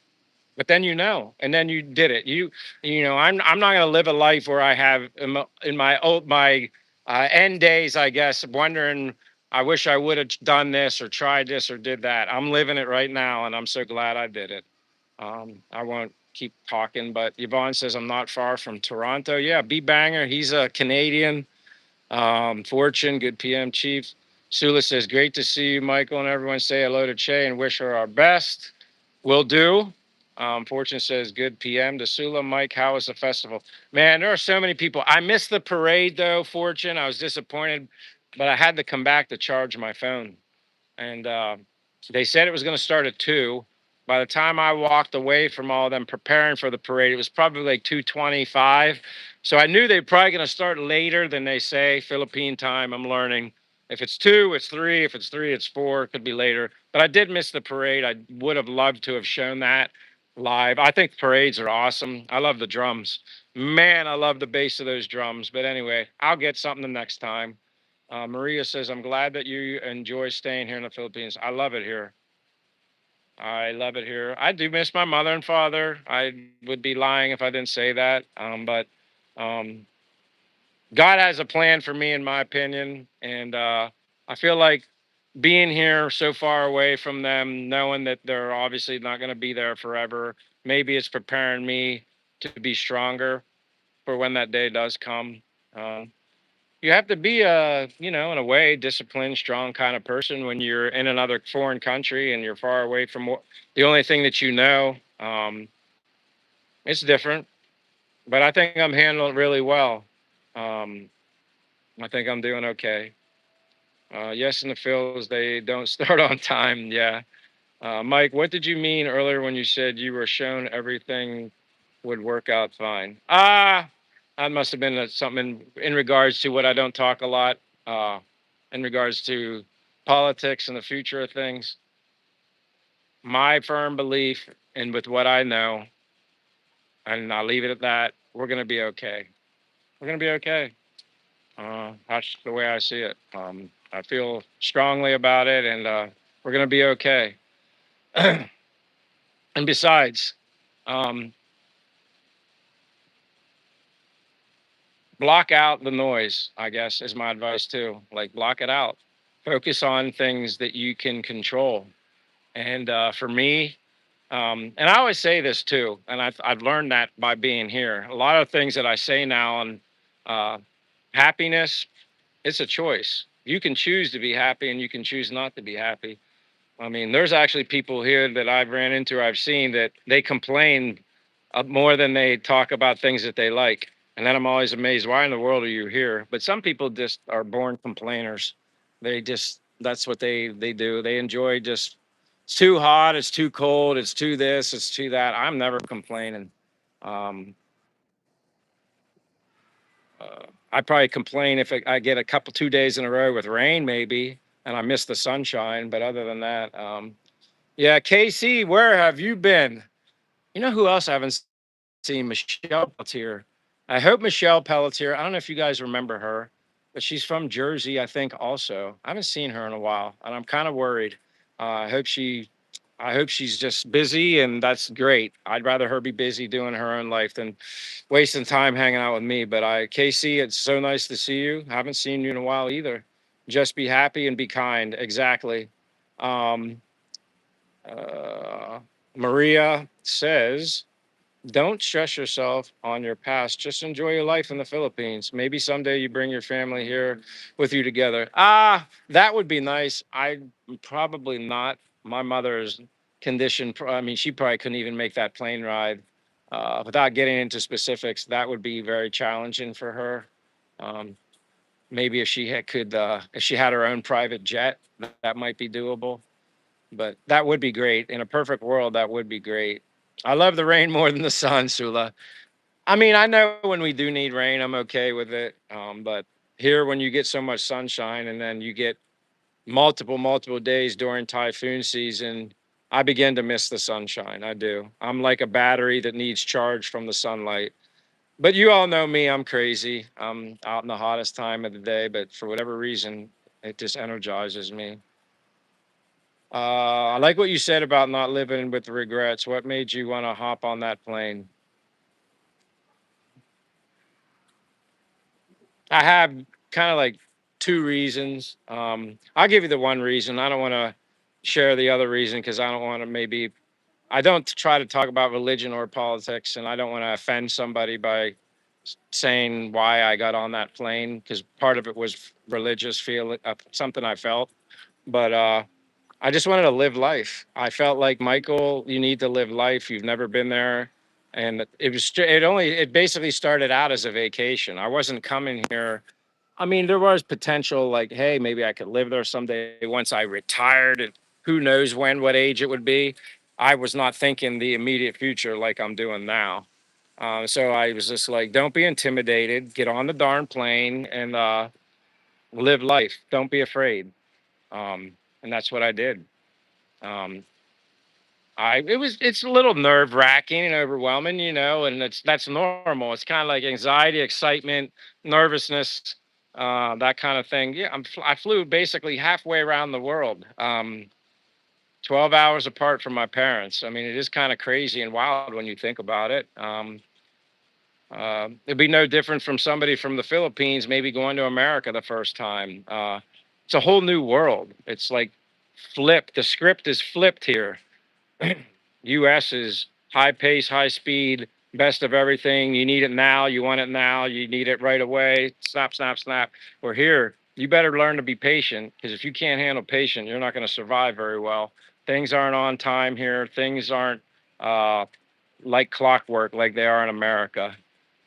but then and then you did it. I'm not going to live a life where I have in my end days, I guess, wondering I wish I would have done this or tried this or did that. I'm living it right now, and I'm so glad I did it. I won't keep talking, but Yvonne says I'm not far from Toronto. Yeah, B Banger, he's a Canadian. Fortune, good PM, Chief. Sula says, great to see you, Michael, and everyone. Say hello to Che and wish her our best. Will do. Fortune says, good PM to Sula. Mike, how was the festival? Man, there are so many people. I missed the parade, though, Fortune. I was disappointed, but I had to come back to charge my phone. And they said it was going to start at 2. By the time I walked away from all of them preparing for the parade, it was probably like 2:25. So I knew they're probably going to start later than they say Philippine time. I'm learning. If it's 2, it's 3. If it's 3, it's 4. It could be later. But I did miss the parade. I would have loved to have shown that live. I think parades are awesome. I love the drums. Man, I love the bass of those drums. But anyway, I'll get something the next time. Maria says, I'm glad that you enjoy staying here in the Philippines. I love it here. I love it here. I do miss my mother and father. I would be lying if I didn't say that. But um, God has a plan for me, in my opinion. And I feel like being here so far away from them, knowing that they're obviously not going to be there forever, maybe it's preparing me to be stronger for when that day does come. Um, you have to be in a way disciplined, strong kind of person when you're in another foreign country and you're far away from the only thing that you know. It's different, but I think I'm handling it really well. um, I think I'm doing okay. Yes, in the fields they don't start on time. Yeah. Mike, what did you mean earlier when you said you were shown everything would work out fine? That must have been something in regards to what I don't talk a lot, uh, in regards to politics and the future of things. My firm belief, and with what I know, and I'll leave it at that, we're going to be okay. We're going to be okay. That's the way I see it. I feel strongly about it, and we're going to be okay. And besides, um, block out the noise, I guess, is my advice too. Like, block it out. Focus on things that you can control. And for me, and I always say this too, and I've learned that by being here. A lot of things that I say now, and uh, happiness, it's a choice. You can choose to be happy, and you can choose not to be happy. I mean, there's actually people here that I've ran into, I've seen that they complain more than they talk about things that they like. And then I'm always amazed, why in the world are you here? But some people just are born complainers. That's what they do. They enjoy just, it's too hot, it's too cold, it's too this, it's too that. I'm never complaining. Um, I probably complain if I get a couple, 2 days in a row with rain, maybe, and I miss the sunshine. But other than that, yeah, Casey, where have you been? You know who else I haven't seen? Michelle Pelletier. I hope Michelle Pelletier. I don't know if you guys remember her, but she's from Jersey, I think. Also, I haven't seen her in a while, and I'm kind of worried. I hope I hope she's just busy, and that's great. I'd rather her be busy doing her own life than wasting time hanging out with me. But Casey, it's so nice to see you. Haven't seen you in a while either. Just be happy and be kind. Exactly. Um, uh, Maria says, Don't stress yourself on your past. Just enjoy your life in the Philippines. Maybe someday you bring your family here with you together. That would be nice. I probably not. My mother's condition, I mean, she probably couldn't even make that plane ride. Without getting into specifics, that would be very challenging for her. Um, Maybe if she had her own private jet, that might be doable. But that would be great. In a perfect world, that would be great. I love the rain more than the sun, Sula. I mean, I know when we do need rain, I'm okay with it. But here, when you get so much sunshine and then you get multiple days during typhoon season, I begin to miss the sunshine. I do. I'm like a battery that needs charge from the sunlight. But you all know me, I'm crazy. I'm out in the hottest time of the day, but for whatever reason, it just energizes me. I like what you said about not living with regrets. What made you want to hop on that plane? I have kind of like two reasons. I'll give you the one reason. I don't want to share the other reason because I don't want to maybe, I don't try to talk about religion or politics, and I don't want to offend somebody by saying why I got on that plane because part of it was religious feeling, something I felt. But I just wanted to live life. I felt like, Michael, you need to live life. You've never been there. And it basically started out as a vacation. I wasn't coming here. I mean, there was potential like, hey, maybe I could live there someday once I retired, and who knows what age it would be. I was not thinking the immediate future like I'm doing now. So I was just like, don't be intimidated. Get on the darn plane and live life. Don't be afraid. And that's what I did. Um, it's a little nerve wracking and overwhelming, and that's normal. It's kind of like anxiety, excitement, nervousness, that kind of thing. Yeah, I flew basically halfway around the world, 12 hours apart from my parents. I mean, it is kind of crazy and wild when you think about it. It'd be no different from somebody from the Philippines maybe going to America the first time. It's a whole new world. It's like flipped. The script is flipped here. US is high pace, high speed, best of everything. You need it now. You want it now. You need it right away. Snap, snap, snap. We're here. You better learn to be patient because if you can't handle patient, you're not going to survive very well. Things aren't on time here. Things aren't uh, like clockwork like they are in America.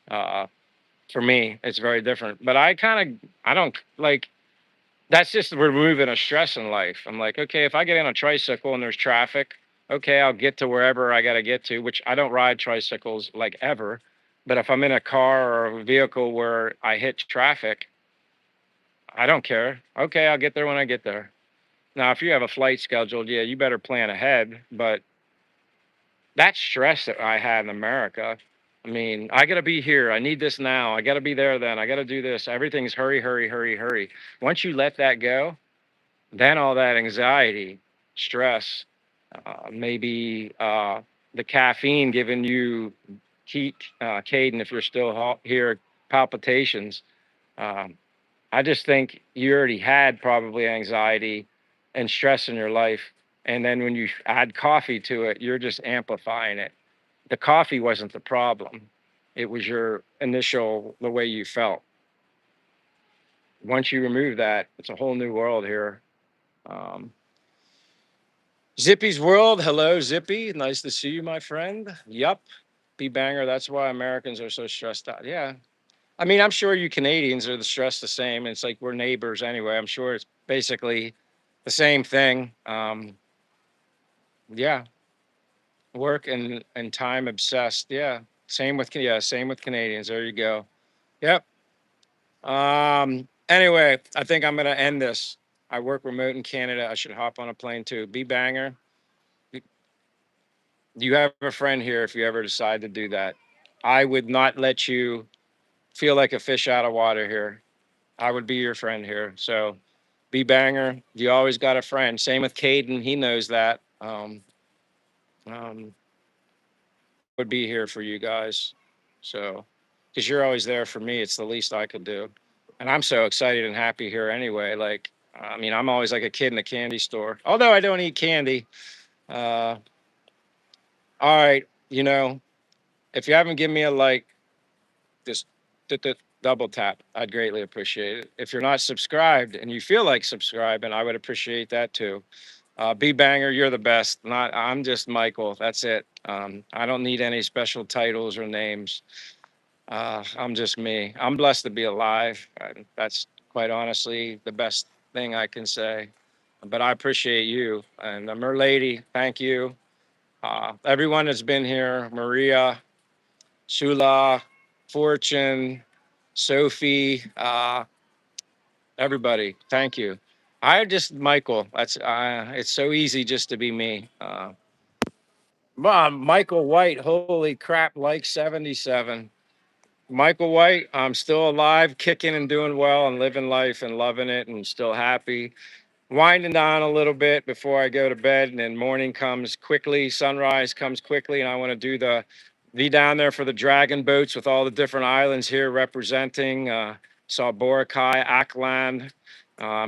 Uh, for me, it's very different. But I don't like that's just removing a stress in life. I'm like, okay, if I get in a tricycle and there's traffic, okay, I'll get to wherever I got to get to, which I don't ride tricycles like ever. But if I'm in a car or a vehicle where I hit traffic, I don't care. Okay, I'll get there when I get there. Now, if you have a flight scheduled, yeah, you better plan ahead. But that stress that I had in America, I mean, I got to be here. I need this now. I got to be there then. I got to do this. Everything's hurry, hurry, hurry, hurry. Once you let that go, then all that anxiety, stress, maybe the caffeine giving you heat, Caden, if you're still here, palpitations. Um, I just think you already had probably anxiety and stress in your life. And then when you add coffee to it, you're just amplifying it. The coffee wasn't the problem, it was the way you felt. Once you remove that, it's a whole new world here. Um, Zippy's World. Hello, Zippy. Nice to see you, my friend. Yup. B Banger. That's why Americans are so stressed out. Yeah. I mean, I'm sure you Canadians are stressed the same. It's like we're neighbors anyway. I'm sure it's basically the same thing. Yeah. Work and time obsessed. Yeah. Same with Canadians. There you go. Yep. Anyway, I think I'm gonna end this. I work remote in Canada. I should hop on a plane too. B Banger. You have a friend here if you ever decide to do that. I would not let you feel like a fish out of water here. I would be your friend here. So be banger. You always got a friend. Same with Caden. He knows that. Um, would be here for you guys. So, because you're always there for me, it's the least I could do. And I'm so excited and happy here anyway. Like, I mean, I'm always like a kid in a candy store. Although I don't eat candy. Uh, all right. If you haven't given me a like, just double tap. I'd greatly appreciate it. If you're not subscribed and you feel like subscribing, I would appreciate that too. B Banger, you're the best. Not, I'm just Michael. That's it. I don't need any special titles or names. I'm just me. I'm blessed to be alive. That's quite honestly the best thing I can say. But I appreciate you and Merlady. Thank you. Everyone that's been here, Maria, Shula, Fortune, Sophie, everybody. Thank you. I just Michael. That's it's so easy just to be me. Michael White. Holy crap! Like 77. Michael White. I'm still alive, kicking and doing well, and living life and loving it, and still happy. Winding down a little bit before I go to bed, and then morning comes quickly, sunrise comes quickly, and I want to be down there for the dragon boats with all the different islands here representing. Saw Boracay, Aklan,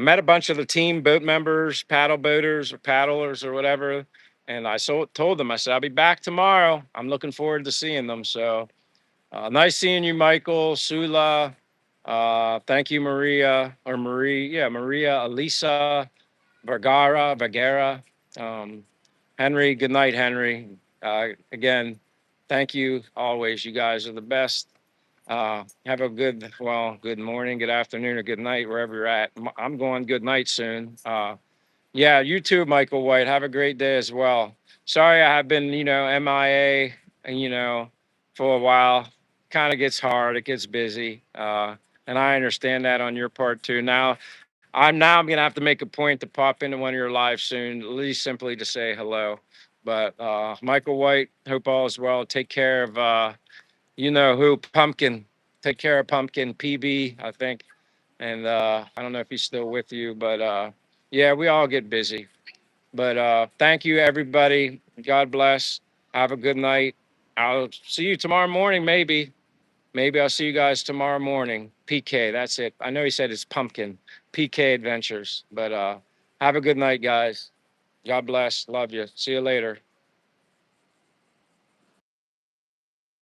met a bunch of the team boat members, paddle boaters or paddlers or whatever, and told them, I said, I'll be back tomorrow. I'm looking forward to seeing them. So nice seeing you, Michael, Sula. Thank you, Maria, or Marie, yeah, Maria, Elisa, Vergara. Um, Henry, good night, Henry. Again, thank you always. You guys are the best. Have a good morning, good afternoon, or good night, wherever you're at. I'm going good night soon. Yeah, you too, Michael White. Have a great day as well. Sorry, I have been, MIA, you know, for a while. Kind of gets hard. It gets busy. And I understand that on your part too. I'm gonna have to make a point to pop into one of your lives soon, at least simply to say hello. But Michael White, hope all is well. Take care of you know who, Pumpkin. Take care of Pumpkin, PB, I think. And I don't know if he's still with you, but yeah, we all get busy. But thank you, everybody. God bless. Have a good night. I'll see you tomorrow morning, maybe. Maybe I'll see you guys tomorrow morning. PK, that's it. I know he said it's Pumpkin. PK Adventures. But have a good night, guys. God bless. Love you. See you later.